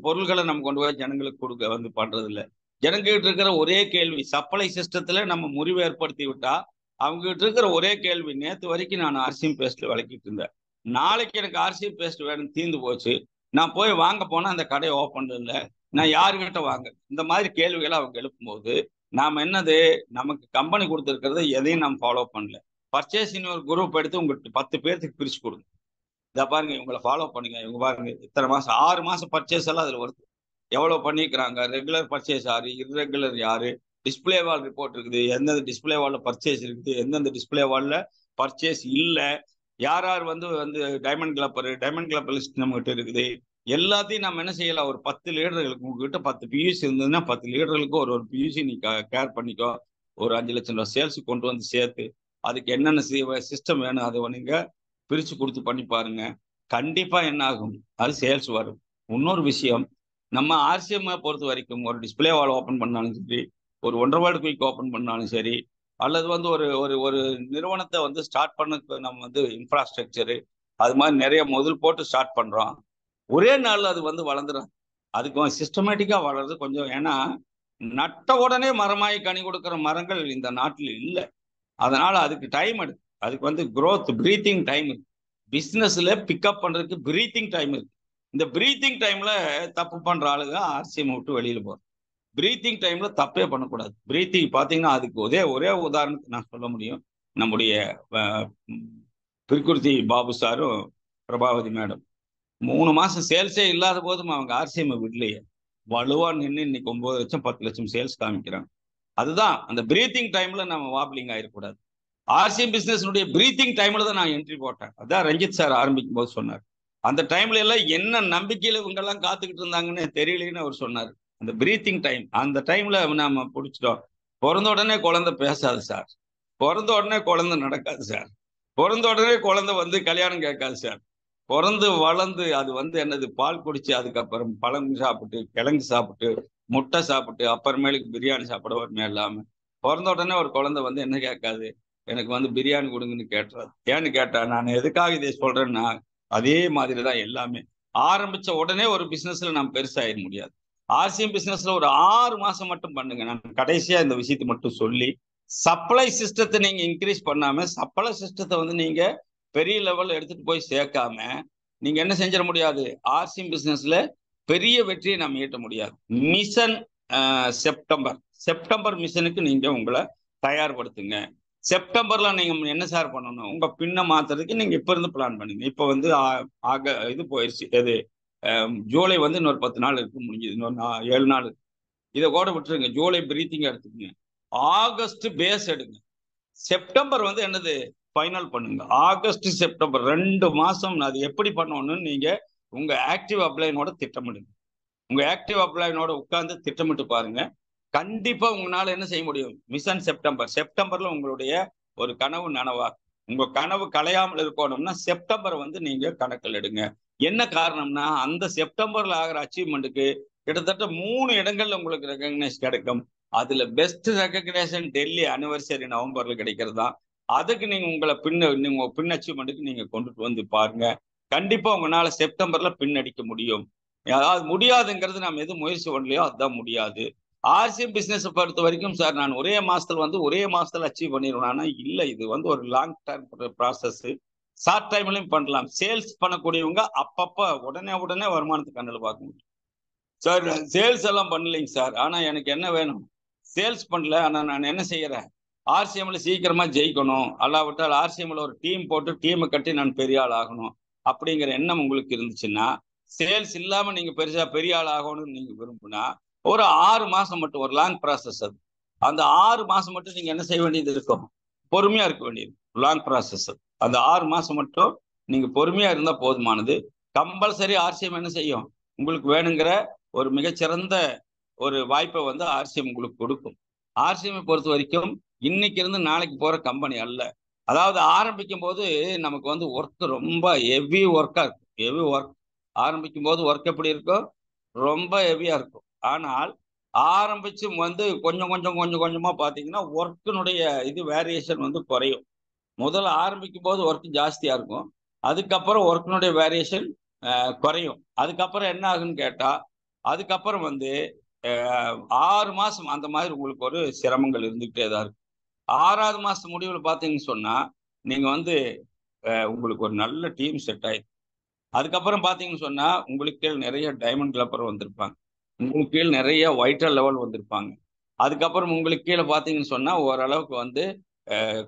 பொருள்களை நம்ம கொண்டு போய் ஜனங்களுக்கு கொடுக்க வந்து பண்றது இல்லை. ஜனங்கிட்ட இருக்கிற ஒரே கேள்வி, சப்ளை சிஸ்டத்துல நம்ம முறிவு ஏற்படுத்தி விட்டா அவங்க கிட்ட இருக்கிற ஒரே கேள்வி, நேற்று வரைக்கும் நான் ஆர்சிஎம் பேஸ்ட்ல விளக்கிட்டு இருந்தேன், நாளைக்கு எனக்கு ஆர்சிஎம் பேஸ்ட் வேணும், தீர்ந்து போச்சு, நான் போய் வாங்க போனா அந்த கடையை ஓப்பன் இல்லை, நான் யாருக்கிட்ட வாங்க? இந்த மாதிரி கேள்விகளை அவங்க எழுப்பும்போது நாம என்னது, நமக்கு கம்பெனி கொடுத்துருக்கிறத எதையும் நம்ம ஃபாலோ பண்ணல. பர்ச்சேசிங் ஒரு குரூப் எடுத்து உங்களுக்கு 10 பேர்த்துக்கு பிரிச்சு கொடுங்க. இதை பாருங்க, இவங்களை ஃபாலோ பண்ணுங்க, இவங்க பாருங்க இத்தனை மாசம் 6 மாசம் பர்ச்சேஸ் எல்லாம் அதுல வருது, எவ்வளவு பண்ணிக்கிறாங்க, ரெகுலர் பர்ச்சேஸ் யாரு, இர்ரெகுலர் யாரு, டிஸ்பிளே வால் ரிப்போர்ட் இருக்குது, எந்தெந்த டிஸ்பிளே வால்ல பர்ச்சேஸ் இருக்குது, எந்தெந்த டிஸ்பிளே வால்ல பர்ச்சேஸ் இல்லை, யார் யார் வந்து வந்து டைமண்ட் கிளப்பர் லிஸ்ட் நம்மகிட்ட இருக்குது. எல்லாத்தையும் நம்ம என்ன செய்யலாம், ஒரு 10 லீடர்களுக்கு, உங்ககிட்ட 10 பியூசி இருந்ததுன்னா 10 லீடர்களுக்கு ஒரு பியூசி நீ கேர் பண்ணிக்கோ, ஒரு 5 லட்சம் ரூபாய் சேல்ஸ் கொண்டு வந்து சேர்த்து, அதுக்கு என்னென்ன சிஸ்டம் வேணும் அதை நீங்க பிரிச்சு கொடுத்து பண்ணி பாருங்க. கண்டிப்பா என்ன ஆகும், அது சேல்ஸ் வரும். இன்னொரு விஷயம், நம்ம ஆர்சிஎம் பொறுத்த வரைக்கும் ஒரு டிஸ்பிளே வால் ஓப்பன் பண்ணாலும் சரி, ஒரு 1.5 வேர்ல்டு குயிக் ஓப்பன் பண்ணாலும் சரி, அல்லது வந்து ஒரு ஒரு ஒரு நிறுவனத்தை வந்து ஸ்டார்ட் பண்ண நம்ம வந்து இன்ஃப்ராஸ்ட்ரக்சரு அது மாதிரி நிறைய முதல் போட்டு ஸ்டார்ட் பண்றோம். ஒரே நாள்ல அது வந்து வளர்ந்துடும். அதுக்கு சிஸ்டமேட்டிக்கா வளருது கொஞ்சம். ஏன்னா நட்ட உடனே மரமாய் கனி கொடுக்குற மரங்கள் இந்த நாட்டில் இல்லை. அதனால அதுக்கு டைம் எடுக்கும். அதுக்கு வந்து growth பிரீத்திங் டைம் இருக்கு. பிசினஸ்ல பிக்கப் பண்றதுக்கு பிரீத்திங் டைம் இருக்கு. இந்த பிரீத்திங் டைம்ல தப்பு பண்ற ஆளுங்க ஆர்சிஎம் விட்டு வெளியில போறோம். பிரீத்திங் டைம்ல தப்பே பண்ணக்கூடாது. பிரீத்திங் பாத்தீங்கன்னா அதுக்கு ஒரே உதாரணத்துக்கு நான் சொல்ல முடியும். நம்முடைய பிரிகுர்த்தி பாபு சாரும் பிரபாவதி மேடம் 3 மாசம் சேல்ஸே இல்லாத போதும் அவங்க ஆர்சிஎம் விடலையே, வலுவா நின்று இன்னைக்கு 9 லட்சம் 10 லட்சம் சேல்ஸ் காமிக்கிறாங்க. அதுதான் அந்த பிரீத்திங் டைம்ல நம்ம வாப்லிங் ஆயிடக்கூடாது. ஆர்சிஎம் பிசினஸ்னுடைய பிரீத்திங் டைம்ல தான் நான் என்ட்ரி போட்டேன். அதான் ரஞ்சித் சார் ஆரம்பிக்கும் போது சொன்னார். அந்த டைம்ல எல்லாம் என்ன நம்பிக்கையில இவங்க எல்லாம் காத்துக்கிட்டு இருந்தாங்கன்னு தெரியலன்னு அவர் சொன்னார். அந்த பிரீத்திங் டைம், அந்த டைம்ல நாம பிடிச்சிட்டோம். பிறந்த உடனே குழந்தை பேசாது சார், பிறந்த உடனே குழந்தை நடக்காது சார், பிறந்த உடனே குழந்தை வந்து கல்யாணம் கேட்காது சார். பிறந்து வளர்ந்து அது வந்து என்னது, பால் குடிச்சு அதுக்கப்புறம் பழம் சாப்பிட்டு, கிழங்கு சாப்பிட்டு, முட்டை சாப்பிட்டு, அப்புறமேலுக்கு பிரியாணி சாப்பிட வருமே இல்லாம, பிறந்த உடனே ஒரு குழந்தை வந்து என்ன கேட்காது, எனக்கு வந்து பிரியாணி கொடுங்கன்னு கேட்டுறாது. ஏன்னு கேட்டா, நான் எதுக்காக இதை சொல்றேன்னா, அதே மாதிரிதான் எல்லாமே. ஆரம்பிச்ச உடனே ஒரு பிசினஸ்ல நாம் பெருசாயிட முடியாது. ஆர்சிஎம் பிசினஸ்ல ஒரு 6 மாசம் மட்டும் பண்ணுங்க. நான் கடைசியா இந்த விஷயத்தை மட்டும் சொல்லி, சப்ளை சிஸ்டத்தை நீங்க இன்க்ரீஸ் பண்ணாம, சப்ளை சிஸ்டத்தை வந்து நீங்க பெரிய லெவல்ல எடுத்துட்டு போய் சேர்க்காம நீங்க என்ன செஞ்சிட முடியாது, ஆர்சிஎம் பிசினஸ்ல பெரிய வெற்றியை நம்ம ஈட்ட முடியாது. மிஷன் செப்டம்பர் மிஷனுக்கு நீங்க உங்களை தயார்படுத்துங்க. செப்டம்பர்ல நீங்க என்ன சார் பண்ணணும், உங்க பின்ன மாத்துறதுக்கு நீங்க இப்ப இருந்து பிளான் பண்ணுங்க. இப்ப வந்து இது போயிடுச்சு, எது ஜூலை வந்து இன்னொரு 10 நாள் இருக்கு, முடிஞ்சது. இன்னொரு 7 நாள் இருக்கு. இதை கூட விட்டுருங்க. ஜூலை பிரீத்திங் எடுத்துக்கங்க. ஆகஸ்ட் பேஸ் எடுங்க. செப்டம்பர் வந்து என்னது ஃபைனல் பண்ணுங்க. ஆகஸ்ட் செப்டம்பர் 2 மாசம் அது எப்படி பண்ணணும்னு நீங்க உங்க ஆக்டிவ் அப்ளைனோட திட்டமிடுங்க. உங்க ஆக்டிவ் அப்ளைனோட உட்கார்ந்து திட்டமிட்டு பாருங்க. கண்டிப்பா உங்களால என்ன செய்ய முடியும். மிஷன் செப்டம்பர்ல உங்களுடைய ஒரு கனவு நனவா. உங்க கனவு கலையாமல் இருக்கணும்னா செப்டம்பர் வந்து நீங்க கணக்கில் எடுங்க. என்ன காரணம்னா, அந்த செப்டம்பர்ல ஆகிற அச்சீவ்மெண்ட்டுக்கு கிட்டத்தட்ட 3 இடங்கள்ல உங்களுக்கு ரெகக்னைஸ் கிடைக்கும். அதுல பெஸ்ட் ரெகக்னேஷன் டெல்லி அனிவர்சரி நவம்பர்ல கிடைக்கிறது தான். அதுக்கு நீங்க உங்களை நீங்க பின் அச்சீவ்மெண்ட்டுக்கு நீங்க கொண்டுட்டு வந்து பாருங்க. கண்டிப்பா உங்களால செப்டம்பர்ல பின் அடிக்க முடியும். அதாவது முடியாதுங்கிறது நம்ம எது முயற்சி பண்ணலையோ அதுதான் முடியாது. ஆர்சிஎம் பிசினஸ் பொறுத்த வரைக்கும் சார், நான் ஒரே மாசத்துல அச்சீவ் பண்ணிடுவேன். ஆனா இல்ல, இது வந்து ஒரு லாங் டர்ம் ப்ராசஸ். ஷார்ட் டைம்லயும் பண்ணலாம். சேல்ஸ் பண்ணக்கூடியவங்க அப்பப்ப உடனே வருமானத்துக்கு கண்ணில் பார்க்க முடியும். சார் சேல்ஸ் எல்லாம் பண்ணலைங்க சார், ஆனா எனக்கு என்ன வேணும், சேல்ஸ் பண்ணல, ஆனா நான் என்ன செய்யறேன், ஆர்சிஎம்ல சீக்கிரமா ஜெயிக்கணும், அல்லாவிட்டால் ஆர்சிஎம்ல ஒரு டீம் போட்டு டீமை கட்டி நான் பெரிய ஆள் ஆகணும் அப்படிங்கிற எண்ணம் உங்களுக்கு இருந்துச்சுன்னா, சேல்ஸ் இல்லாம நீங்க பெரிய ஆள் ஆகணும்னு நீங்க விரும்புனா, ஒரு 6 மாசம் மட்டும், ஒரு லாங் ப்ராசஸ் அது. அந்த 6 மாசம் மட்டும் நீங்க என்ன செய்ய வேண்டியது இருக்கும், பொறுமையா இருக்க வேண்டியது. Long process. அந்த 6 மாசம் மட்டும் நீங்க பொறுமையா இருந்தா போதுமானது. கம்பல்சரி ஆர்சிஎம் என்ன செய்யும், உங்களுக்கு வேணுங்கிற ஒரு மிகச்சிறந்த ஒரு வாய்ப்பை வந்து ஆர்சிஎம் உங்களுக்கு கொடுக்கும். ஆர்சிஎம் பொறுத்த வரைக்கும் இன்னைக்கு இருந்து நாளைக்கு போற கம்பெனி அல்ல. அதாவது ஆரம்பிக்கும் போது நமக்கு வந்து ஒர்க் ரொம்ப ஹெவி ஒர்க்கா இருக்கும். ஹெவி ஒர்க் ஆரம்பிக்கும் போது ஒர்க் எப்படி இருக்கும், ரொம்ப ஹெவியா இருக்கும். ஆனால் ஆரம்பிச்சு வந்து கொஞ்சம் கொஞ்சமா பாத்தீங்கன்னா ஒர்க்கினுடைய இது வேரியேஷன் வந்து குறையும். முதல்ல ஆரம்பிக்கும் போது ஒர்க் ஜாஸ்தியா இருக்கும், அதுக்கப்புறம் ஒர்க்கினுடைய வேரியேஷன் குறையும். அதுக்கப்புறம் என்ன ஆகுன்னு கேட்டா, அதுக்கப்புறம் வந்து 6 மாசம் அந்த மாதிரி உங்களுக்கு ஒரு சிரமங்கள் இருந்துகிட்டே தான் இருக்கும். 6வது மாசம் முடிவில் பார்த்தீங்கன்னு சொன்னா நீங்க வந்து உங்களுக்கு ஒரு நல்ல டீம் செட் ஆயிடும். அதுக்கப்புறம் பார்த்தீங்கன்னு சொன்னா உங்களுக்கு கீழ் நிறைய டைமண்ட் கிளப்பர் வந்திருப்பாங்க, உங்களுக்கு கீழ் நிறைய ஒயிட்டர் லெவல் வந்திருப்பாங்க. அதுக்கப்புறம் உங்களுக்கு கீழே பார்த்தீங்கன்னு சொன்னா ஓரளவுக்கு வந்து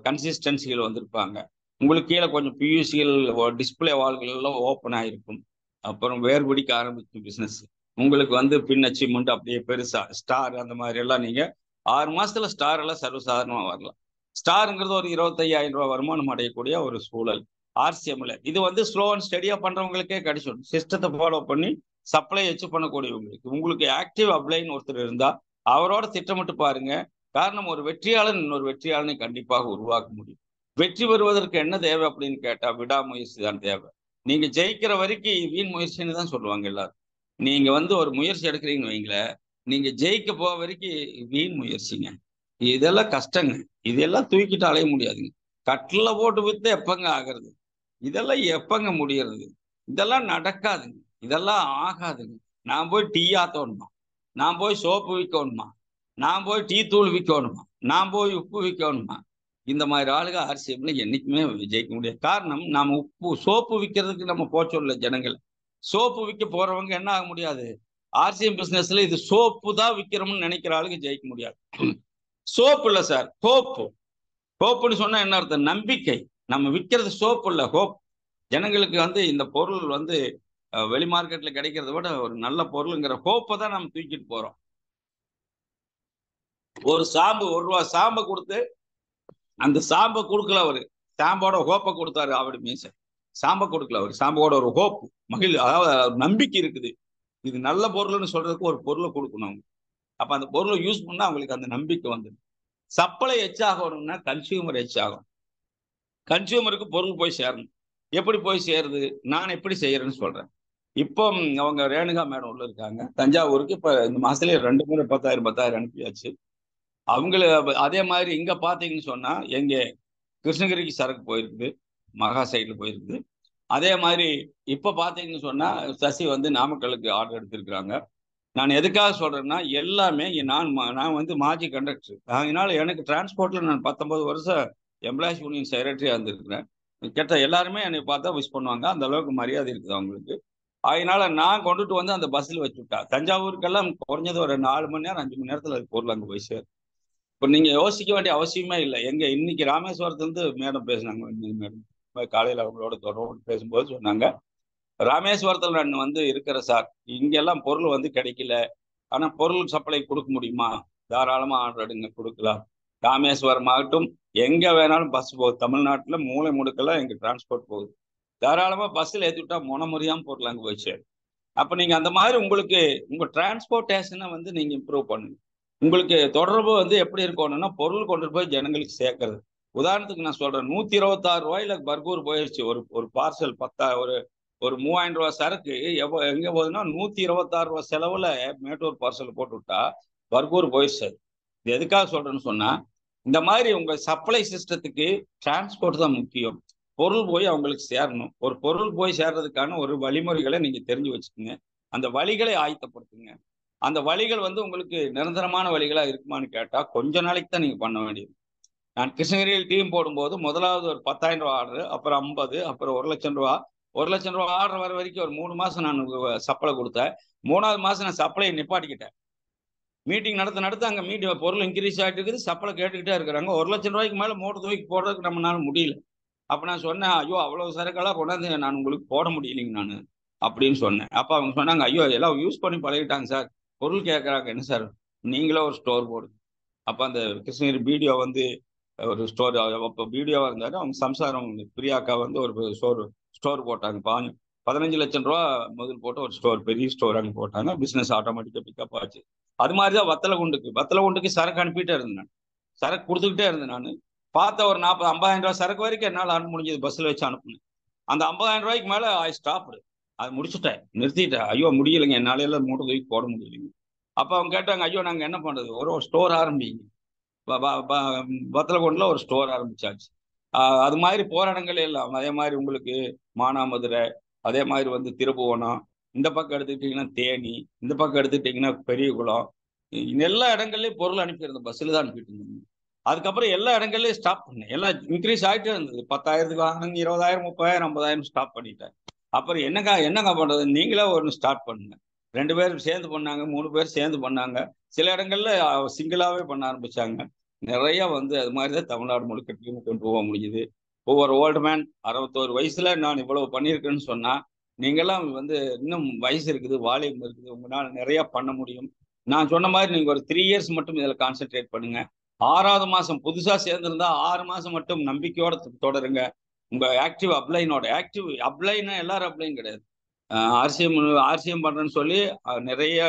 கன்சிஸ்டன்சிகள் வந்திருப்பாங்க. உங்களுக்கு கீழே கொஞ்சம் பியூசிகள் டிஸ்பிளே வால்கள் எல்லாம் ஓப்பன் ஆகிருக்கும். அப்புறம் வேர்பிடிக்க ஆரம்பிக்கும் பிசினஸ். உங்களுக்கு வந்து பின் அச்சீவ்மெண்ட் அப்படியே பெருசா ஸ்டார் அந்த மாதிரி எல்லாம் நீங்க 6 மாசத்துல ஸ்டார் எல்லாம் சர்வசாதாரணமா வரலாம். ஸ்டாருங்கிறது ஒரு 25,000 ரூபாய் வருமானம் அடையக்கூடிய ஒரு சூழல் ஆர்சிஎம்ல. இது வந்து ஸ்லோ அண்ட் ஸ்டெடியா பண்றவங்களுக்கே கிடைச்சிடும். சிஸ்டத்தை ஃபாலோ பண்ணி சப்ளை வச்சு பண்ணக்கூடியவங்களுக்கு. உங்களுக்கு ஆக்டிவ் அப்ளைன்னு ஒருத்தர் இருந்தா அவரோட திட்டமிட்டு பாருங்க. காரணம், ஒரு வெற்றியாளன் இன்னொரு வெற்றியாளனை கண்டிப்பாக உருவாக்க முடியும். வெற்றி பெறுவதற்கு என்ன தேவை அப்படின்னு கேட்டா விடாமுயற்சி தான் தேவை. நீங்க ஜெயிக்கிற வரைக்கும் வீண் முயற்சின்னு தான் சொல்லுவாங்க எல்லாரும். நீங்க வந்து ஒரு முயற்சி எடுக்கிறீங்கன்னு வைங்களேன், நீங்க ஜெயிக்க போக வரைக்கும் வீண் முயற்சிங்க. இதெல்லாம் கஷ்டங்க. இதெல்லாம் தூக்கிட்டு அலைய முடியாதுங்க. கட்டில போட்டு வித்து எப்பங்க ஆகிறது, இதெல்லாம் எப்பங்க முடியறது, இதெல்லாம் நடக்காதுங்க, இதெல்லாம் ஆகாதுங்க. நான் போய் டீ ஆத்தணுமா, நான் போய் சோப்பு விற்கணுமா, நான் போய் டீ தூள் விற்கணுமா, நான் போய் உப்பு விற்கணுமா, இந்த மாதிரி ஆளுங்க ஆர்சிஎம்ல என்னைக்குமே ஜெயிக்க முடியாது. காரணம், நாம சோப்பு விற்கிறதுக்கு நம்ம போச்சோம்ல ஜனங்கள். சோப்பு விற்க போறவங்க என்ன ஆக முடியாது, ஆர்சிஎம் பிசினஸ்ல இது சோப்பு தான் விற்கிறோம்னு நினைக்கிற ஆளுக்கு ஜெயிக்க முடியாது. சோப்பு இல்ல சார், ஹோப்பு. ஹோப்புன்னு சொன்னா என்ன அர்த்தம், நம்பிக்கை. நம்ம விற்கிறது சோப்பு இல்ல, ஹோப். ஜனங்களுக்கு வந்து இந்த பொருள் வந்து வெளி மார்க்கெட்ல கிடைக்கிறத விட ஒரு நல்ல பொருளுங்கிற ஹோப்பை தான் நம்ம தூக்கிட்டு போறோம். ஒரு சாம்பு, 1 ரூபா சாம்பை கொடுத்து அந்த சாம்பை கொடுக்கல அவரு, சாம்போட ஹோப்பை கொடுத்தாரு. அவரு மீச சாம்பை கொடுக்கல அவரு, சாம்போட ஒரு ஹோப், அதாவது நம்பிக்கை இருக்குது. இது நல்ல பொருள்னு சொல்றதுக்கு ஒரு பொருளை கொடுக்கணும் அவங்க. அப்ப அந்த பொருளை யூஸ் பண்ணா அவங்களுக்கு அந்த நம்பிக்கை வந்துடும். Supply எச்சாகணும்னா consumer எச்சாகும். கன்சியூமருக்கு பொருள் போய் சேரணும். எப்படி போய் சேருது, நான் எப்படி செய்யறேன்னு சொல்றேன். இப்போ அவங்க ரேணுகா மேடம் உள்ள இருக்காங்க தஞ்சாவூருக்கு. இப்ப இந்த மாசத்துல 2 முறை 10,000 அனுப்பியாச்சு. அவங்கள அதே மாதிரி இங்க பாத்தீங்கன்னு சொன்னா எங்க கிருஷ்ணகிரிக்கு சரக்கு போயிருக்குது, மகா சைட்ல போயிருக்குது. அதே மாதிரி இப்ப பாத்தீங்கன்னு சொன்னா சசி வந்து நாமக்கலுக்கு ஆர்டர் எடுத்திருக்கிறாங்க. நான் எதுக்காக சொல்றேன்னா, எல்லாமே நான் வந்து மாஜி கண்டக்டர். அதனால எனக்கு டிரான்ஸ்போர்ட்ல நான் 19 வருஷம் எம்ப்ளாயிஸ் யூனியன் செக்ரட்டரியா இருந்திருக்கிறேன். கேட்ட எல்லாருமே என்னை பார்த்தா விஷ் பண்ணுவாங்க. அந்த அளவுக்கு மரியாதை இருக்குது அவங்களுக்கு. அதனால நான் கொண்டுட்டு வந்து அந்த பஸ்ல வச்சு விட்டா தஞ்சாவூருக்கெல்லாம் குறைஞ்சது ஒரு 4 மணி நேரம் 5 மணி நேரத்துல அது பொருள் அங்கே போய் சேரும். இப்போ நீங்க யோசிக்க வேண்டிய அவசியமே இல்லை. எங்க இன்னைக்கு ராமேஸ்வரத்துல இருந்து மேடம் பேசினாங்க. மேடம் காலையில அவங்களோட தொடர்பு பேசும்போது சொன்னாங்க, ராமேஸ்வரத்தில் நான் வந்து இருக்கிற சார், இங்கெல்லாம் பொருள் வந்து கிடைக்கல, ஆனா பொருள் சப்ளை கொடுக்க முடியுமா, தாராளமா ஆர்டர் எடுங்க, கொடுக்கலாம். ராமேஸ்வரம் ஆகட்டும், எங்க வேணாலும் பஸ் போகுது. தமிழ்நாட்டுல மூளை முடுக்கெல்லாம் எங்க டிரான்ஸ்போர்ட் போகுது. தாராளமா பஸ்ஸில் ஏற்றி விட்டா முறையாம பொருள் அங்கே போய் சேரும். அப்ப நீங்க அந்த மாதிரி உங்களுக்கு உங்க டிரான்ஸ்போர்டேஷனை வந்து நீங்க இம்ப்ரூவ் பண்ணுங்க. உங்களுக்கு தொடர்பு வந்து எப்படி இருக்கணும்னா, பொருள் கொண்டு போய் ஜனங்களுக்கு சேர்க்கறது. உதாரணத்துக்கு நான் சொல்றேன், 126 ரூபாயில பர்கூர் போயிடுச்சு. ஒரு ஒரு பார்சல் ஒரு 3000 ரூபாய் சரக்கு எங்க போகுதுன்னா 126 ரூபாய் செலவுல மேட்டூர் பார்சல் போட்டு விட்டா பர்கூர் போயிடுச்சு. இது எதுக்காக சொல்றேன்னு சொன்னா, இந்த மாதிரி உங்க சப்ளை சிஸ்டத்துக்கு டிரான்ஸ்போர்ட் தான் முக்கியம். பொருள் போய் அவங்களுக்கு சேரணும். ஒரு பொருள் போய் சேர்றதுக்கான ஒரு வழிமுறைகளை நீங்க தெரிஞ்சு வச்சுக்கோங்க. அந்த வழிகளை ஆயத்தப்படுத்துங்க. அந்த வழிகள் உங்களுக்கு நிரந்தரமான வழிகளா இருக்குமான்னு கேட்டா கொஞ்ச நாளைக்கு தான் நீங்க பண்ண வேண்டியது. நான் கிருஷ்ணகிரியில் டீம் போடும்போது முதலாவது ஒரு 10,000 ரூபா ஆர்டர், அப்புறம் 50, அப்புறம் 1,00,000 ரூபா. 1,00,000 ரூபா ஆர்டர் வர வரைக்கும் ஒரு 3 மாசம் நான் சப்ளை கொடுத்தேன். 3வது மாசம் நான் சப்ளையை நிப்பாட்டிக்கிட்டேன். மீட்டிங் நடத்த அங்க பொருள் இன்க்ரீஸ் ஆகிட்டு இருக்குது, சப்ளை கேட்டுக்கிட்டே இருக்கிறாங்க. 1,00,000 ரூபாய்க்கு மேல மூட்டை தூக்கி போடுறதுக்கு நம்மளால முடியல. அப்ப நான் சொன்னேன், ஐயோ அவ்வளவு சரக்கெல்லாம் கொண்டாந்து நான் உங்களுக்கு போட முடியலைங்க நான் அப்படின்னு சொன்னேன். அப்ப அவங்க சொன்னாங்க, ஐயோ எல்லாம் யூஸ் பண்ணி பழகிட்டாங்க சார், பொருள் கேட்கறாங்க. என்ன சார், நீங்களே ஒரு ஸ்டோர் போடுங்க. அப்ப அந்த கிருஷ்ணகிரி பிடிஓ ஒரு ஸ்டோர், அப்போ பிடிஓவா இருந்தாரு. அவங்க சம்சாரம் பிரியாக்கா ஒரு ஸ்டோர் போட்டாங்க. 15 லட்சம் ரூபா முதல் போட்டு ஒரு ஸ்டோர், பெரிய ஸ்டோர் அங்கே போட்டாங்க. பிசினஸ் ஆட்டோமேட்டிக்கா பிக்கப் ஆச்சு. அது மாதிரிதான் வத்தலகுண்டுக்கு சரக்கு அனுப்பிட்டே இருந்தேன் நான். சரக்கு கொடுத்துக்கிட்டே இருந்தேன் நான். பார்த்த ஒரு 50,000 ரூபாய் சரக்கு வரைக்கும் என்னால் அனுப்ப முடிஞ்சது. பஸ்ஸில் வச்சு அனுப்புனேன். அந்த 50,000 ரூபாய்க்கு மேலே ஐ ஸ்டாப்டு. அது முடிச்சுட்டேன், நிறுத்திட்டேன். ஐயோ முடியலைங்க, என்னால எல்லாம் மூட்டை தூக்கி போட முடியலைங்க. அப்போ அவங்க கேட்டாங்க, ஐயோ நாங்கள் என்ன பண்ணுறது, ஒரு ஸ்டோர் ஆரம்பிங்க. வத்தலகுண்டுல ஒரு ஸ்டோர் ஆரம்பிச்சாச்சு. அது மாதிரி போராட்டங்கள் எல்லாம் அதே மாதிரி உங்களுக்கு மானாமதுரை, அதே மாதிரி திருப்புவனம், இந்த பக்கம் எடுத்துக்கிட்டீங்கன்னா தேனி, இந்த பக்கம் எடுத்துக்கிட்டீங்கன்னா பெரியகுளம், எல்லா இடங்கள்லயும் பொருள் அனுப்பியிருந்தேன். பஸ்ஸில் தான் அனுப்பிட்டு இருந்தேன். அதுக்கப்புறம் எல்லா இடங்கள்லயும் ஸ்டாப் பண்ணேன். எல்லாம் இன்க்ரீஸ் ஆகிட்டே இருந்தது. 10,000க்கு வாங்கினாங்க, 20,000, 30,000, 50,000 ஸ்டாப் பண்ணிட்டேன். அப்புறம் என்னங்க பண்றது, நீங்களே ஒன்று ஸ்டார்ட் பண்ணுங்க. 2 பேர் சேர்ந்து பண்ணாங்க, 3 பேர் சேர்ந்து பண்ணாங்க. சில இடங்கள்ல சிங்கிளாவே பண்ண ஆரம்பிச்சாங்க. நிறைய அது மாதிரி தான் தமிழ்நாடு முழுக்க டீம் கொண்டு போக முடியுது. ஒவ்வொரு ஓல்டு மேன் 61 வயசுல நான் இவ்வளவு பண்ணியிருக்கேன்னு சொன்னா, நீங்கெல்லாம் இன்னும் வயசு இருக்குது, வாலியம் இருக்குது, உங்களால நிறைய பண்ண முடியும். நான் சொன்ன மாதிரி நீங்க ஒரு 3 இயர்ஸ் மட்டும் இதுல கான்சென்ட்ரேட் பண்ணுங்க. 6வது மாசம் புதுசா சேர்ந்திருந்தா 6 மாசம் மட்டும் நம்பிக்கையோட தொடருங்க. உங்க ஆக்டிவ் அப்ளைனா எல்லாரும் அப்ளைன் கிடையாது. ஆர்சிஎம் பண்றேன்னு சொல்லி நிறைய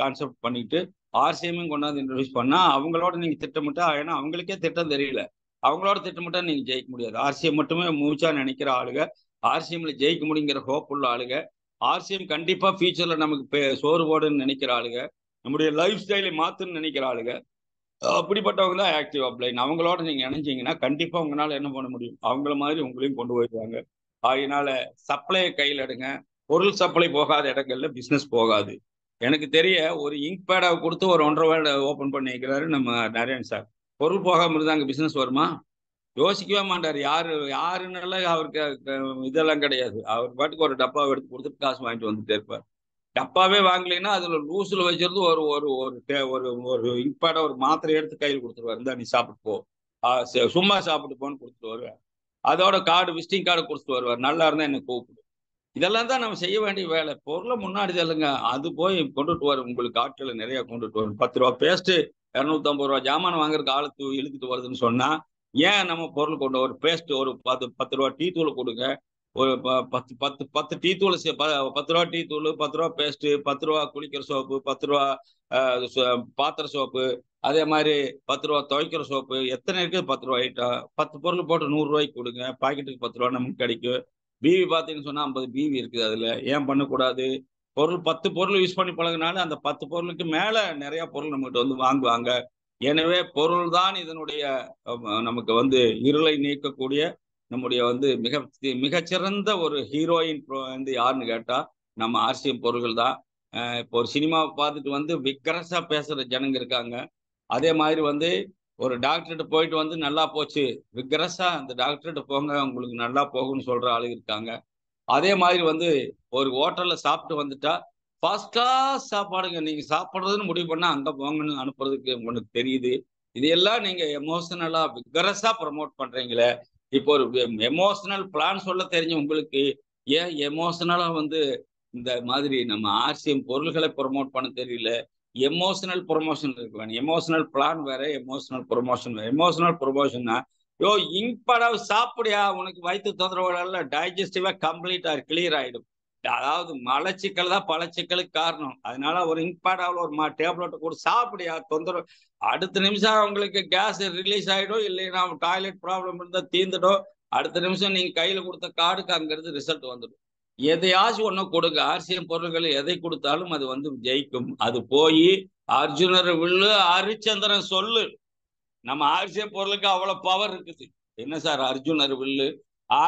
கான்செப்ட் பண்ணிட்டு ஆர்சிஎம்மையும் கொண்டாந்து இன்ட்ரடியூஸ் பண்ணா அவங்களோட நீங்க திட்டமிட்டா, ஏன்னா அவங்களுக்கே திட்டம் தெரியல, அவங்களோட திட்டமிட்டா நீங்க ஜெயிக்க முடியாது. ஆர்சிஎம் மட்டுமே மூச்சா நினைக்கிற ஆளுங்க, ஆர்சிஎம்ல ஜெயிக்க முடியுங்கிற ஹோப் உள்ள ஆளுங்க, ஆர்சிஎம் கண்டிப்பா ஃபியூச்சர்ல நமக்கு சோறு போடுன்னு நினைக்கிற ஆளுங்க, நம்முடைய லைஃப் ஸ்டைலை மாத்துன்னு நினைக்கிற ஆளுங்க, அப்படிப்பட்டவங்க தான் ஆக்டிவ் அப்ளைன். அவங்களோட நீங்க நினைச்சீங்கன்னா கண்டிப்பா உங்களால என்ன பண்ண முடியும், அவங்கள மாதிரி உங்களையும் கொண்டு போயிடுவாங்க. அதனால சப்ளையை கையில் எடுங்க. பொருள் சப்ளை போகாத இடங்கள்ல பிசினஸ் போகாது. எனக்கு தெரிய ஒரு இங்க் பேடை கொடுத்து ஒரு 1.5 வருட ஓபன் பண்ணி வைக்கிறாரு நம்ம நாராயண் சார். பொருள் போகாம இருந்தா அங்க பிசினஸ் வருமா? யோசிக்கவே மாட்டார். யாருன்னால அவருக்கு இதெல்லாம் கிடையாது. அவர் பாட்டுக்கு ஒரு டப்பா எடுத்து கொடுத்துட்டு காசு வாங்கிட்டு வந்துட்டே இருப்பார். டப்பாவே வாங்கலைன்னா அதுல லூஸ்ல வச்சிருந்து ஒரு ஒரு ஒரு ஒரு இங்க் பேடை, ஒரு மாத்திரை எடுத்து கையில் கொடுத்துருவாரு. இருந்தா நீ சாப்பிட்டு போ, சும்மா சாப்பிட்டு போன்னு கொடுத்துட்டு வருவார். அதோட விசிட்டிங் கார்டு கொடுத்துட்டு வருவார். நல்லா இருந்தா என்ன கூப்பிடு. இதெல்லாம் தான் நம்ம செய்ய வேண்டிய வேலை. பொருளை முன்னாடி தள்ளுங்க, அது போய் கொண்டுட்டு வரும். உங்களுக்கு ஆட்களை நிறைய கொண்டுட்டு வரும். 10 ரூபா பேஸ்ட் 250 ரூபா ஜாமான் வாங்குறதுக்கு ஆளுக்கு இழுத்துட்டு வருதுன்னு சொன்னா, ஏன் நம்ம பொருள் கொண்டு ஒரு பேஸ்ட், ஒரு 10 ரூபா டீ தூள் கொடுங்க. ஒரு 10 டீ தூள், 10 ரூபா டீ தூள், 10 ரூபா பேஸ்ட், 10 ரூபா குளிக்கிற சோப்பு, 10 ரூபா பாத்திர சோப்பு, அதே மாதிரி 10 ரூபா துவைக்கிற சோப்பு, எத்தனை இருக்குது 10 ரூபா ஐட்டம். 10 பொருள் போட்டு 100 ரூபாய்க்கு கொடுங்க. பாக்கெட்டுக்கு 10 ரூபா நமக்கு கிடைக்கும். பிவி பார்த்தீங்கன்னு சொன்னா 50 பிவி இருக்குது. அதுல ஏன் பண்ணக்கூடாது? 10 பொருள் யூஸ் பண்ணி பழகினால அந்த 10 பொருளுக்கு மேல நிறைய பொருள் நம்மகிட்ட வாங்குவாங்க. எனவே பொருள் தான் இதனுடைய நமக்கு இருளை நீக்கக்கூடிய நம்முடைய மிகச்சிறந்த ஒரு ஹீரோயின் யாருன்னு கேட்டா நம்ம ஆர்சிஎம் பொருள்கள் தான். இப்போ ஒரு சினிமாவை பார்த்துட்டு விக்கரசா பேசுற ஜனங்க இருக்காங்க. அதே மாதிரி ஒரு டாக்டர்கிட்ட போயிட்டு நல்லா போச்சு, விக்ரஸா அந்த டாக்டர்கிட்ட போங்க உங்களுக்கு நல்லா போகும்னு சொல்ற ஆளுங்க இருக்காங்க. அதே மாதிரி ஒரு ஹோட்டல்ல சாப்பிட்டு வந்துட்டா ஃபர்ஸ்ட் கிளாஸ் சாப்பாடுங்க, நீங்க சாப்பிட்றதுன்னு முடிவு பண்ணா அங்க போங்கன்னு அனுப்புறதுக்கு உங்களுக்கு தெரியுது. இதையெல்லாம் நீங்க எமோஷனலா விக்ரஸா ப்ரமோட் பண்றீங்களே. இப்போ ஒரு எமோஷனல் பிளான் சொல்ல தெரிஞ்ச உங்களுக்கு ஏன் எமோஷனலா இந்த மாதிரி நம்ம ஆர்சிஎம் பொருள்களை ப்ரமோட் பண்ண தெரியல? எமோஷனல் ப்ரொமோஷன் இருக்கு வேணும். எமோஷனல் பிளான் வேற, எமோஷனல் ப்ரொமோஷன் வேற. எமோஷனல் ப்ரொமோஷன்னா, யோ இங்க் படம் சாப்பிடியா, உனக்கு வயிற்று தொந்தரவுல டைஜஸ்டிவா கம்ப்ளீட்டா கிளியர் ஆயிடும். அதாவது மலச்சிக்கல் தான் பல சிக்கலுக்கு காரணம். அதனால ஒரு இங்க் பேடாவில் ஒரு டேப்லெட் கூட சாப்பிடியா, தொந்தரவு அடுத்த நிமிஷம் உங்களுக்கு கேஸ் ரிலீஸ் ஆகிடும். இல்லைன்னா டாய்லெட் ப்ராப்ளம் இருந்தால் தீர்ந்துடும். அடுத்த நிமிஷம் நீங்க கையில கொடுத்த கார்டுக்கு அங்கிருந்து ரிசல்ட் வந்துடும். எதையாச்சும் ஒண்ணு கொடுங்க. ஆர்சிஎம் பொருட்கள் எதை கொடுத்தாலும் அது ஜெயிக்கும். அது போய் அர்ஜுனர் வில்லு, ஹரிச்சந்திரன் சொல்லு, நம்ம ஆர்சிஎம் பொருளுக்கு அவ்வளவு பவர் இருக்குது. என்ன சார் அர்ஜுனர் வில்லு?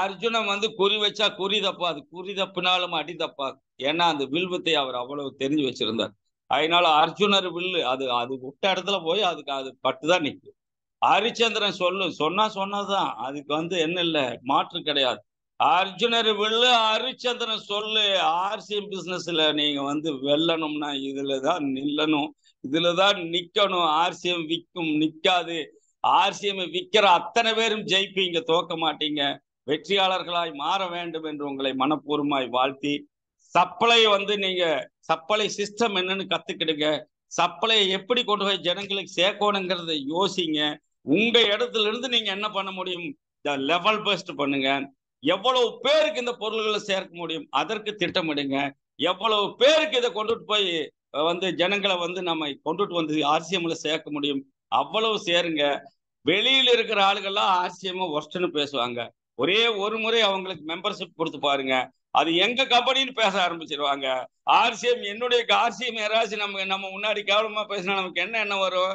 அர்ஜுனன் வந்து குறி வச்சா குறி தப்பாது, குறி தப்புனாலும் அடி தப்பாது. ஏன்னா அந்த வில்வத்தை அவர் அவ்வளவு தெரிஞ்சு வச்சிருந்தார். அதனால அர்ஜுனர் வில்லு அது அது விட்ட இடத்துல போய் அதுக்கு அது பட்டுதான் நிற்கும். ஹரிச்சந்திரன் சொன்னா சொன்னதுதான், அதுக்கு வந்து என்ன இல்ல மாற்று கிடையாது. அர்ஜுனர் வில்லு ஹரிச்சந்திரன் சொல்லு. ஆர்சிஎம் பிசினஸ்ல நீங்க வந்து வெல்லணும்னா இதுலதான் நில்லணும், இதுலதான் நிக்கணும். ஆர்சிஎம் விற்கும், நிக்காது. ஆர்சிஎம் விற்கிற அத்தனை பேரும் ஜெயிப்பீங்க, தோக்க மாட்டீங்க. வெற்றியாளர்களாய் மாற வேண்டும் என்று உங்களை மனப்பூர்வமாய் வாழ்த்தி, சப்ளை வந்து நீங்க சப்ளை சிஸ்டம் என்னன்னு கத்துக்கிடுங்க. சப்ளையை எப்படி கொண்டு போய் ஜனங்களுக்கு சேர்க்கணுங்கிறத யோசிங்க. உங்க இடத்துல இருந்து நீங்க என்ன பண்ண முடியும்? லெவல் பெஸ்ட் பண்ணுங்க. எவ்வளவு பேருக்கு இந்த பொருள்களை சேர்க்க முடியும் அதற்கு திட்டமிடுங்க. எவ்வளவு பேருக்கு இதை கொண்டுட்டு போய் வந்து ஜனங்களை வந்து நம்ம கொண்டுட்டு வந்து ஆர்சிஎம்ல சேர்க்க முடியும் அவ்வளவு சேருங்க. வெளியில இருக்கிற ஆளுகள்லாம் ஆர்சிஎம் ஒர்ஸ்ட்னு பேசுவாங்க. ஒரே ஒரு முறை அவங்களுக்கு மெம்பர்ஷிப் கொடுத்து பாருங்க, அது எங்க கம்பெனின்னு பேச ஆரம்பிச்சிருவாங்க. ஆர்சிஎம் என்னுடைய ஆர்சிஎம் யாராச்சும் நம்ம முன்னாடி கேவலமா பேசினா நமக்கு என்ன வரும்?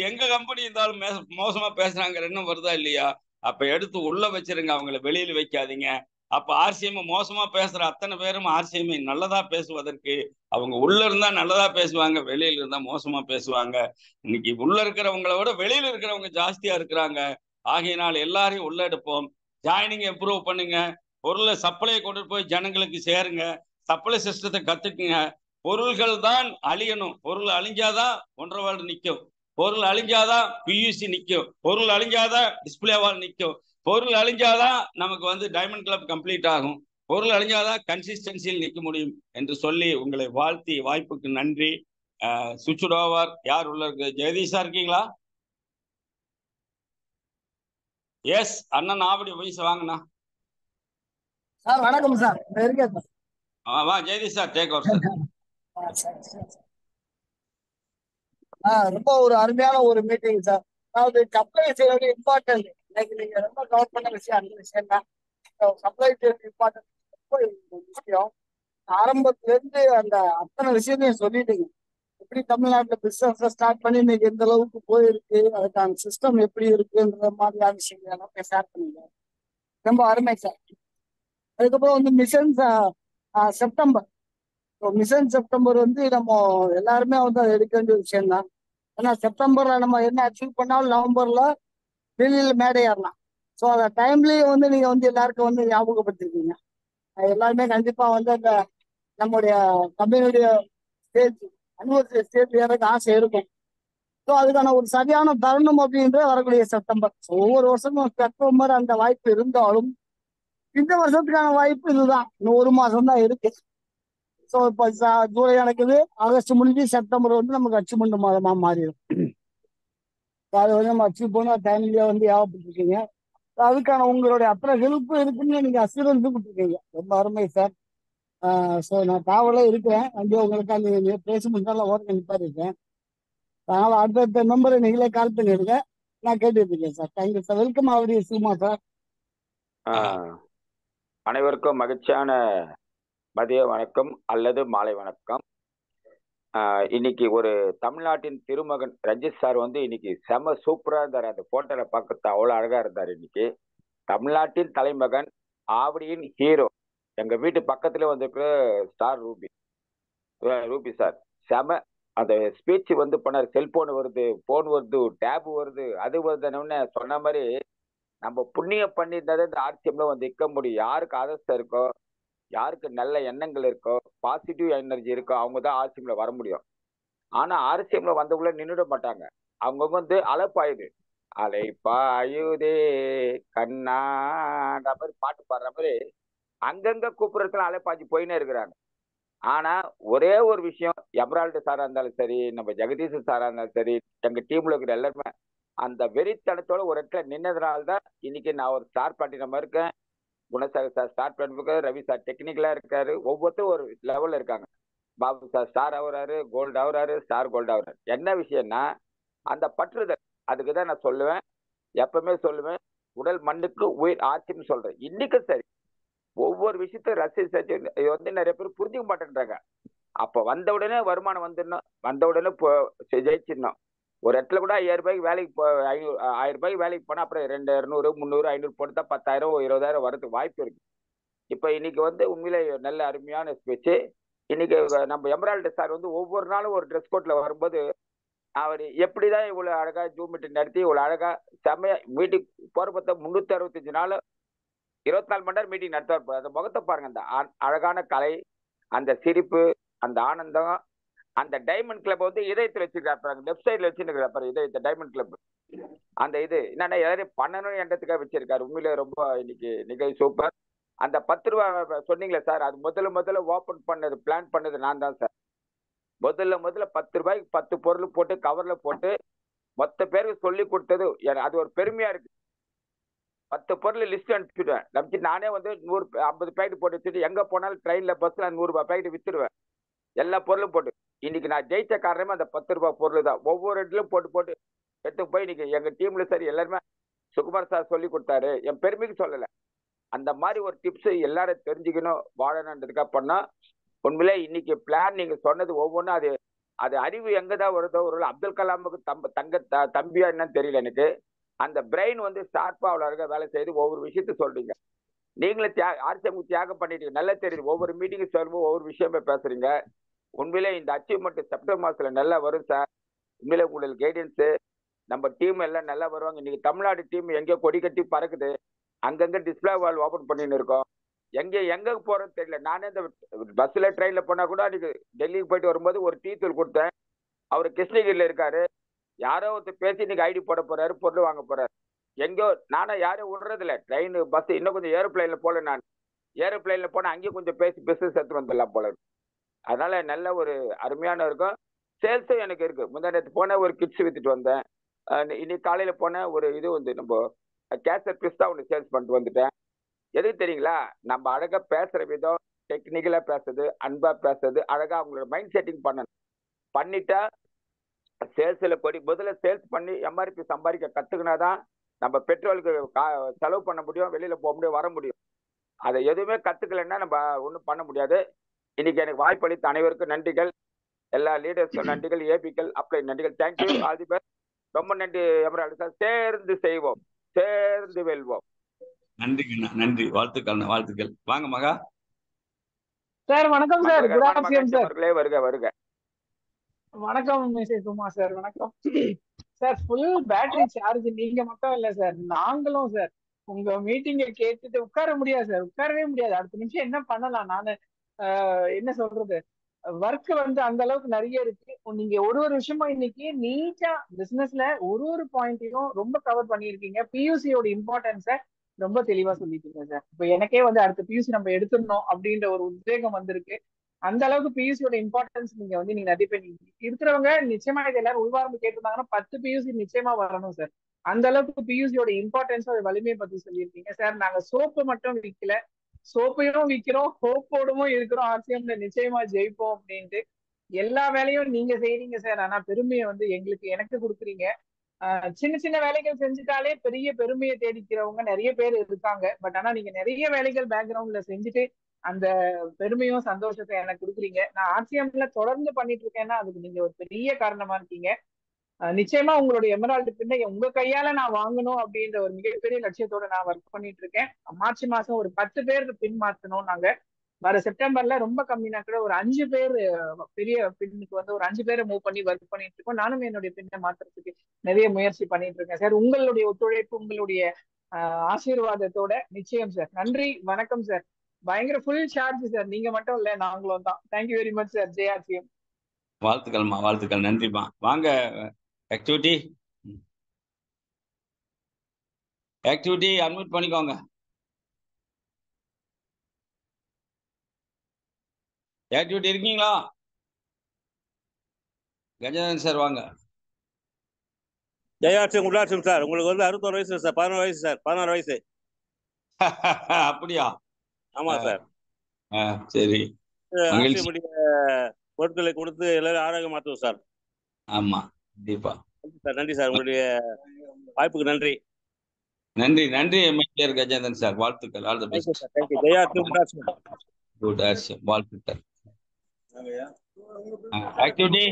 எங்க கம்பெனி இருந்தாலும் மோசமா பேசுறாங்க என்ன வருதா இல்லையா? அப்ப எடுத்து உள்ள வச்சிருங்க, அவங்கள வெளியில வைக்காதீங்க. அப்ப ஆர்சிஎம் மோசமா பேசுற அத்தனை பேரும் ஆர்சிஎம் நல்லதா பேசுவதற்கு அவங்க உள்ள இருந்தா நல்லதா பேசுவாங்க, வெளியில இருந்தா மோசமா பேசுவாங்க. இன்னைக்கு உள்ள இருக்கிறவங்களை விட வெளியில இருக்கிறவங்க ஜாஸ்தியா இருக்கிறாங்க. ஆகையினால் எல்லாரையும் உள்ள எடுப்போம். ஜாயினிங் இம்ப்ரூவ் பண்ணுங்க. பொருளை சப்ளையை கொண்டு போய் ஜனங்களுக்கு சேருங்க. சப்ளை சிஸ்டத்தை கத்துக்குங்க. பொருள்கள் தான் அழியணும். பொருள் அழிஞ்சாதான் ஒன்றரை வால் நிற்கும். பொருள் அழிஞ்சாதான் பியூசி நிற்கும். பொருள் அழிஞ்சாதான் டிஸ்பிளே வால் நிற்கும். பொருள் அழிஞ்சாதான் நமக்கு வந்து டைமண்ட் கிளப் கம்ப்ளீட் ஆகும். பொருள் அழிஞ்சாதான் கன்சிஸ்டன்சியில் நிற்க முடியும் என்று சொல்லி உங்களை வாழ்த்தி, வாய்ப்புக்கு நன்றி. சுவிட்ச் ஓவர். யார் உள்ள இருக்கு? ஜெகதீஷா இருக்கீங்களா? எஸ் அண்ணன் ஆவடி வயசு வாங்கண்ணா. சார் வணக்கம் சார். இருக்கேன் சார். வா Jagadish sir, take over sir. ரொம்ப ஒரு அருமையான ஒரு மீட்டிங் சார். அதாவது சப்ளை செய்யறது இம்பார்ட்டன்ட். இன்னைக்கு நீங்க ரொம்ப கவர் பண்ண விஷயம் அந்த விஷயம் தான். சப்ளை செய்யறது இம்பார்ட்டன்ட், ரொம்ப விஷயம். ஆரம்பத்துல இருந்து அந்த அத்தனை விஷயத்தையும் சொல்லிட்டீங்க. எப்படி தமிழ்நாட்டுல பிசினஸ் ஸ்டார்ட் பண்ணி இன்னைக்கு எந்த அளவுக்கு போயிருக்கு, அதுக்கான சிஸ்டம் எப்படி இருக்குன்ற மாதிரியான விஷயங்கள் எல்லாமே ஷேர் பண்ணீங்க. ரொம்ப அருமை சார். அதுக்கப்புறம் வந்து மிஷன் செப்டம்பர். மிஷன் செப்டம்பர் வந்து நம்ம எல்லாருமே வந்து அதை எடுக்க வேண்டிய விஷயம் தான். ஏன்னா செப்டம்பர்ல நம்ம என்ன அச்சீவ் பண்ணாலும் நவம்பர்ல டெல்லியில மேடை ஏறலாம். ஸோ அந்த டைம்லயே வந்து நீங்க வந்து எல்லாருக்கும் வந்து ஞாபகப்படுத்திருக்கீங்க. எல்லாருமே கண்டிப்பா வந்து அந்த நம்முடைய கம்பெனியுடைய ஸ்டேஜ் அனிவர்சரி ஸ்டேஜ் ஏறதுக்கு ஆசை இருக்கும். ஸோ அதுக்கான ஒரு சரியான தருணம் அப்படின்ற வரக்கூடிய செப்டம்பர். ஒவ்வொரு வருஷமும் செப்டம்பர் அந்த வாய்ப்பு இருந்தாலும் இந்த வருஷத்துக்கான வாய்ப்பு இதுதான். இன்னும் ஒரு மாசம் தான் இருக்கு. ஸோ இப்போ ஜூலை நடக்குது, ஆகஸ்ட் முடிஞ்சு செப்டம்பர் வந்து நமக்கு அச்சீவ்மெண்ட் மாதமா மாறிடும். அதை வந்து நம்ம அச்சீவ் பண்ண டைம்லயே வந்து ஞாபகப்பட்டிருக்கீங்க. அதுக்கான உங்களுடைய அத்தனை ஹெல்ப் இருக்குன்னு நீங்க அசூரன்ஸ் கொடுத்துருக்கீங்க. ரொம்ப அருமை சார். ஸோ நான் காவலே இருக்கிறேன். வந்து உங்களுக்கு அந்த பேச முடிஞ்சாலும் ஓரங்க நிப்பாருக்கேன். அதனால அடுத்தடுத்த மெம்பரை நீங்களே கால் பண்ணிடுங்க, நான் கேட்டுட்டு இருக்கேன் sir. Thank you sir. Welcome Avadi சும்மா சார். அனைவருக்கும் மகிழ்ச்சியான மதிய வணக்கம் அல்லது மாலை வணக்கம். இன்னைக்கு ஒரு தமிழ்நாட்டின் திருமகன் ரஞ்சித் சார் வந்து இன்னைக்கு செம சூப்பரா இருந்தார். அந்த போட்டோல பார்க்கறது அவ்வளவு அழகா இருந்தார். இன்னைக்கு தமிழ்நாட்டின் தலைமகன், ஆவடியின் ஹீரோ, எங்க வீட்டு பக்கத்துல வந்துருக்கிற ஸ்டார் ரூபி சார் செம அந்த ஸ்பீச் வந்து பண்ணார். செல்போன் வருது, போன் வருது, டேப் வருது, அது வருதுன்னு சொன்ன மாதிரி நம்ம புண்ணியம் பண்ணியிருந்தாதான் இந்த ஆர்சிஎம்ல வந்து நிற்க முடியும். யாருக்கு ஆதர்சம் இருக்கோ, யாருக்கு நல்ல எண்ணங்கள் இருக்கோ, பாசிட்டிவ் எனர்ஜி இருக்கோ, அவங்க தான் ஆர்சிஎம்ல வர முடியும். ஆனா ஆர்சிஎம்ல வந்தவங்கள நின்றுட மாட்டாங்க. அவங்க வந்து அலைப்பாயுது, அலைப்பாயுதே கண்ணான்ற மாதிரி பாட்டு பாடுற மாதிரி அங்கங்க கூப்பிடுறதுல அலைப்பாய்ச்சி போயினே இருக்கிறாங்க. ஆனா ஒரே ஒரு விஷயம், எமரால்டு சாரா இருந்தாலும் சரி, நம்ம ஜெகதீஷ் சாரா இருந்தாலும் சரி, எங்க டீம்ல இருக்கிற எல்லாருமே அந்த வெறித்தனத்தோட ஒரு இடத்துல நின்னதுனால்தான் இன்னைக்கு நான் ஒரு ஸ்டார் பாட்டி நம்ம இருக்கேன். குணசாகர் சார் ஸ்டார்ட் பண்ணிருக்காரு, ரவி சார் டெக்னிக்கலா இருக்காரு, ஒவ்வொருத்தரும் ஒரு லெவல்ல இருக்காங்க. பாபு சார் ஸ்டார் ஆகுறாரு, கோல்டு ஆகுறாரு, ஸ்டார் கோல்டு ஆகுறாரு. என்ன விஷயம்னா அந்த பற்றுதல். அதுக்குதான் நான் சொல்லுவேன், எப்பவுமே சொல்லுவேன், உடல் மண்ணுக்கு உயிர் ஆட்சின்னு சொல்றேன். இன்னைக்கும் சரி, ஒவ்வொரு விஷயத்தையும் ரசிச்சு வந்து நிறைய பேர் புரிஞ்சுக்க மாட்டேன்றாங்க. அப்ப வந்த உடனே வருமானம் வந்துடணும், வந்த உடனே ஜெயிச்சிடணும். ஒரு இடத்துல கூட 5000 ரூபாய்க்கு வேலைக்கு 1000 ரூபாய்க்கு வேலைக்கு போனா அப்புறம் 200, 200, 300, 500 போட்டு 10,000, 20,000 வரதுக்கு வாய்ப்பு இருக்கு. இப்ப இன்னைக்கு வந்து உண்மையிலே நல்ல அருமையான ஸ்பீச். இன்னைக்கு நம்ம எமரால்டு சார் வந்து ஒவ்வொரு நாளும் ஒரு ட்ரெஸ் கோட்ல வரும்போது அவர் எப்படிதான் இவ்வளவு அழகா ஜூம் மீட்டிங் நடத்தி இவ்வளவு அழகா செம்மையா மீட்டிங் போற பார்த்தா 365 நாள் 24 மணி நேரம் மீட்டிங் நடத்துவார். அந்த முகத்தை பாருங்க, அந்த அழகான கலை, அந்த சிரிப்பு, அந்த ஆனந்தம். அந்த டைமண்ட் கிளப் வந்து இதயத்தில் வச்சிருக்காரு, லெப்ட் சைட்ல வச்சிருக்காரு இதயத்தை டைமண்ட் கிளப். அந்த இது என்னன்னா எல்லாரையும் பண்ணணும் என்றதுக்காக வச்சிருக்காரு. உண்மையிலே ரொம்ப இன்னைக்கு நிகழ்ச்சி சூப்பர். அந்த 10 ரூபா சொன்னீங்களே சார், அது முதல்ல ஓபன் பண்ணது பிளான் பண்ணது நான் தான் சார். முதல்ல 10 ரூபாய்க்கு 10 பொருள் போட்டு கவர்ல போட்டு மொத்த பேருக்கு சொல்லி கொடுத்தது அது ஒரு பெருமையா இருக்கு. 10 பொருள் லிஸ்ட் அனுப்பிச்சுடுவேன். அனுப்பிச்சு நானே வந்து 150 பேக்கெட் போட்டு வச்சுட்டு எங்க போனாலும் ட்ரெயின்ல பஸ்ல 100 ரூபாய் பேக்கெட் வித்துருவேன், எல்லா பொருளும் போட்டு. இன்னைக்கு நான் ஜெயிச்ச காரணமே அந்த 10 ரூபாய் பொருள் தான். ஒவ்வொரு இடத்துலயும் போட்டு போட்டு எடுத்து போய் இன்னைக்கு எங்க டீம்ல சரி எல்லாருமே சுகுமார் சார் சொல்லி கொடுத்தாரு, என் பெருமைக்கு சொல்லல. அந்த மாதிரி ஒரு டிப்ஸ் எல்லாரும் தெரிஞ்சுக்கணும் வாழணுன்றதுக்காக பண்ணா உண்மையிலே இன்னைக்கு பிளான் நீங்க சொன்னது ஒவ்வொன்றும் அது அது அறிவு எங்கதான் வருதோ. ஒரு அப்துல் கலாமுக்கு தம்பியா என்னன்னு தெரியல எனக்கு. அந்த பிரெயின் வந்து ஷார்ப்பா அவ்வளோ அழகா வேலை செய்து ஒவ்வொரு விஷயத்த சொல்றீங்க. நீங்களும் ஆர்சிஎம்க்கு தியாகம் பண்ணிட்டீங்க, நல்லா தெரியுது. ஒவ்வொரு மீட்டிங் சொல்லும்போது ஒவ்வொரு விஷயமே பேசுறீங்க. உண்மையிலே இந்த அச்சீவ்மெண்ட் செப்டம்பர் மாசத்துல நல்லா வரும் சார். உண்மையிலே உங்களுக்கு கைடன்ஸ் நம்ம டீம் எல்லாம் நல்லா வருவாங்க. இன்னைக்கு தமிழ்நாடு டீம் எங்கேயோ கொடி கட்டி பறக்குது, அங்கங்க டிஸ்பிளே வால் ஓபன் பண்ணின்னு இருக்கோம். எங்க போறதுன்னு தெரியல. நானே இந்த பஸ்ல ட்ரெயின்ல போனா கூட அன்னைக்கு டெல்லிக்கு போயிட்டு வரும்போது ஒரு டீ தூள் கொடுத்தேன். அவர் கிருஷ்ணகிரியில இருக்காரு, யாரோ ஒருத்தர் பேசி இன்னைக்கு ஐடி போட போறாரு, பொருள் வாங்க போறாரு. எங்கோ நானா யாரும் விடுறது இல்லை. ட்ரெயின் பஸ் இன்னும் கொஞ்சம் ஏரோப்ளைன்ல போல. நான் ஏரோப்ளைன்ல போனா அங்கேயும் கொஞ்சம் பேசி பிசினஸ் எடுத்து வந்துடலாம் போல இருக்கு. அதனால நல்ல ஒரு அருமையான இருக்கும். சேல்ஸும் எனக்கு இருக்கு. முந்தானத்து போன ஒரு கிட்ஸ் வித்துட்டு வந்தேன். இன்னைக்கு காலையில போன ஒரு இது வந்து நம்ம கேசர் பிஸ்தா ஒன்று சேல்ஸ் பண்ணிட்டு வந்துட்டேன். எதுக்கு தெரியுங்களா, நம்ம அழகா பேசுற விதம், டெக்னிக்கலா பேசுறது, அன்பா பேசுறது, அழகா அவங்களோட மைண்ட் செட்டிங் பண்ணணும். பண்ணிட்டா சேல்ஸ்ல முதல்ல சேல்ஸ் பண்ணி எம்ஆர்பி சம்பாதிக்க கத்துக்கினாதான் நம்ம பெட்ரோலுக்கு செலவு பண்ண முடியும், வெளியில போக முடியும், வர முடியும். அதை எதுவுமே கத்துக்கலைன்னா நம்ம ஒன்றும் பண்ண முடியாது. இன்னைக்கு எனக்கு வாய்ப்பளித்த அனைவருக்கும் நன்றிகள், எல்லா லீடர்ஸ்க்கும் நன்றிகள், ஏபிக்கள் அப்ளை நன்றிகள். Thank you, all the best. ரொம்ப நன்றி எமரால்டு சார். சேர்ந்து செய்வோம், சேர்ந்து வெல்வோம். நன்றிங்கண்ணா, நன்றி. வாழ்த்துக்கள். வாங்க மகா சார். வணக்கம் சார். Good afternoon sir. வருக வருக. வணக்கம் மிஸ்டர் குமார் சார். வணக்கம் சார். Full battery charge. நீங்க மட்டும் இல்ல சார், நாங்களும் சார். உங்க மீட்டிங்க கேட்டுட்டு உட்கார முடியாது சார், உட்காரவே முடியாது. அடுத்த நிமிஷம் என்ன பண்ணலாம். நானு என்ன சொல்றது, ஒர்க் வந்து அந்த அளவுக்கு நிறைய இருக்கு. நீங்க ஒரு விஷயமா இன்னைக்கு நீட்டா பிசினஸ்ல ஒரு பாயிண்ட்டையும் ரொம்ப கவர் பண்ணியிருக்கீங்க. பியூசியோட இம்பார்ட்டன்ஸை ரொம்ப தெளிவா சொல்லிட்டீங்க சார். இப்ப எனக்கே வந்து அடுத்த பியூசி நம்ம எடுத்துடணும் அப்படின்ற ஒரு உத்வேகம் வந்திருக்கு. அந்த அளவுக்கு பியூசியோட இம்பார்ட்டன்ஸ் நீங்க நிறைய பேர் இருக்கிறவங்க நிச்சயமா இது எல்லாரும் உள்வார்ந்து கேட்டிருந்தாங்கன்னா 10 பியூசி நிச்சயமா வரணும் சார். அந்த அளவுக்கு பியூசியோட இம்பார்ட்டன்ஸ் அது வலிமையை பத்தி சொல்லியிருக்கீங்க சார். நாங்க சோப்பு மட்டும் விற்கல, சோப்பையும் விற்கிறோம், ஹோப்போடவும் இருக்கிறோம். ஆர்சிஎம்ல நிச்சயமா ஜெயிப்போம் அப்படின்ட்டு எல்லா வேலையும் நீங்க செய்றீங்க சார். ஆனா பெருமையை வந்து எனக்கு கொடுக்குறீங்க. சின்ன சின்ன வேலைகள் செஞ்சுட்டாலே பெரிய பெருமையை தேடிக்கிறவங்க நிறைய பேர் இருக்காங்க. பட் ஆனா நீங்க நிறைய வேலைகள் பேக்ரவுண்ட்ல செஞ்சுட்டு அந்த பெருமையும் சந்தோஷத்தை எனக்கு கொடுக்குறீங்க. நான் ஆர்சிஎம்ல தொடர்ந்து பண்ணிட்டு இருக்கேன்னா அதுக்கு நீங்க ஒரு பெரிய காரணமா இருக்கீங்க. நிச்சயமா உங்களுடைய எமரால்டு பின்ன உங்க கையால நான் வாங்கணும் அப்படின்ற ஒரு மிகப்பெரிய லட்சியத்தோட நான் ஒர்க் பண்ணிட்டு இருக்கேன். மார்ச் மாசம் ஒரு 10 பேர் பின் மாத்தணும். நாங்க வர செப்டம்பர்ல ரொம்ப கம்மினா கூட ஒரு 5 பேர் பெரிய பின்னுக்கு வந்து ஒரு 5 பேரை மூவ் பண்ணி ஒர்க் பண்ணிட்டு இருக்கோம். நானும் என்னுடைய பின்னை மாத்துறதுக்கு நிறைய முயற்சி பண்ணிட்டு இருக்கேன் சார். உங்களுடைய ஒத்துழைப்பு, உங்களுடைய ஆசீர்வாதத்தோட நிச்சயம் சார். நன்றி, வணக்கம் சார். பயங்கர ஃபுல் சார்ஜ் சார். நீங்க மட்டும் இல்ல, நாங்களும் தான். Thank you very much sir. ஜெயாசிஎம். வாழ்த்துக்கள்மா, வாழ்த்துக்கள், நன்றிமா. வாங்க ஆக்டிவிட்டி அட்மிட் பண்ணிக்கோங்க. ஆக்டிவிட்டி இருக்கீங்களா? கஜேந்திரன் சார் வாங்க. ஜெயாட்சியம் குடாட்சியம் சார். உங்களுக்கு வந்து 61 வயசு சார். 11 வயசு சார். 16 வயசு. அப்படியா? ஆமா சார். சரி. பொருட்களை கொடுத்து எல்லாரும் ஆரோக்கியம் மாற்றுவோம் சார். ஆமா, கண்டிப்பா. நன்றி சார். உங்களுடைய வாய்ப்புக்கு நன்றி. நன்றி நன்றி எம்எல்ஏ கஜேந்திரன் சார். வாழ்த்துக்கள். All the best. Good action. வாழ்த்துக்கள். ஆக்டிவிட்டி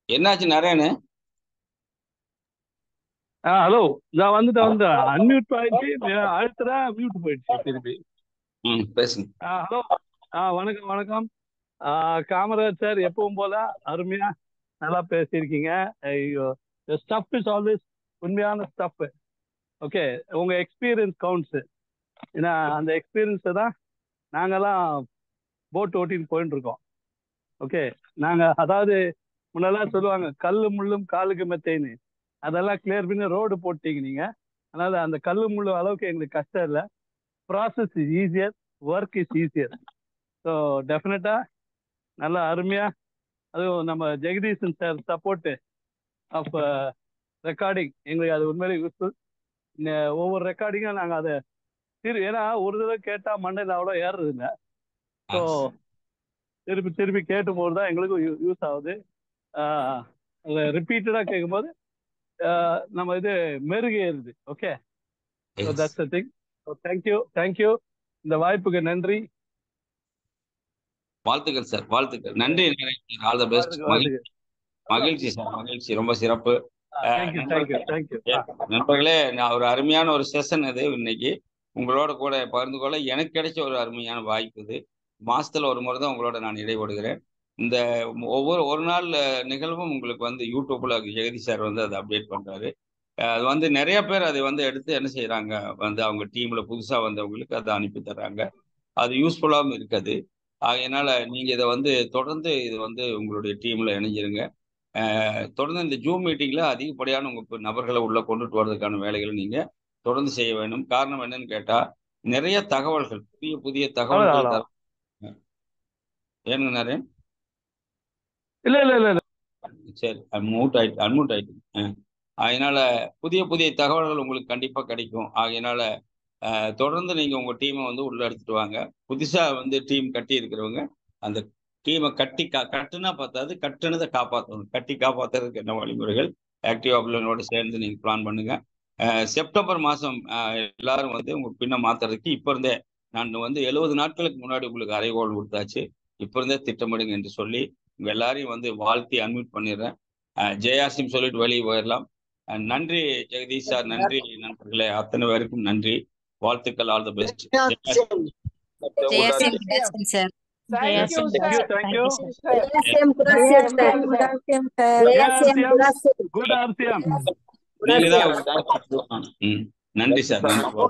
என்னாச்சு நாராயணு? ஹலோ, நான் வந்துட்டு அன்மியூட் ஆயிடுச்சு, அழுத்துறேன் மியூட் போயிடுச்சு திருப்பி. பேசுங்க. ஹலோ, வணக்கம் வணக்கம். காமராஜ் சார் எப்பவும் போல அருமையா நல்லா பேசியிருக்கீங்க. ஸ்டஃப் இஸ் ஆல்வேஸ் உண்மையான ஸ்டஃப். ஓகே, உங்க எக்ஸ்பீரியன்ஸ் கவுண்ட்ஸ். ஏன்னா அந்த எக்ஸ்பீரியன்ஸை தான் நாங்கெல்லாம் போட் ஓட்டின்னு போயிட்டு இருக்கோம். ஓகே, அதாவது முன்னெல்லாம் சொல்லுவாங்க கல்லு முள்ளும் காலுக்கு மெத்தைன்னு, அதெல்லாம் கிளியர் பண்ணி ரோடு போட்டீங்க நீங்க. அதனால அந்த கல்லு முள்ளு அளவுக்கு எங்களுக்கு கஷ்டம் இல்லை. Process is easier, work is easier. So டெஃபினட்டா நல்லா அருமையா, அதுவும் நம்ம Jagadeesan sir support of recording எங்களுக்கு அது உண்மையிலே யூஸ்ஃபுல். ஒவ்வொரு ரெக்கார்டிங்கும் நாங்கள் அதை ஏன்னா ஒரு தடவை கேட்டால் மண்டையில் அவ்வளோ ஏறுறது இல்லை. ஸோ திருப்பி திருப்பி கேட்டும்போது தான் எங்களுக்கும் யூஸ் ஆகுது. அதை ரிப்பீட்டடாக கேட்கும்போது நம்ம இது மெருகேறுது. Okay, so that's the thing. So thank you. இந்த வாய்ப்புக்கு நன்றி. வாழ்த்துக்கள் சார், வாழ்த்துக்கள். நன்றி. All the best. மகிழ்ச்சி சார், மகிழ்ச்சி. ரொம்ப சிறப்பு. நண்பர்களே, நான் ஒரு அருமையான ஒரு செஷன் இது இன்னைக்கு உங்களோட கூட பகிர்ந்து கொள்ள எனக்கு கிடைச்ச ஒரு அருமையான வாய்ப்பு இது. மாசத்துல ஒரு முறை தான் உங்களோட நான் இடைபடுகிறேன். இந்த ஒரு நாள் நிகழ்வும் உங்களுக்கு வந்து யூடியூப்ல ஜெகதீஷ் சார் வந்து அதை அப்டேட் பண்றாரு. அது வந்து நிறைய பேர் அதை வந்து எடுத்து என்ன செய்யறாங்க, வந்து அவங்க டீம்ல புதுசா வந்தவங்களுக்கு அதை அனுப்பி தர்றாங்க. அது யூஸ்ஃபுல்லாகவும் இருக்குது. அதனால நீங்க இதை வந்து தொடர்ந்து இது வந்து உங்களுடைய டீம்ல இணைஞ்சிருங்க. தொடர்ந்து இந்த ஜூம் மீட்டிங்ல அதிகப்படியான உங்க நபர்களை உள்ள கொண்டுட்டு வர்றதுக்கான வேலைகளை நீங்க தொடர்ந்து செய்ய வேண்டும். காரணம் என்னன்னு கேட்டா, நிறைய தகவல்கள், புதிய புதிய தகவல்கள் ஏன்னு நிறைய இல்ல சரி அன்மூட் ஆயிட்டு. அதனால புதிய புதிய தகவல்கள் உங்களுக்கு கண்டிப்பா கிடைக்கும். ஆகையினால தொடர்ந்து நீங்க உங்க டீமை வந்து உள்ள எடுத்துட்டு வாங்க. புதுசா வந்து டீம் கட்டி இருக்கிறவங்க அந்த டீமை கட்டுனா பார்த்தாது, கட்டுனதை காப்பாற்றணும். கட்டி காப்பாற்றுறதுக்கு என்ன வழிமுறைகள் ஆக்டிவ் அப்ளனோட சேர்ந்து நீங்க பிளான் பண்ணுங்க. செப்டம்பர் மாதம் எல்லாரும் வந்து உங்க பின்ன மாத்துறதுக்கு இப்ப இருந்தே நான் வந்து 70 நாட்களுக்கு முன்னாடி உங்களுக்கு அறைகோல் கொடுத்தாச்சு. இப்ப இருந்தே திட்டமிடுங்க என்று சொல்லி உங்க எல்லாரையும் வந்து வாழ்த்தி அன்மியூட் பண்ணிடுறேன். ஜெயாசிம் சொல்லிட்டு வெளியே போயிடலாம். நன்றி ஜெகதீஷ் சார், நன்றி நண்பர்களே, அத்தனை பேருக்கும் நன்றி. வாழ்த்துக்கள். All the best. நன்றி சார். நன்றி.